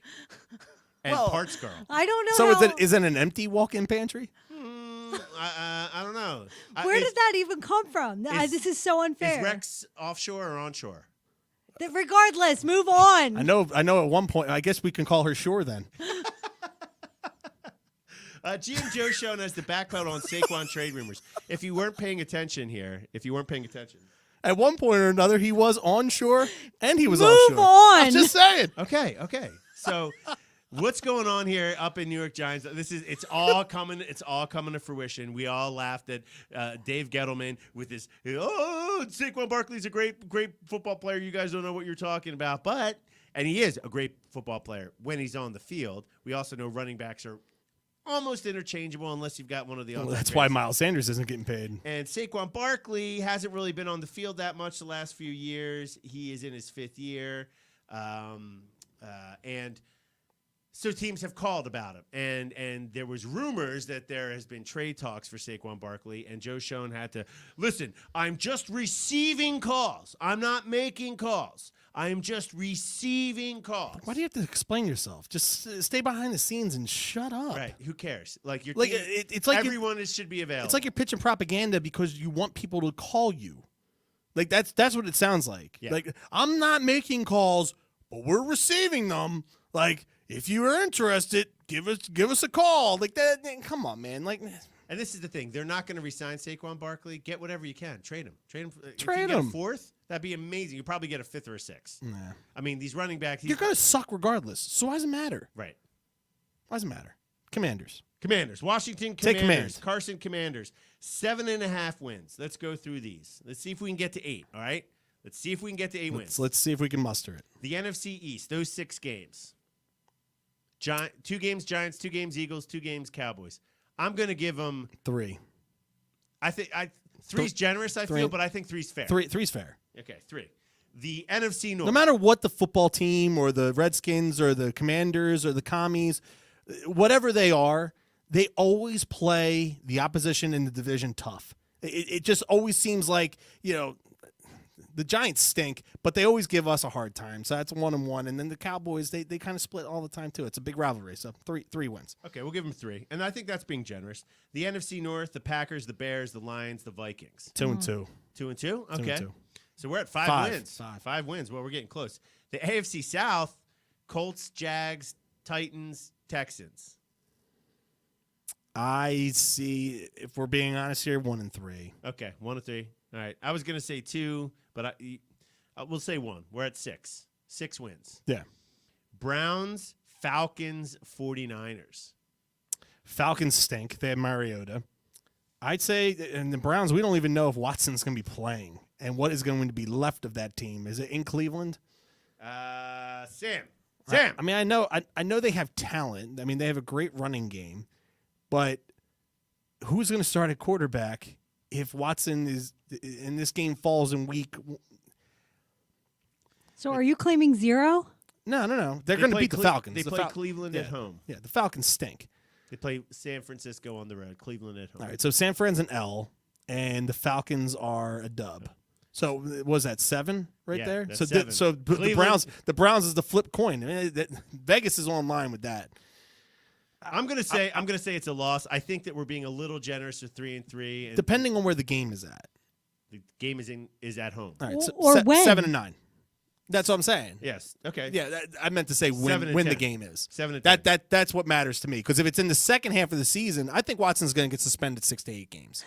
and parts girl. I don't know. So how, is it an empty walk-in pantry? I don't know. where does that even come from? This is so unfair. Is Rex offshore or onshore? Regardless, move on. I know. At one point, I guess we can call her Shore then. GM Joe Schoen has the backpedal on Saquon trade rumors. If you weren't paying attention here, At one point or another, he was onshore and he was Move offshore. on. I'm just saying. Okay. So, what's going on here up in New York Giants? It's all coming to fruition. We all laughed at Dave Gettleman with his Saquon Barkley's a great football player. You guys don't know what you're talking about, and he is a great football player when he's on the field. We also know running backs are almost interchangeable unless you've got one of the other. That's why Miles Sanders isn't getting paid. And Saquon Barkley hasn't really been on the field that much the last few years. He is in his 5th year. And so teams have called about him. And there was rumors that there has been trade talks for Saquon Barkley. And Joe Schoen had to, listen, I'm just receiving calls. I'm not making calls. I am just receiving calls. Why do you have to explain yourself? Just stay behind the scenes and shut up. Right. Who cares? Like, it's like everyone should be available. It's like you're pitching propaganda because you want people to call you. Like that's what it sounds like. Yeah. Like, I'm not making calls, but we're receiving them. Like, if you are interested, give us a call. Like that. Come on, man. Like. And this is the thing. They're not going to re-sign Saquon Barkley. Get whatever you can. Trade him. If you Trade get him. a 4th, that'd be amazing. You probably get a 5th or a 6th. Nah. I mean, these running backs. You're going to suck regardless. So why does it matter? Right. Why does it matter? Commanders. Washington Take Commanders. command. Carson Commanders. 7.5 wins. Let's go through these. Let's see if we can get to 8. All right. Let's see if we can get to 8 wins. Let's see if we can muster it. The NFC East. Those 6 games. 2 games Giants. 2 games Eagles. 2 games Cowboys. I'm going to give them 3. I think 3's generous. I feel, but I think 3's fair. 3's fair. Okay, 3. The NFC North. No matter what the football team or the Redskins or the Commanders or the Commies, whatever they are, they always play the opposition in the division tough. It just always seems like, the Giants stink, but they always give us a hard time. So that's 1-1. And then the Cowboys, they kind of split all the time too. It's a big rivalry. So 3 wins. Okay, we'll give them 3. And I think that's being generous. The NFC North, the Packers, the Bears, the Lions, the Vikings. 2-2. 2-2? Okay. 2-2. So we're at 5 wins. 5 wins. Well, we're getting close. The AFC South, Colts, Jags, Titans, Texans. I see, if we're being honest here, 1-3. Okay, 1-3. All right. I was going to say 2, but we'll say 1. We're at 6. 6 wins. Yeah. Browns, Falcons, 49ers. Falcons stink. They have Mariota. I'd say, and the Browns, we don't even know if Watson's going to be playing and what is going to be left of that team. Is it in Cleveland? Sam. I mean, I know they have talent. I mean, they have a great running game, but who's going to start at quarterback if Watson is in this game falls in week? So are you claiming 0? No. They're going to beat the Falcons. They play Cleveland at home. Yeah, the Falcons stink. They play San Francisco on the road, Cleveland at home. All right, so San Fran's an L, and the Falcons are a dub. So was that 7 right there? That's So 7. The Browns is the flip coin. I mean, Vegas is online with that. I'm gonna say it's a loss. I think that we're being a little generous with 3-3. And depending on where the game is at. the game is at home. All right, so Or when. 7-9. That's what I'm saying. Yes. Okay. Yeah, I meant to say 7 when and the 10. game is. 7 and 10. That's what matters to me. Because if it's in the second half of the season, I think Watson's going to get suspended 6 to 8 games.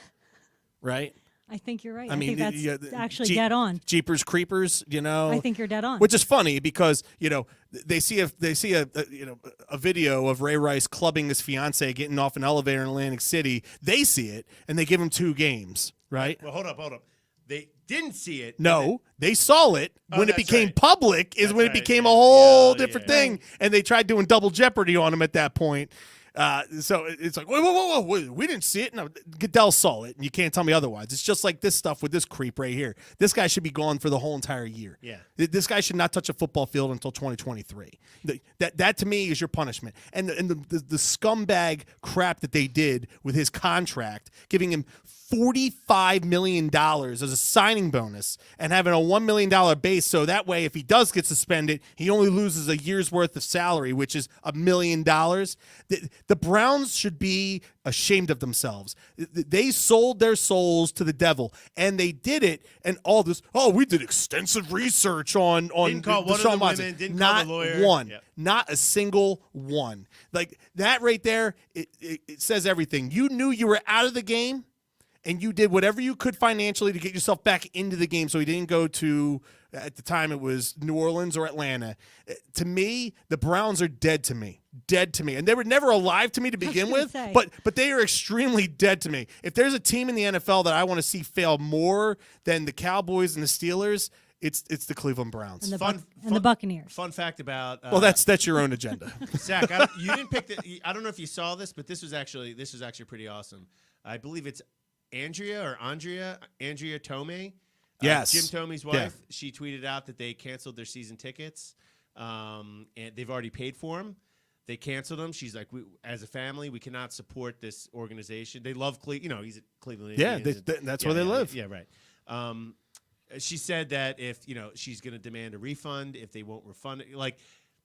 Right? I think you're right. I mean, think that's actually dead on. Jeepers creepers, I think you're dead on. Which is funny because they see a video of Ray Rice clubbing his fiance getting off an elevator in Atlantic City. They see it and they give him 2 games. Right? Well, hold up. They didn't see it. No, they saw it when it that's became right. public. Is That's when it right, became yeah. a whole Yeah, different yeah. thing, and they tried doing double jeopardy on him at that point. So it's like, whoa, we didn't see it. No, Goodell saw it, and you can't tell me otherwise. It's just like this stuff with this creep right here. This guy should be gone for the whole entire year. Yeah. This guy should not touch a football field until 2023. That to me is your punishment. And the scumbag crap that they did with his contract, giving him $45 million as a signing bonus and having a $1 million base, so that way if he does get suspended, he only loses a year's worth of salary, which is $1 million. The Browns should be ashamed of themselves. They sold their souls to the devil, and they did it. And all this, we did extensive research on didn't call one of the women, didn't not call the lawyer. one, Yep. not a single one. Like that right there, it says everything. You knew you were out of the game, and you did whatever you could financially to get yourself back into the game, so he didn't go to, at the time it was New Orleans or Atlanta. To me, the Browns are dead to me. Dead to me. And they were never alive to me to begin with, but they are extremely dead to me. If there's a team in the NFL that I want to see fail more than the Cowboys and the Steelers, it's the Cleveland Browns. And the Buccaneers. Fun fact about well, that's your own agenda. Zach, you didn't pick I don't know if you saw this, but this was actually pretty awesome. I believe it's Andrea Tomei. Yes. Jim Tomey's wife. Yeah. She tweeted out that they canceled their season tickets, and they've already paid for them. They canceled them. She's like, as a family, we cannot support this organization. They love Cleveland. He's at Cleveland. Yeah, that's where they live. Yeah, right. She said that if she's going to demand a refund if they won't refund it. Like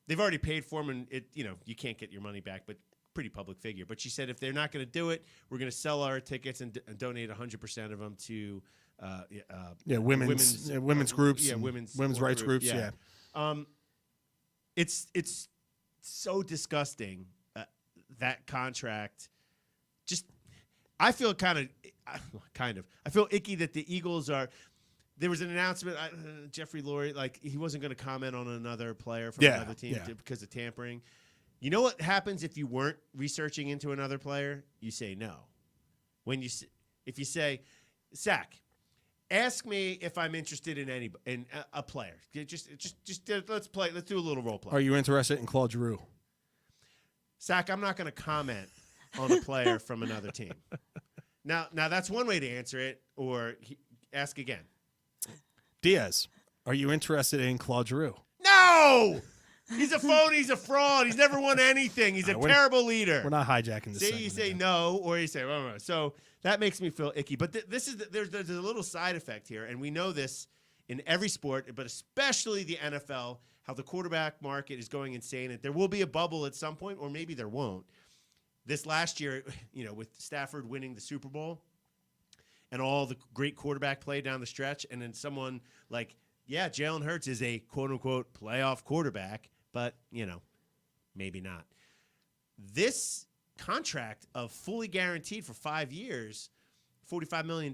they've already paid for them, and you can't get your money back, but. Pretty public figure, but she said if they're not going to do it, we're going to sell our tickets and donate 100% of them to women's groups, women's rights groups. Yeah. It's so disgusting that contract. Just I feel kind of I feel icky that the Eagles are. There was an announcement. Jeffrey Lurie, like he wasn't going to comment on another player from another team because of tampering. You know what happens if you weren't researching into another player? You say no. If you say, Sack, ask me if I'm interested in a player. Just let's play. Let's do a little role play. Are you interested in Claude Giroux? Sack, I'm not going to comment on a player from another team. Now that's one way to answer it, or ask again. Diaz, are you interested in Claude Giroux? No! He's a phony. He's a fraud. He's never won anything. He's a terrible leader. We're not hijacking this. You say no, or you say so. That makes me feel icky. But there's a little side effect here, and we know this in every sport, but especially the NFL, how the quarterback market is going insane. And there will be a bubble at some point, or maybe there won't. This last year, with Stafford winning the Super Bowl and all the great quarterback play down the stretch, and then someone like, Jalen Hurts is a quote-unquote playoff quarterback, but, maybe not. This contract of fully guaranteed for 5 years, $45 million,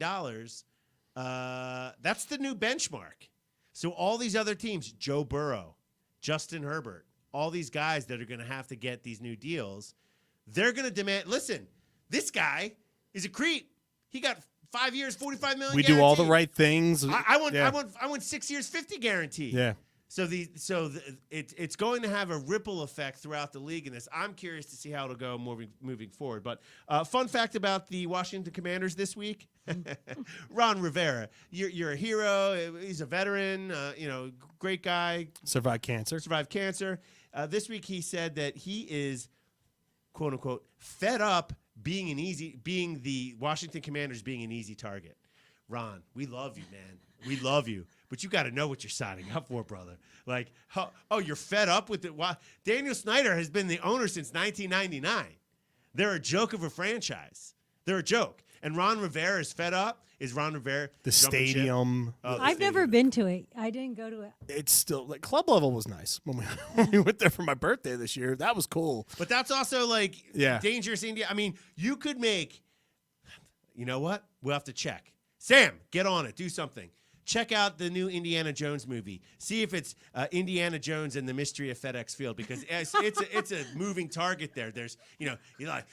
that's the new benchmark. So all these other teams, Joe Burrow, Justin Herbert, all these guys that are going to have to get these new deals, they're going to demand, listen, this guy is a creep. He got 5 years, $45 million We guaranteed. do all the right things. I want 6 years, 50 guaranteed. Yeah. So it's going to have a ripple effect throughout the league in this. I'm curious to see how it'll go moving forward. But fun fact about the Washington Commanders this week: Ron Rivera, you're a hero. He's a veteran. Great guy. Survived cancer. This week he said that he is, quote unquote, fed up being the Washington Commanders being an easy target. Ron, we love you, man. We love you. But you got to know what you're signing up for, brother. Like, you're fed up with it? Daniel Snyder has been the owner since 1999. They're a joke of a franchise. They're a joke. And Ron Rivera is fed up. Is Ron Rivera the stadium? I've never been to it. I didn't go to it. It's still like club level was nice when we went there for my birthday this year. That was cool. But that's also like dangerous India. I mean, you could make. You know what? We'll have to check. Sam, get on it. Do something. Check out the new Indiana Jones movie. See if it's Indiana Jones and the Mystery of FedEx Field, because it's a moving target there. There's you're like,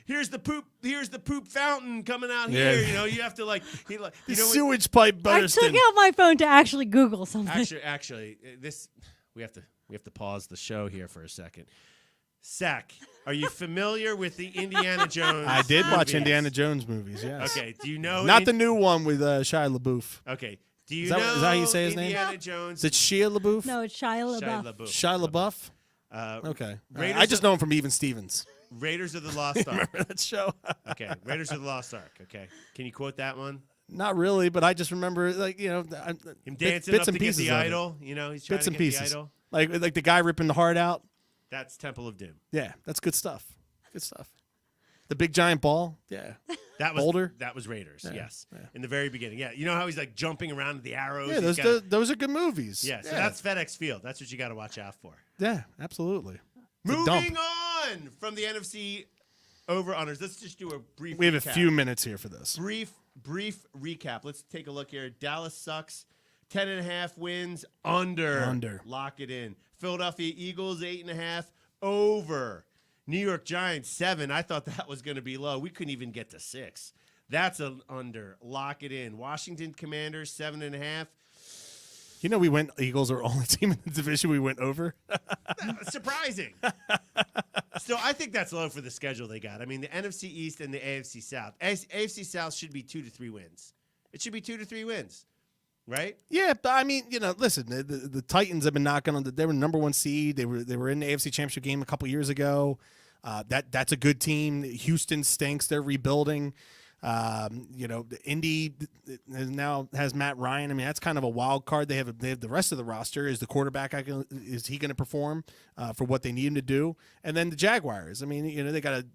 here's the poop fountain coming out here. You have to the sewage pipe. I took out my phone to actually Google something. Actually, this we have to pause the show here for a second. Sack, Are you familiar with the Indiana Jones? I did watch movies? Indiana Jones movies. Yes. Okay. Do you know? Not the new one with Shia LaBeouf. Okay. Do you Is that how you say his name? Indiana Jones? Is it Shia LaBeouf? No, it's Shia Shia LaBeouf. Shia LaBeouf. Okay. Raiders I just of- know him from Even Stevens. Raiders of the Lost Ark. Remember that show? Okay. Raiders of the Lost Ark. Okay. Can you quote that one? Not really, but I just remember, like, you know, Him dancing bits up and to get pieces the of it. idol. You know, he's trying Bits to and get pieces. the idol. Like the guy ripping the heart out. That's Temple of Doom. Yeah, that's good stuff. Good stuff. The big giant ball. Yeah. That was Boulder? That was Raiders. Yeah, Yes. yeah. In the very beginning. Yeah. You know how he's like jumping around the arrows. Yeah, He's those got- those are good movies. yeah. So that's FedEx Field. That's what you got to watch out for. Yeah, absolutely. It's a Moving dump. on from the NFC over-unders. Let's just do a brief We have a recap. few minutes here for this. Brief recap. Let's take a look here. Dallas sucks. 10.5 wins. Under. Lock it in. Philadelphia Eagles, 8.5. Over. New York Giants, 7. I thought that was going to be low. We couldn't even get to 6. That's an under. Lock it in. Washington Commanders, 7.5. You know, Eagles are only team in the division we went over. Surprising. Still, I think that's low for the schedule they got. I mean, the NFC East and the AFC South. AFC South should be 2 to 3 wins. It should be 2 to 3 wins, right? Yeah, but I mean, you know, listen, the Titans have been knocking on they were number 1 seed. They were in the AFC Championship game a couple years ago. That's a good team. Houston stinks. They're rebuilding. You know, the Indy now has Matt Ryan. I mean, that's kind of a wild card. They have the rest of the roster. Is the quarterback is he going to perform for what they need him to do? And then the Jaguars. I mean, you know, they got a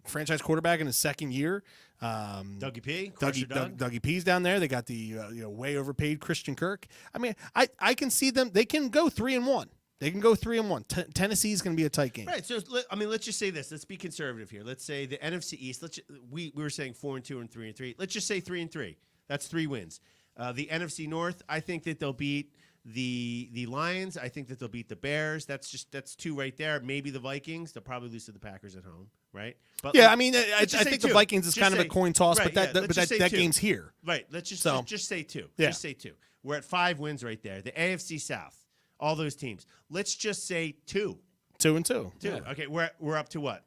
franchise quarterback in his second year. Dougie P. Crusher Doug. Dougie P's down there. They got the way overpaid Christian Kirk. I mean, I can see them. They can go 3-1. They can go 3-1. Tennessee's going to be a tight game. Right. So, let's just say this. Let's be conservative here. Let's say the NFC East. We were saying 4-2 and 3-3. Let's just say 3-3. That's 3 wins. The NFC North. I think that they'll beat the Lions. I think that they'll beat the Bears. That's 2 right there. Maybe the Vikings. They'll probably lose to the Packers at home. Right. But Yeah, I mean, I let's just say think the 2. Vikings is Just kind of say- a coin toss, right, but let's just say that 2. game's here. Right. Let's just say 2. Yeah. Just say 2. We're at 5 wins right there. The AFC South. All those teams. Let's just say 2. 2-2. 2. Yeah. Okay, we're up to what?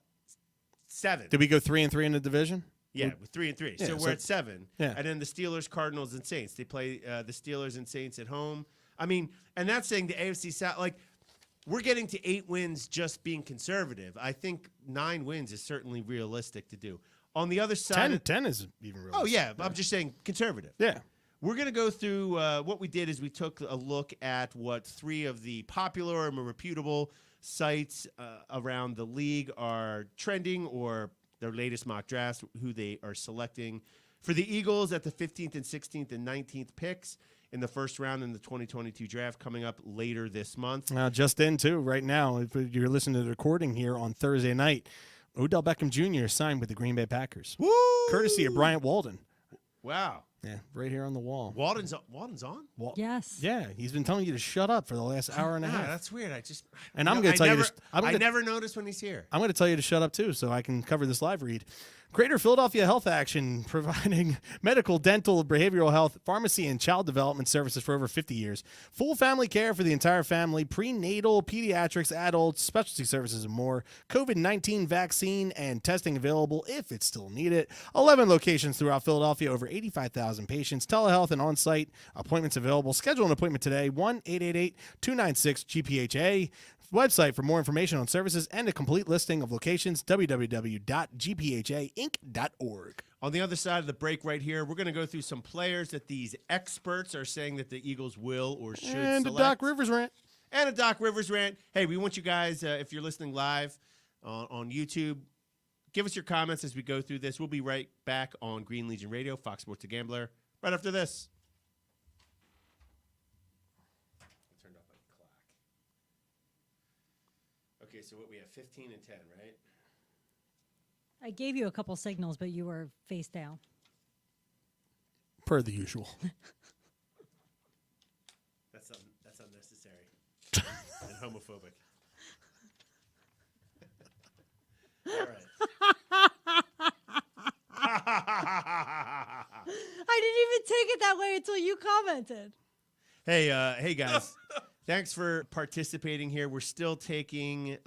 7. Did we go 3-3 in the division? Yeah, with 3 and 3. Yeah, so we're so- at 7. Yeah. And then the Steelers, Cardinals, and Saints. They play the Steelers and Saints at home. I mean, and that's saying the AFC South. Like, we're getting to 8 wins just being conservative. I think 9 wins is certainly realistic to do. On the other side, 10 is even real. oh yeah, I'm just saying conservative. Yeah. We're going to go through what we did is we took a look at what 3 of the popular and more reputable sites around the league are trending or their latest mock drafts, who they are selecting for the Eagles at the 15th and 16th and 19th picks in the first round in the 2022 draft coming up later this month. Just in, too, right now, if you're listening to the recording here on Thursday night, Odell Beckham Jr. signed with the Green Bay Packers. Woo! Courtesy of Bryant Walden. Wow. Yeah, right here on the wall. Walden's on? Yes. Yeah, he's been telling you to shut up for the last hour and a half. That's weird. And I'm going to tell you I never notice when he's here. I'm going to tell you to shut up, too, so I can cover this live read. Greater Philadelphia Health Action, providing medical, dental, behavioral health, pharmacy, and child development services for over 50 years. Full family care for the entire family, prenatal, pediatrics, adults, specialty services, and more. COVID-19 vaccine and testing available if it's still needed. 11 locations throughout Philadelphia, over 85,000 patients. Telehealth and on-site appointments available. Schedule an appointment today, 1-888-296-GPHA. Website for more information on services and a complete listing of locations, www.gphainc.org. On the other side of the break right here, we're going to go through some players that these experts are saying that the Eagles will or should And select. the Doc Rivers rant. And a Doc Rivers rant. Hey, we want you guys, if you're listening live on YouTube, give us your comments as we go through this. We'll be right back on Green Legion Radio, Fox Sports The Gambler, right after this. Okay, so what we have 15 and 10, right? I gave you a couple signals, but you were face down. Per the usual. That's unnecessary and homophobic. All right. I didn't even take it that way until you commented. Hey guys. Thanks for participating here. We're still taking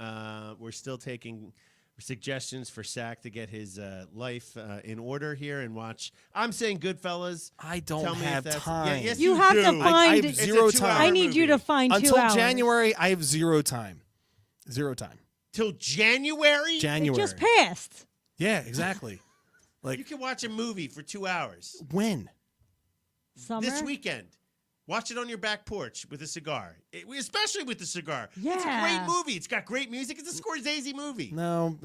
suggestions for Sack to get his life in order here and watch. I'm saying Goodfellas. I don't Tell me if have that's- time. Yeah, yes, You have to do. find. I have It's a zero 2-hour time. I need you to movie. find 2 Until hours. January, I have zero time. Zero time. Till January? It January. just passed. Yeah, exactly. You Like, can watch a movie for 2 hours. when? Summer. This weekend. Watch it on your back porch with a cigar. Especially with the cigar. It's a Yeah. great movie. It's got great music. It's a Scorsese movie. No.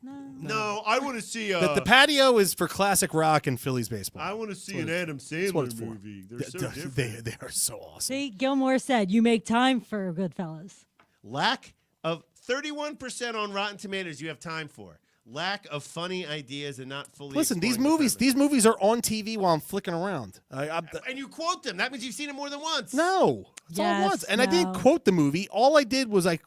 No, I want to see The patio is for classic rock and Phillies baseball. I want to see That's an what Adam what it's Sandler for. movie. They're so different. They are so awesome. See, Gilmore said you make time for Goodfellas. Lack of 31% on Rotten Tomatoes you have time for. Lack of funny ideas and not fully. Listen, these exploring the movies, premise. these movies are on TV while I'm flicking around. And you quote them. That means you've seen it more than once. No, it's all Yes, once. And I didn't no. quote the movie. All I did was I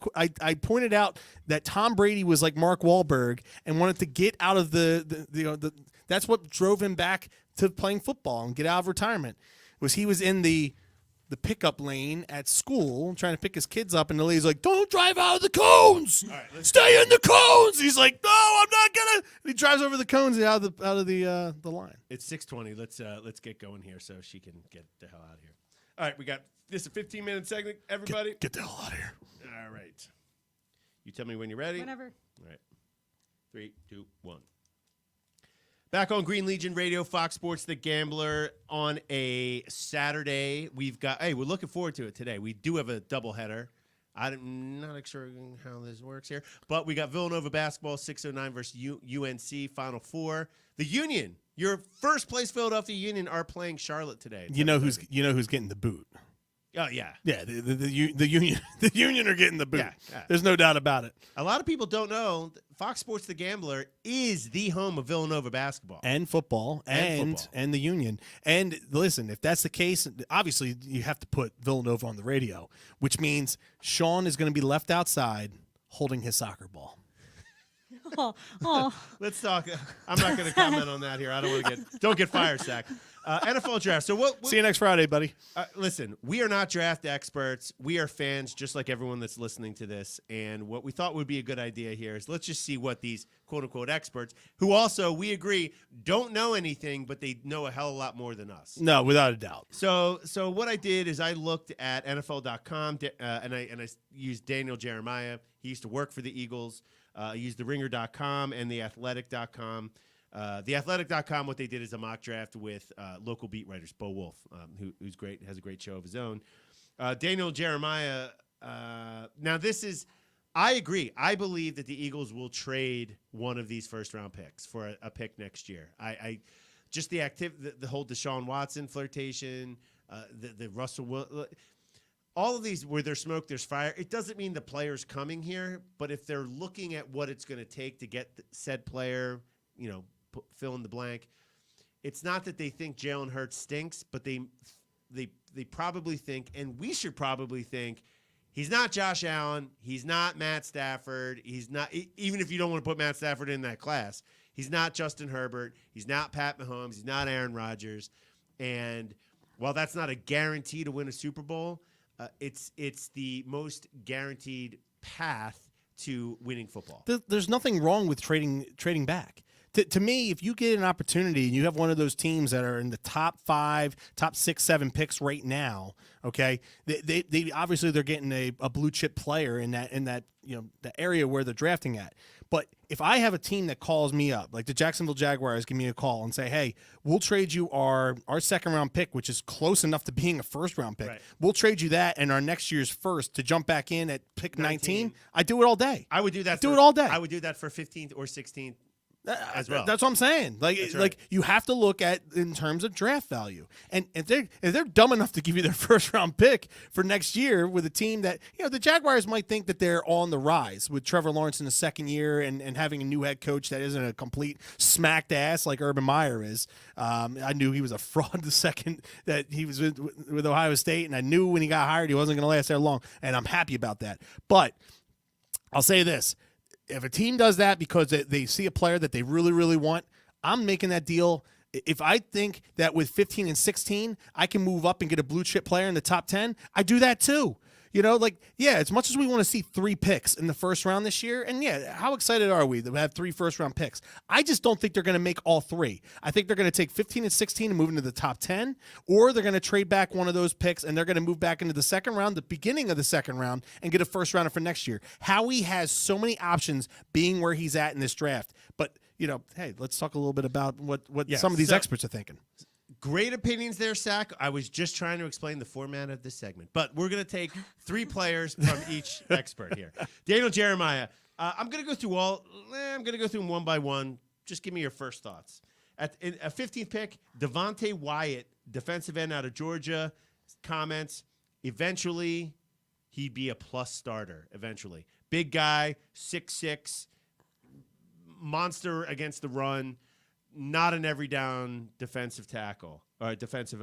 pointed out that Tom Brady was like Mark Wahlberg and wanted to get out of the that's what drove him back to playing football and get out of retirement. Was he was in the pickup lane at school trying to pick his kids up, and the lady's like, "Don't drive out of the cones. All right, Stay in the cones." He's like, "No, I'm not gonna." And he drives over the cones and out of the line. It's 6:20. Let's get going here so she can get the hell out of here. All right, we got this a 15-minute segment. Everybody, Get the hell out of here. all right. You tell me when you're ready. Whenever. All right. 3, 2, 1. Back on Green Legion Radio, Fox Sports The Gambler on a Saturday. We're looking forward to it today. We do have a doubleheader. I'm not sure how this works here, but we got Villanova basketball 609 versus UNC Final Four. The Union, your first place Philadelphia Union, are playing Charlotte today. You know who's getting the boot. Oh yeah. Yeah, the union the union are getting the boot. Yeah. There's no doubt about it. A lot of people don't know Fox Sports The Gambler is the home of Villanova basketball. And football And and the union. And listen, if that's the case, obviously you have to put Villanova on the radio, which means Sean is going to be left outside holding his soccer ball. Oh, Let's talk. I'm not going to comment on that here. I don't want to don't get fired, Sack. NFL draft. So what? See you next Friday, buddy. Listen, we are not draft experts. We are fans, just like everyone that's listening to this. And what we thought would be a good idea here is let's just see what these quote unquote experts, who also we agree don't know anything, but they know a hell of a lot more than us. No, without a doubt. So what I did is I looked at NFL.com and I used Daniel Jeremiah. He used to work for the Eagles. I used the Ringer.com and the Athletic.com. The Athletic.com, what they did is a mock draft with local beat writers, Bo Wolf, who's great, has a great show of his own. Daniel Jeremiah. Now this is, I agree. I believe that the Eagles will trade one of these first-round picks for a pick next year. I just the the whole Deshaun Watson flirtation, the Russell. All of these, where there's smoke, there's fire. It doesn't mean the player's coming here, but if they're looking at what it's going to take to get said player, fill in the blank, it's not that they think Jalen Hurts stinks, but they probably think, and we should probably think, he's not Josh Allen, he's not Matt Stafford, he's not, even if you don't want to put Matt Stafford in that class, he's not Justin Herbert, he's not Pat Mahomes, he's not Aaron Rodgers, and while that's not a guarantee to win a Super Bowl, it's the most guaranteed path to winning football. There's nothing wrong with trading back. To me, if you get an opportunity and you have one of those teams that are in the top 5, top 6, 7 picks right now, okay, they obviously they're getting a blue chip player in that the area where they're drafting at. But if I have a team that calls me up, like the Jacksonville Jaguars give me a call and say, "Hey, we'll trade you our second round pick, which is close enough to being a first round pick. Right. We'll trade you that and our next year's first to jump back in at pick 19. I do it all day. I would do that. Do it all day. I would do that for 15th or 16th. As well. That's what I'm saying. That's right. Like you have to look at in terms of draft value. And if they're dumb enough to give you their first round pick for next year with a team that the Jaguars might think that they're on the rise with Trevor Lawrence in the second year and having a new head coach that isn't a complete smacked ass like Urban Meyer is. I knew he was a fraud the second that he was with Ohio State, and I knew when he got hired he wasn't going to last there long, and I'm happy about that. But I'll say this. If a team does that because they see a player that they really, really want, I'm making that deal. If I think that with 15 and 16, I can move up and get a blue chip player in the top 10, I do that too. As much as we want to see 3 picks in the first round this year, and how excited are we that we have 3 first-round picks? I just don't think they're going to make all 3. I think they're going to take 15 and 16 and move into the top 10, or they're going to trade back one of those picks and they're going to move back into the second round, the beginning of the second round, and get a first-rounder for next year. Howie has so many options being where he's at in this draft. But, hey, let's talk a little bit about what some of these experts are thinking. Great opinions there, Sack. I was just trying to explain the format of this segment. But we're going to take 3 players from each expert here. Daniel Jeremiah, I'm going to go through I'm going to go through them one by one. Just give me your first thoughts. At a 15th pick, Devontae Wyatt, defensive end out of Georgia, comments, eventually he'd be a plus starter, eventually. Big guy, 6'6", monster against the run. Not an every down defensive tackle or defensive.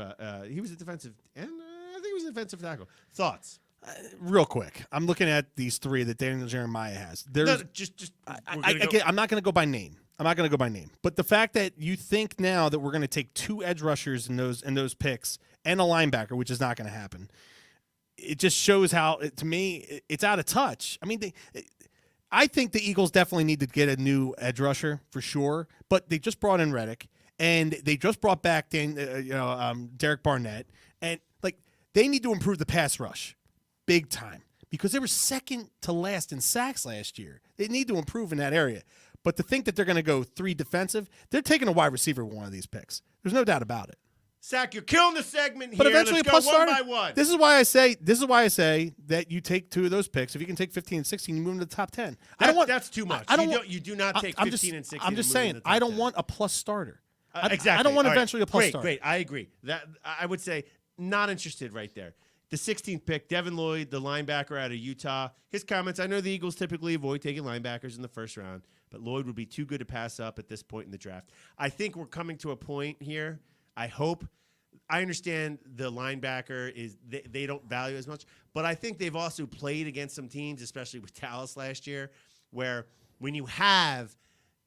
He was a defensive, and I think he was a defensive tackle. Thoughts? Real quick, I'm looking at these 3 that Daniel Jeremiah has. I'm not going to go by name. But the fact that you think now that we're going to take 2 edge rushers in those picks and a linebacker, which is not going to happen, it just shows how, to me, it's out of touch. I mean, I think the Eagles definitely need to get a new edge rusher for sure, but they just brought in Reddick and they just brought back Derek Barnett, and they need to improve the pass rush big time because they were second to last in sacks last year. They need to improve in that area. But to think that they're going to go 3 defensive, they're taking a wide receiver with one of these picks. There's no doubt about it. Sack, you're killing the segment here. But eventually, Let's go one by one. This is why I say that you take 2 of those picks. If you can take 15 and 16, you move into the top 10. That's too much. You do not take 15 and 16. I'm just saying, I don't want a plus starter. Exactly. I don't want eventually a plus starter. Great. I agree. That I would say not interested right there. The 16th pick, Devin Lloyd, the linebacker out of Utah. His comments, I know the Eagles typically avoid taking linebackers in the first round, but Lloyd would be too good to pass up at this point in the draft. I think we're coming to a point here. I understand the linebacker is they don't value as much, but I think they've also played against some teams, especially with Dallas last year, where when you have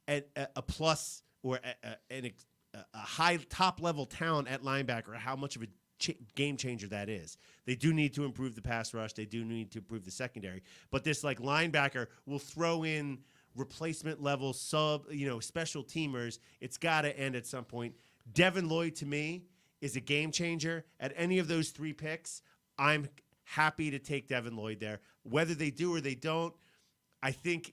a plus or a high top-level talent at linebacker, how much of a game changer that is. They do need to improve the pass rush. They do need to improve the secondary. But this linebacker will throw in replacement level special teamers. It's got to end at some point. Devin Lloyd, to me, is a game changer. At any of those 3 picks, I'm happy to take Devin Lloyd there. Whether they do or they don't, I think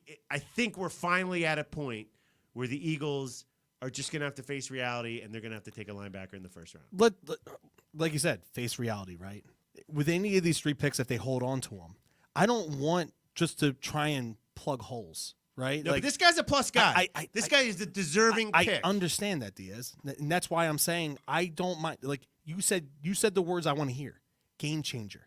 we're finally at a point where the Eagles are just going to have to face reality, and they're going to have to take a linebacker in the first round. Like you said, face reality, right? With any of these 3 picks, if they hold on to them, I don't want just to try and plug holes, right? No, but this guy's a plus guy. This guy is the deserving pick. I understand that, Diaz, and that's why I'm saying I don't mind. Like you said the words I want to hear. Game changer.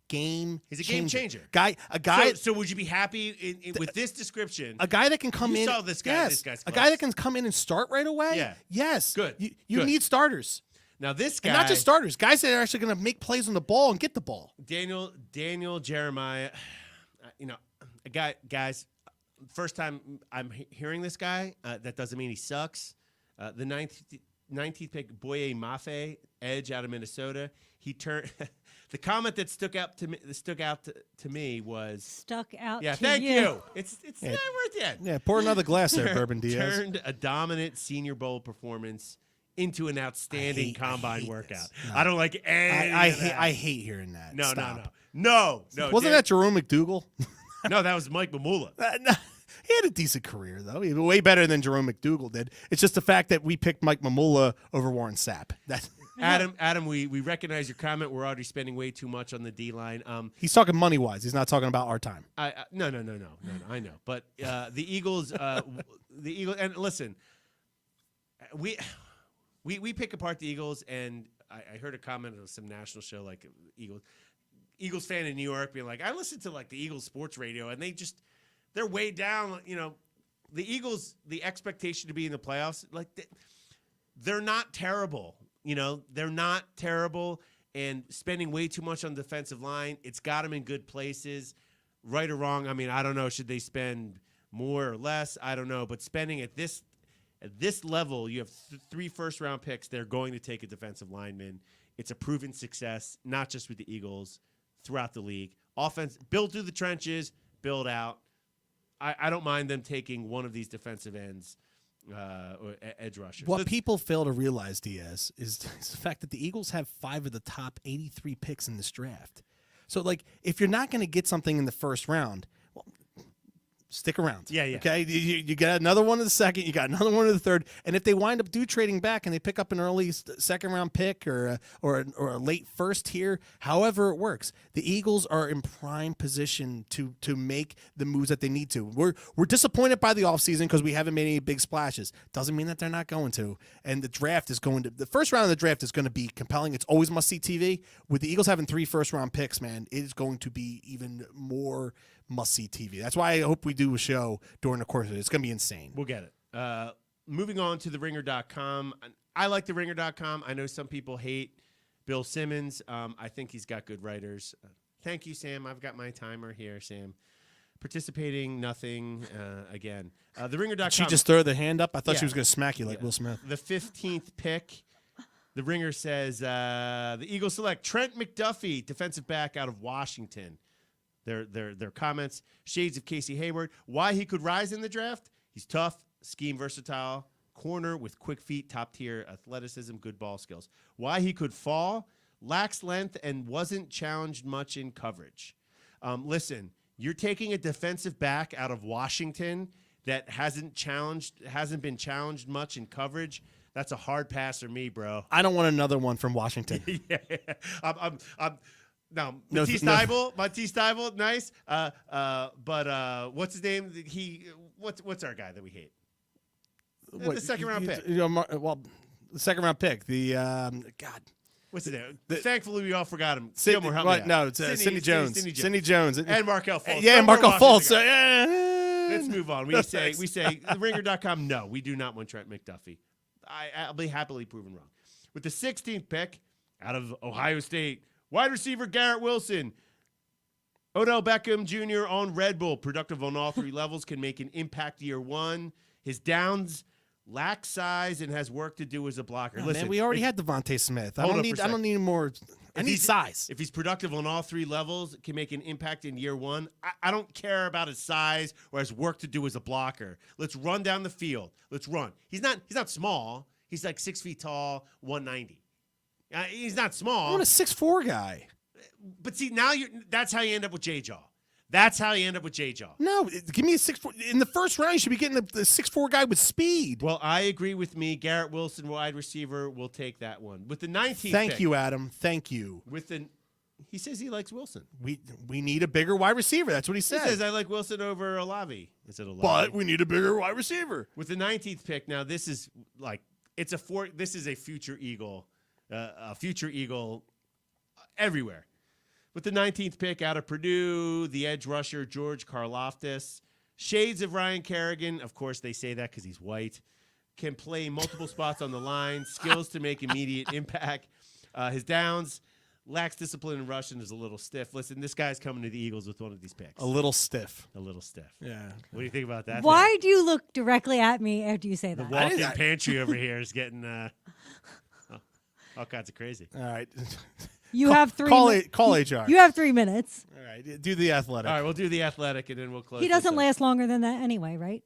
He's a game changer. A guy. So would you be happy with this description? A guy that can come in. You saw this guy. Yes, this guy's a guy that can come in and start right away. Yeah. Yes. Good. You need starters. Now this guy, and not just starters, guys that are actually going to make plays on the ball and get the ball. Daniel Jeremiah, guys. First time I'm hearing this guy. That doesn't mean he sucks. The 19th pick, Boye Mafe, edge out of Minnesota. He turned. The comment that stuck out to me was stuck out. Yeah, to thank you. It's Yeah. right there. Yeah, pour another glass there, Bourbon Diaz. Turned a dominant Senior Bowl performance into an outstanding combine workout. No. I don't like any. I hate hearing that. No. Wasn't that Jerome McDougal? No, that was Mike Mamula. No. He had a decent career, though. He was way better than Jerome McDougal did. It's just the fact that we picked Mike Mamula over Warren Sapp. Adam, we recognize your comment. We're already spending way too much on the D-line. He's talking money-wise. He's not talking about our time. No. I know. But the Eagles, and listen, we pick apart the Eagles, and I heard a comment on some national show like Eagles fan in New York being like, I listen to the Eagles sports radio, and they're way down. The Eagles, the expectation to be in the playoffs, they're not terrible. They're not terrible, and spending way too much on the defensive line, it's got them in good places. Right or wrong, I mean, I don't know. Should they spend more or less? I don't know. But spending at this level, you have 3 first-round picks. They're going to take a defensive lineman. It's a proven success, not just with the Eagles, throughout the league. offense, build through the trenches, build out. I don't mind them taking one of these defensive ends or edge rushers. What people fail to realize, Diaz, is the fact that the Eagles have 5 of the top 83 picks in this draft. So, like, if you're not going to get something in the first round, well, stick around. Yeah. Okay, you got another one in the second, you got another one in the third, and if they wind up trading back and they pick up an early second round pick or a late first here, however it works, the Eagles are in prime position to make the moves that they need to. We're disappointed by the offseason because we haven't made any big splashes. Doesn't mean that they're not going to. And the first round of the draft is going to be compelling. It's always must see TV. With the Eagles having 3 first round picks, man, it is going to be even more must-see TV. That's why I hope we do a show during the course of it. It's going to be insane. We'll get it. Moving on to theringer.com. I like theringer.com. I know some people hate Bill Simmons. I think he's got good writers. Thank you, Sam. I've got my timer here, Sam. Participating, nothing, again. Theringer.com. She just throw the hand up? I thought Yeah. she was going to smack you like Will Smith. The 15th pick. The Ringer says the Eagles select Trent McDuffie, defensive back out of Washington. Their comments, shades of Casey Hayward. Why he could rise in the draft? He's tough, scheme versatile, corner with quick feet, top-tier athleticism, good ball skills. Why he could fall? Lacks length and wasn't challenged much in coverage. Listen, you're taking a defensive back out of Washington that hasn't been challenged much in coverage. That's a hard pass for me, bro. I don't want another one from Washington. Yeah. Matisse Thybulle, nice. But what's his name? What's our guy that we hate? The second round pick. The second round pick. The God. What's his name? Thankfully, we all forgot him. Sidney, Gilmore, help me out. no, it's Sidney Jones. Sidney Jones. And Markel Fultz. Yeah, Markel Fultz. Let's move on. We say Ringer.com. No, we do not want Trent McDuffie. I'll be happily proven wrong. With the 16th pick out of Ohio State, wide receiver Garrett Wilson. Odell Beckham Jr. on Red Bull, productive on all 3 levels, can make an impact year 1. His downs lack size and has work to do as a blocker. Listen, man, we already had Devontae Smith. I Hold don't up need. for a I don't need more. I need size. If he's productive on all 3 levels, can make an impact in year 1. I don't care about his size or his work to do as a blocker. Let's run down the field. Let's run. He's not small. He's like 6 feet tall, 190. He's not small. I want a 6'4" guy. But see, that's how you end up with J-Jaw. No, give me a 6'4". In the first round, you should be getting the 6'4" guy with speed. Well, I agree with me. Garrett Wilson, wide receiver, will take that one. With the 19th Thank pick, you, Adam. Thank you. He says he likes Wilson. We need a bigger wide receiver. That's what he He said. says I like Wilson over Olave. Is it Olave? But we need a bigger wide receiver. With the 19th pick, now this is like this is a future Eagle, everywhere. With the 19th pick out of Purdue, the edge rusher George Karlaftis, shades of Ryan Kerrigan. Of course, they say that because he's white. Can play multiple spots on the line, skills to make immediate impact. His downs, lacks discipline in rush and is a little stiff. Listen, this guy's coming to the Eagles with one of these picks. A little stiff. Yeah. What do you think about that? Why do you look directly at me after you say The that? walk-in pantry over here is getting all kinds of crazy. All right. You have 3 Call HR. You have 3 minutes. All right. Do the Athletic. All right, we'll do the Athletic and then we'll close. He doesn't last longer than that anyway, right?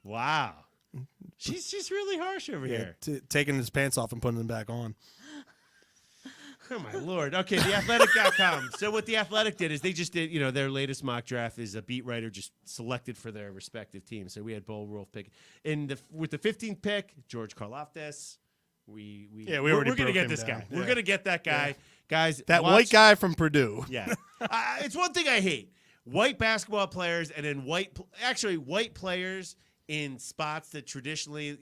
Wow. She's really harsh over here. Taking his pants off and putting them back on. Oh, my Lord. Okay, theathletic.com. So what The Athletic did is they just did, their latest mock draft is a beat writer just selected for their respective teams. So we had Bo Wolf pick. With the 15th pick, George Karlaftis. We're going to get this guy. Yeah. We're going to get that guy. Yeah. Guys, that white guy from Purdue. Yeah. It's one thing I hate. White basketball players and then white players in spots that traditionally,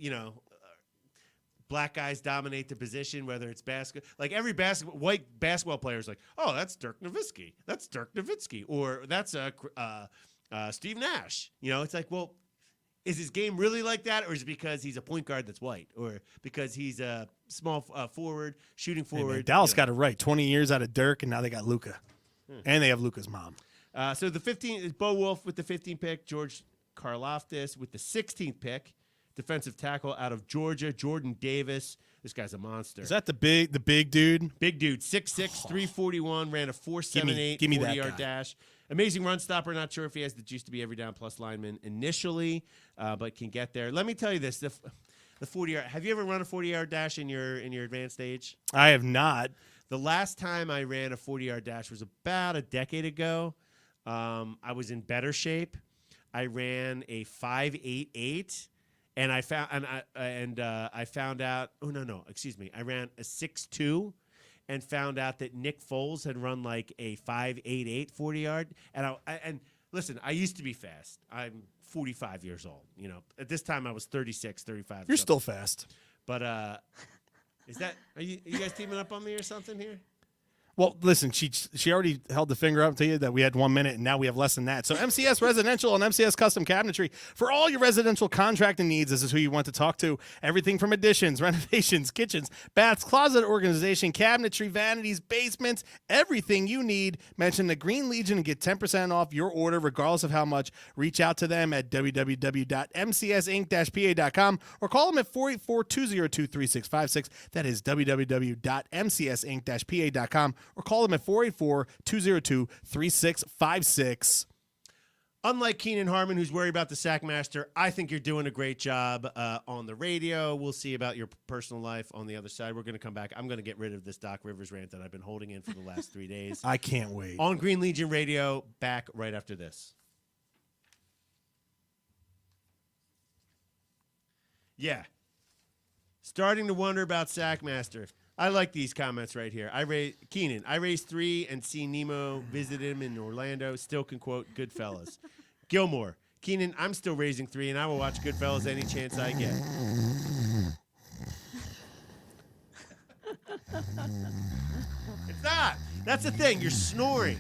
black guys dominate the position, whether it's basketball. Like every white basketball player is like, oh, that's Dirk Nowitzki. That's Dirk Nowitzki. Or that's Steve Nash. It's like, well, is his game really like that? Or is it because he's a point guard that's white? Or because he's a small forward, shooting forward? Hey man, Dallas got it right. 20 years out of Dirk, and now they got Luka. And they have Luka's mom. So the 15th is Bo Wolf with the 15th pick, George Karlaftis with the 16th pick, defensive tackle out of Georgia, Jordan Davis. This guy's a monster. Is that the big dude? Big dude, 6'6", 341, ran a 4.78 give me that 40-yard guy. dash. Amazing run stopper. Not sure if he has the juice to be every down plus lineman initially, but can get there. Let me tell you this: the 40-yard. Have you ever run a 40-yard dash in your advanced age? I have not. The last time I ran a 40-yard dash was about a decade ago. I was in better shape. I ran a 5.88. And I found out. Oh no! Excuse me. I ran a 6.2, and found out that Nick Foles had run like a 5.88 40-yard. And listen, I used to be fast. I'm 45 years old. You know, at this time I was 36, 35. You're still fast. But is that? Are you guys teaming up on me or something here? Well, listen, she already held the finger up to you that we had 1 minute, and now we have less than that. So MCS Residential and MCS Custom Cabinetry, for all your residential contracting needs, this is who you want to talk to. Everything from additions, renovations, kitchens, baths, closet organization, cabinetry, vanities, basements, everything you need. Mention the Green Legion and get 10% off your order regardless of how much. Reach out to them at www.mcsinc-pa.com or call them at 484-202-3656. That is www.mcsinc-pa.com. Or call them at 484-202-3656. Unlike Keenan Harmon, who's worried about the Sackmaster, I think you're doing a great job on the radio. We'll see about your personal life on the other side. We're going to come back. I'm going to get rid of this Doc Rivers rant that I've been holding in for the last 3 days. I can't wait. On Green Legion Radio, back right after this. Yeah. Starting to wonder about Sackmaster. I like these comments right here. Keenan, I raised 3 and see Nemo visit him in Orlando. Still can quote Goodfellas. Gilmore, Keenan, I'm still raising 3 and I will watch Goodfellas any chance I get. It's not. That's the thing. You're snoring.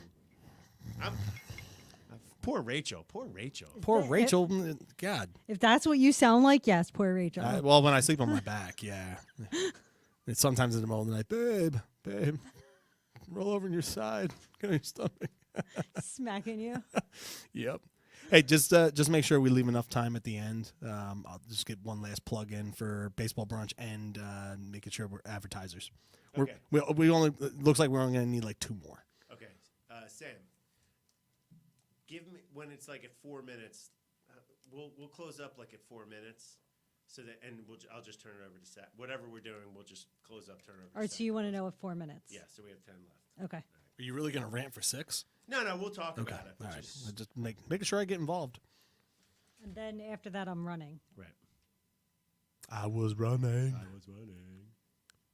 Poor Rachel. Poor Rachel. Poor Rachel. God. If that's what you sound like, yes, poor Rachel. Well, when I sleep on my back, yeah. And sometimes in the middle of the night, babe, roll over on your side. Get on your stomach. Smacking you. Yep. Hey, just make sure we leave enough time at the end. I'll just get one last plug in for baseball brunch and making sure we're advertisers. Okay. We only looks like we're only going to need like 2 more. Okay, Sam, give me when it's like at 4 minutes. We'll close up like at 4 minutes. So that, and I'll just turn it over to Seth. Whatever we're doing, we'll just close up, turn it over to All right, Seth. so you want to know at 4 minutes? Yeah, so we have 10 left. Okay. Are you really going to rant for 6? No, we'll talk Okay. about it. All right. Just making sure I get involved. And then after that, I'm running. Right. I was running. I was running.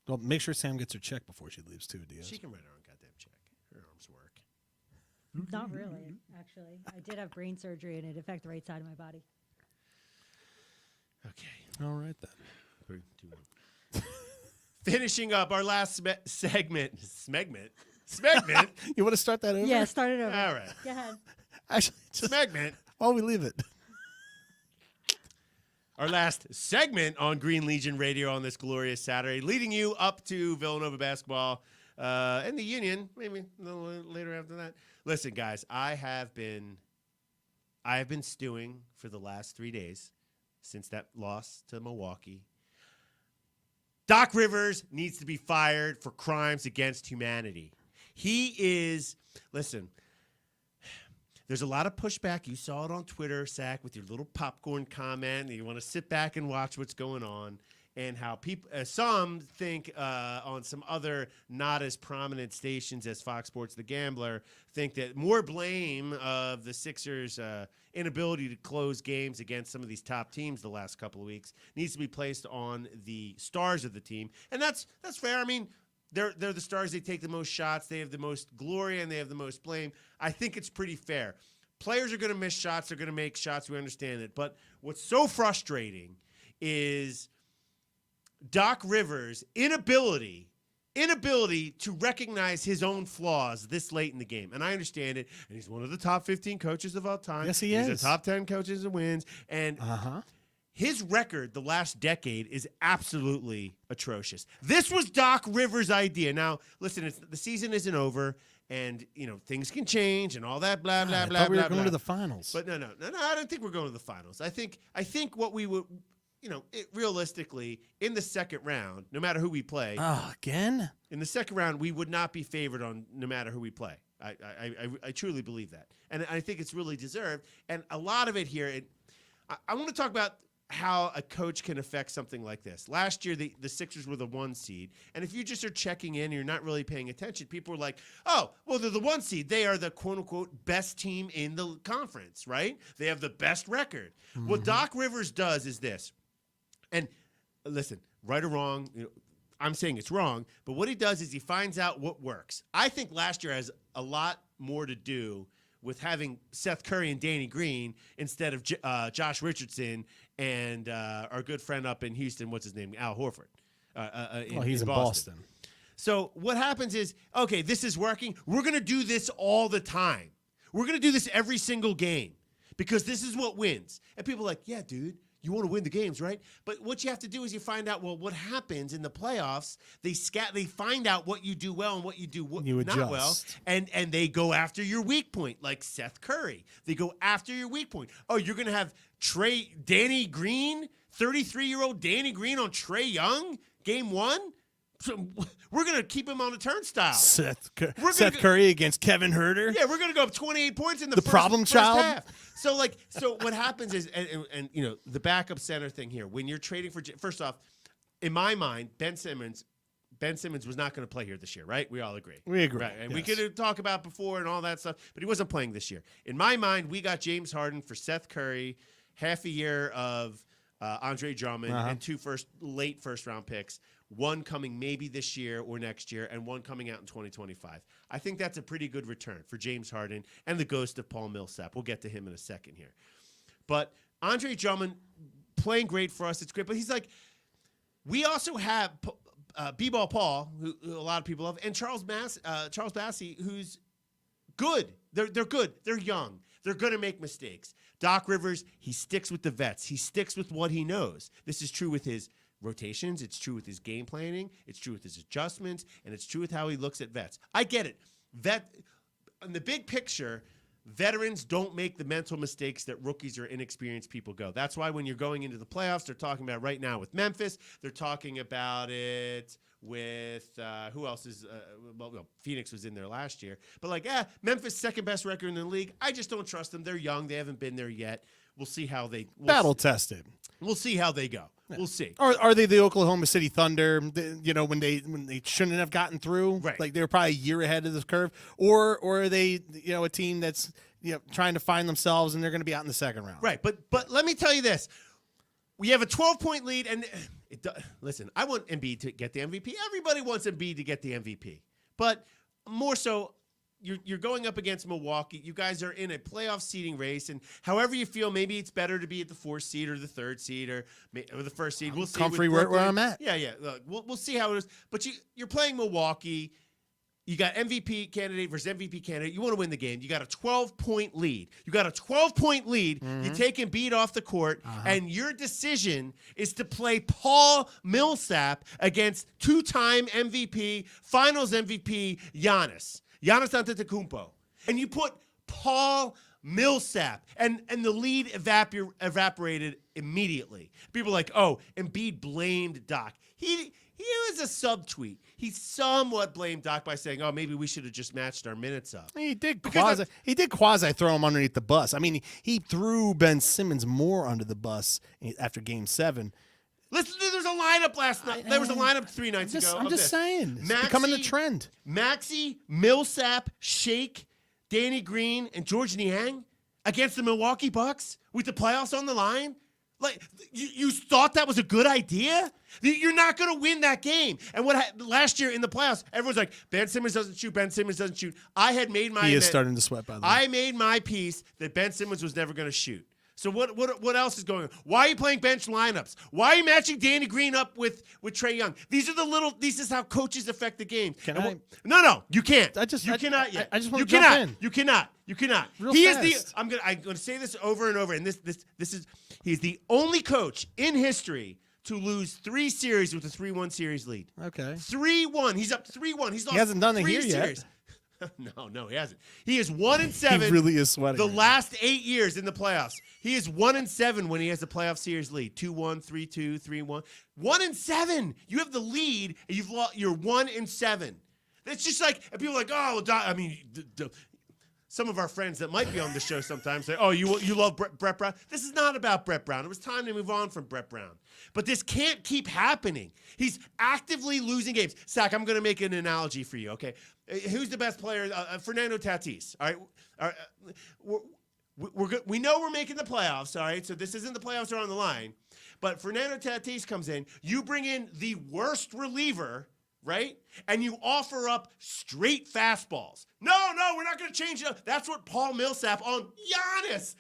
Well, make sure Sam gets her check before she leaves too, Diaz. She can write her own goddamn check. Her arms work. Not really, actually. I did have brain surgery, and it affected the right side of my body. Okay. All right then. 3, 2, 1. Finishing up our last segment. Smegment. You want to start that over? Yeah, start it over. All right. Go ahead. Actually, just Smegment. while we leave it. Our last segment on Green Legion Radio on this glorious Saturday, leading you up to Villanova basketball and the Union, maybe a little later after that. Listen, guys, I have been stewing for the last 3 days since that loss to Milwaukee. Doc Rivers needs to be fired for crimes against humanity. He is, listen, there's a lot of pushback. You saw it on Twitter, Sack, with your little popcorn comment. You want to sit back and watch what's going on. And how people, some think on some other not as prominent stations as Fox Sports The Gambler, think that more blame of the Sixers' inability to close games against some of these top teams the last couple of weeks needs to be placed on the stars of the team. And that's fair. I mean, they're the stars. They take the most shots. They have the most glory, and they have the most blame. I think it's pretty fair. Players are going to miss shots. They're going to make shots. We understand it. But what's so frustrating is Doc Rivers' inability to recognize his own flaws this late in the game. And I understand it. And he's one of the top 15 coaches of all time. Yes, he is. He's a top 10 coaches in wins. And his record the last decade is absolutely atrocious. This was Doc Rivers' idea. Now, listen, the season isn't over. And, things can change and all that, blah, blah, blah, I thought we blah, were going blah. to the finals. But no, I don't think we're going to the finals. I think what we would... realistically, in the second round, no matter who we play, Oh, again? in the second round, we would not be favored on no matter who we play. I truly believe that. And I think it's really deserved. And a lot of it here, I want to talk about how a coach can affect something like this. Last year, the Sixers were the 1 seed. And if you just are checking in and you're not really paying attention, people are like, oh, well, they're the 1 seed. They are the quote-unquote best team in the conference, right? They have the best record. Mm-hmm. What Doc Rivers does is this. And listen, right or wrong, I'm saying it's wrong, but what he does is he finds out what works. I think last year has a lot more to do with having Seth Curry and Danny Green instead of Josh Richardson and our good friend up in Houston, what's his name, Al Horford. He's in Boston. So what happens is, okay, this is working. We're going to do this all the time. We're going to do this every single game because this is what wins. And people are like, yeah, dude. You want to win the games, right? But what you have to do is you find out, well, what happens in the playoffs. They find out what you do well and what you do not well, and they go after your weak point, like Seth Curry. They go after your weak point. Oh, you're going to have Danny Green, 33-year-old Danny Green on Trae Young, game 1? So we're going to keep him on a turnstile. Seth Curry against Kevin Huerter. Yeah, we're going to go up 28 points in the problem first child. half. So what happens is, and the backup center thing here, when you're trading for, first off, in my mind, Ben Simmons was not going to play here this year, right? We all agree. We agree. Right? And yes. we could talk about before and all that stuff, but he wasn't playing this year. In my mind, we got James Harden for Seth Curry, half a year of Andre Drummond, and 2 late first-round picks. 1 coming maybe this year or next year, and 1 coming out in 2025. I think that's a pretty good return for James Harden and the ghost of Paul Millsap. We'll get to him in a second here. But Andre Drummond playing great for us. It's great. But he's like, we also have B-Ball Paul, who a lot of people love, and Charles Bassey, who's good. They're good. They're young. They're going to make mistakes. Doc Rivers, he sticks with the vets. He sticks with what he knows. This is true with his rotations. It's true with his game planning. It's true with his adjustments, and it's true with how he looks at vets. I get it. In the big picture, veterans don't make the mental mistakes that rookies or inexperienced people go. That's why when you're going into the playoffs, they're talking about right now with Memphis. They're talking about it with who else is Phoenix was in there last year. But Memphis second best record in the league. I just don't trust them. They're young. They haven't been there yet. We'll see how they battle tested. We'll see how they go. Yeah. We'll see. Are they the Oklahoma City Thunder? When they shouldn't have gotten through, right? Like they were probably a year ahead of this curve, or are they a team that's trying to find themselves and they're going to be out in the second round, right? But let me tell you this: we have a 12-point lead, and listen, I want Embiid to get the MVP. Everybody wants Embiid to get the MVP, but more so. You're going up against Milwaukee. You guys are in a playoff seeding race, and however you feel, maybe it's better to be at the 4th seed or the 3rd seed or the 1st seed. We'll see. Comfy where I'm at. Yeah. Look, we'll see how it is. But you're playing Milwaukee. You got MVP candidate versus MVP candidate. You want to win the game. You got a 12-point lead. Mm-hmm. You take Embiid off the court, and your decision is to play Paul Millsap against 2-time MVP, Finals MVP Giannis Antetokounmpo, and you put Paul Millsap, and the lead evaporated immediately. People are like, oh, Embiid blamed Doc. He was a subtweet. He somewhat blamed Doc by saying, oh, maybe we should have just matched our minutes up. He did quasi throw him underneath the bus. I mean, he threw Ben Simmons more under the bus after Game 7. Listen, there's a lineup last night. There was a lineup 3 nights ago. I'm just saying. It's becoming a trend. Maxey, Millsap, Shake, Danny Green, and George Niang against the Milwaukee Bucks with the playoffs on the line. Like, you thought that was a good idea? You're not going to win that game. And last year in the playoffs, everyone's like, Ben Simmons doesn't shoot. I had made my He is starting to sweat, by the way. I made my piece that Ben Simmons was never going to shoot. So what else is going on? Why are you playing bench lineups? Why are you matching Danny Green up with Trae Young? This is how coaches affect the game. No, you can't. You cannot yet. I just want to jump in. You cannot. Real He fast. is I'm gonna say this over and over, and he's the only coach in history to lose 3 series with a 3-1 series lead. Okay. 3-1. He's up 3-1. He hasn't done it 3 here series. yet. No, he hasn't. He is 1-7. He really is sweating. The right last 8 years in the playoffs. He is 1-7 when he has the playoff series lead. 2-1, 3-2, 3-1. 1-7. You have the lead, and you're 1-7. It's just like, and people are like, oh, I mean, some of our friends that might be on the show sometimes say, oh, you love Brett Brown. This is not about Brett Brown. It was time to move on from Brett Brown. But this can't keep happening. He's actively losing games. Sack, I'm going to make an analogy for you, okay? Who's the best player? Fernando Tatis, all right? We're good. We know we're making the playoffs, all right? So this isn't the playoffs are on the line. But Fernando Tatis comes in. You bring in the worst reliever, right? And you offer up straight fastballs. No, we're not going to change it. That's what Paul Millsap on Giannis.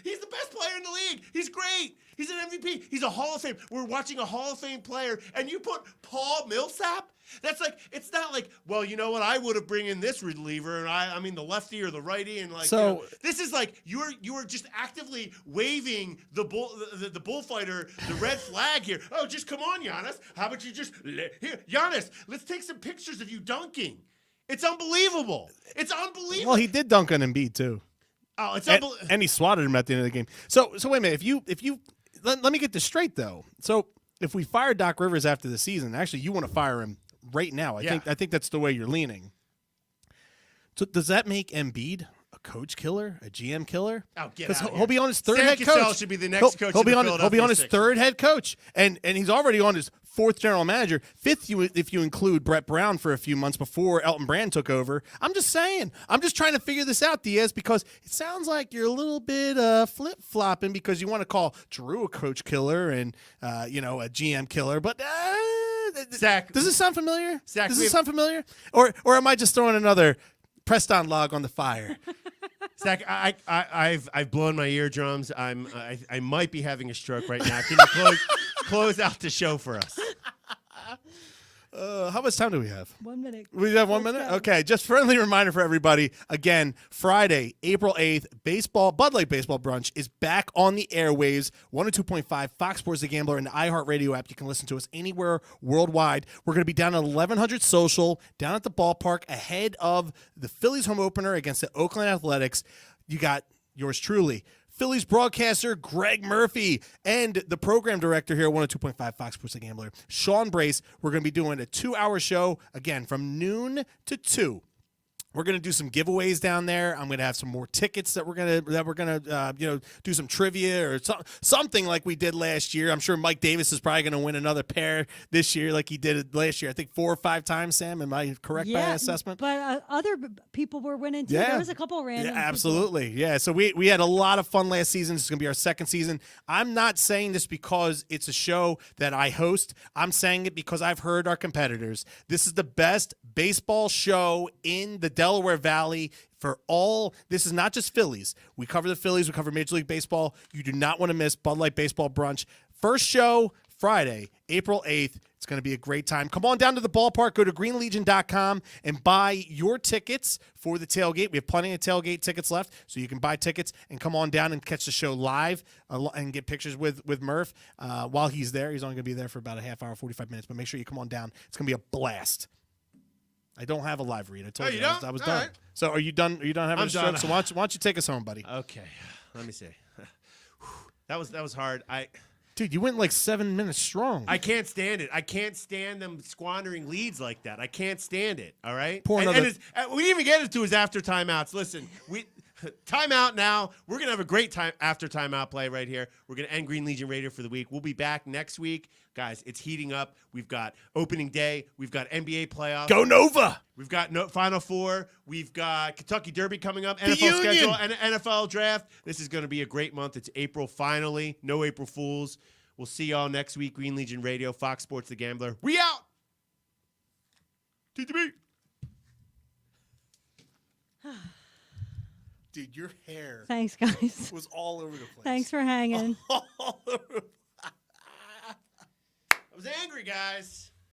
He's the best player in the league. He's great. He's an MVP. He's a Hall of Fame. We're watching a Hall of Fame player, and you put Paul Millsap? That's like, it's not like, well, you know what? I would have bring in this reliever, and I mean the lefty or the righty, and like, so this is like you are just actively waving the bullfighter, the red flag here. Oh, just come on, Giannis. How about you just here, Giannis? Let's take some pictures of you dunking. It's unbelievable. It's unbelievable. Well, he did dunk on Embiid too. Oh, it's unbelievable. And he swatted him at the end of the game. So wait a minute. If you let me get this straight though. So if we fire Doc Rivers after the season, actually you want to fire him right now. I think that's the way you're leaning. So does that make Embiid a coach killer, a GM killer? Oh, get out! Because he'll be on his third Sam head Cassell coach. Should be the next coach. He'll be on his Sixers. third head coach, and he's already on his fourth general manager, fifth if you include Brett Brown for a few months before Elton Brand took over. I'm just saying. I'm just trying to figure this out, Diaz, because it sounds like you're a little bit flip-flopping because you want to call Drew a coach killer and a GM killer, but Zach, does this sound familiar? Zach, does this sound familiar? Or am I just throwing another pressed on log on the fire? Zach, I've blown my eardrums. I might be having a stroke right now. Can you close out the show for us? How much time do we have? 1 minute. We have 1 minute? Okay, just friendly reminder for everybody. Again, Friday, April 8th, Bud Light Baseball Brunch is back on the airwaves. 102.5 Fox Sports The Gambler and the iHeartRadio app. You can listen to us anywhere worldwide. We're going to be down at 1100 Social, down at the ballpark, ahead of the Phillies home opener against the Oakland Athletics. You got yours truly, Phillies broadcaster Greg Murphy, and the program director here at 102.5 Fox Sports The Gambler, Sean Brace. We're going to be doing a 2-hour show, again, from noon to 2. We're going to do some giveaways down there. I'm going to have some more tickets that we're going to do some trivia or something like we did last year. I'm sure Mike Davis is probably going to win another pair this year like he did last year. I think 4 or 5 times, Sam. Am I correct by that assessment? But other people were winning too. Yeah. There was a couple random. Yeah, absolutely. People. Yeah, so we had a lot of fun last season. This is going to be our second season. I'm not saying this because it's a show that I host. I'm saying it because I've heard our competitors. This is the best baseball show in the Delaware Valley for all. This is not just Phillies. We cover the Phillies. We cover Major League Baseball. You do not want to miss Bud Light Baseball Brunch. First show, Friday, April 8th. It's going to be a great time. Come on down to the ballpark. Go to greenlegion.com and buy your tickets for the tailgate. We have plenty of tailgate tickets left, so you can buy tickets and come on down and catch the show live and get pictures with Murph while he's there. He's only going to be there for about a half hour, 45 minutes, but make sure you come on down. It's going to be a blast. I don't have a live read. I told you I was done. Right. So are you done? Are you done having a stroke? So why don't you take us home, buddy? Okay. Let me see. That was hard. Dude, you went like 7 minutes strong. I can't stand it. I can't stand them squandering leads like that. I can't stand it. All right. We didn't even get into his after timeouts. Listen, timeout now. We're gonna have a great time after timeout play right here. We're gonna end Green Legion Radio for the week. We'll be back next week, guys. It's heating up. We've got opening day. We've got NBA playoffs. Go Nova. We've got Final Four. We've got Kentucky Derby coming up. The NFL Union. schedule and NFL draft. This is going to be a great month. It's April finally. No April Fools. We'll see y'all next week. Green Legion Radio, Fox Sports The Gambler. We out. TTB. Dude, your hair Thanks, guys. was all over the place. Thanks for hanging. All over. I was angry, guys.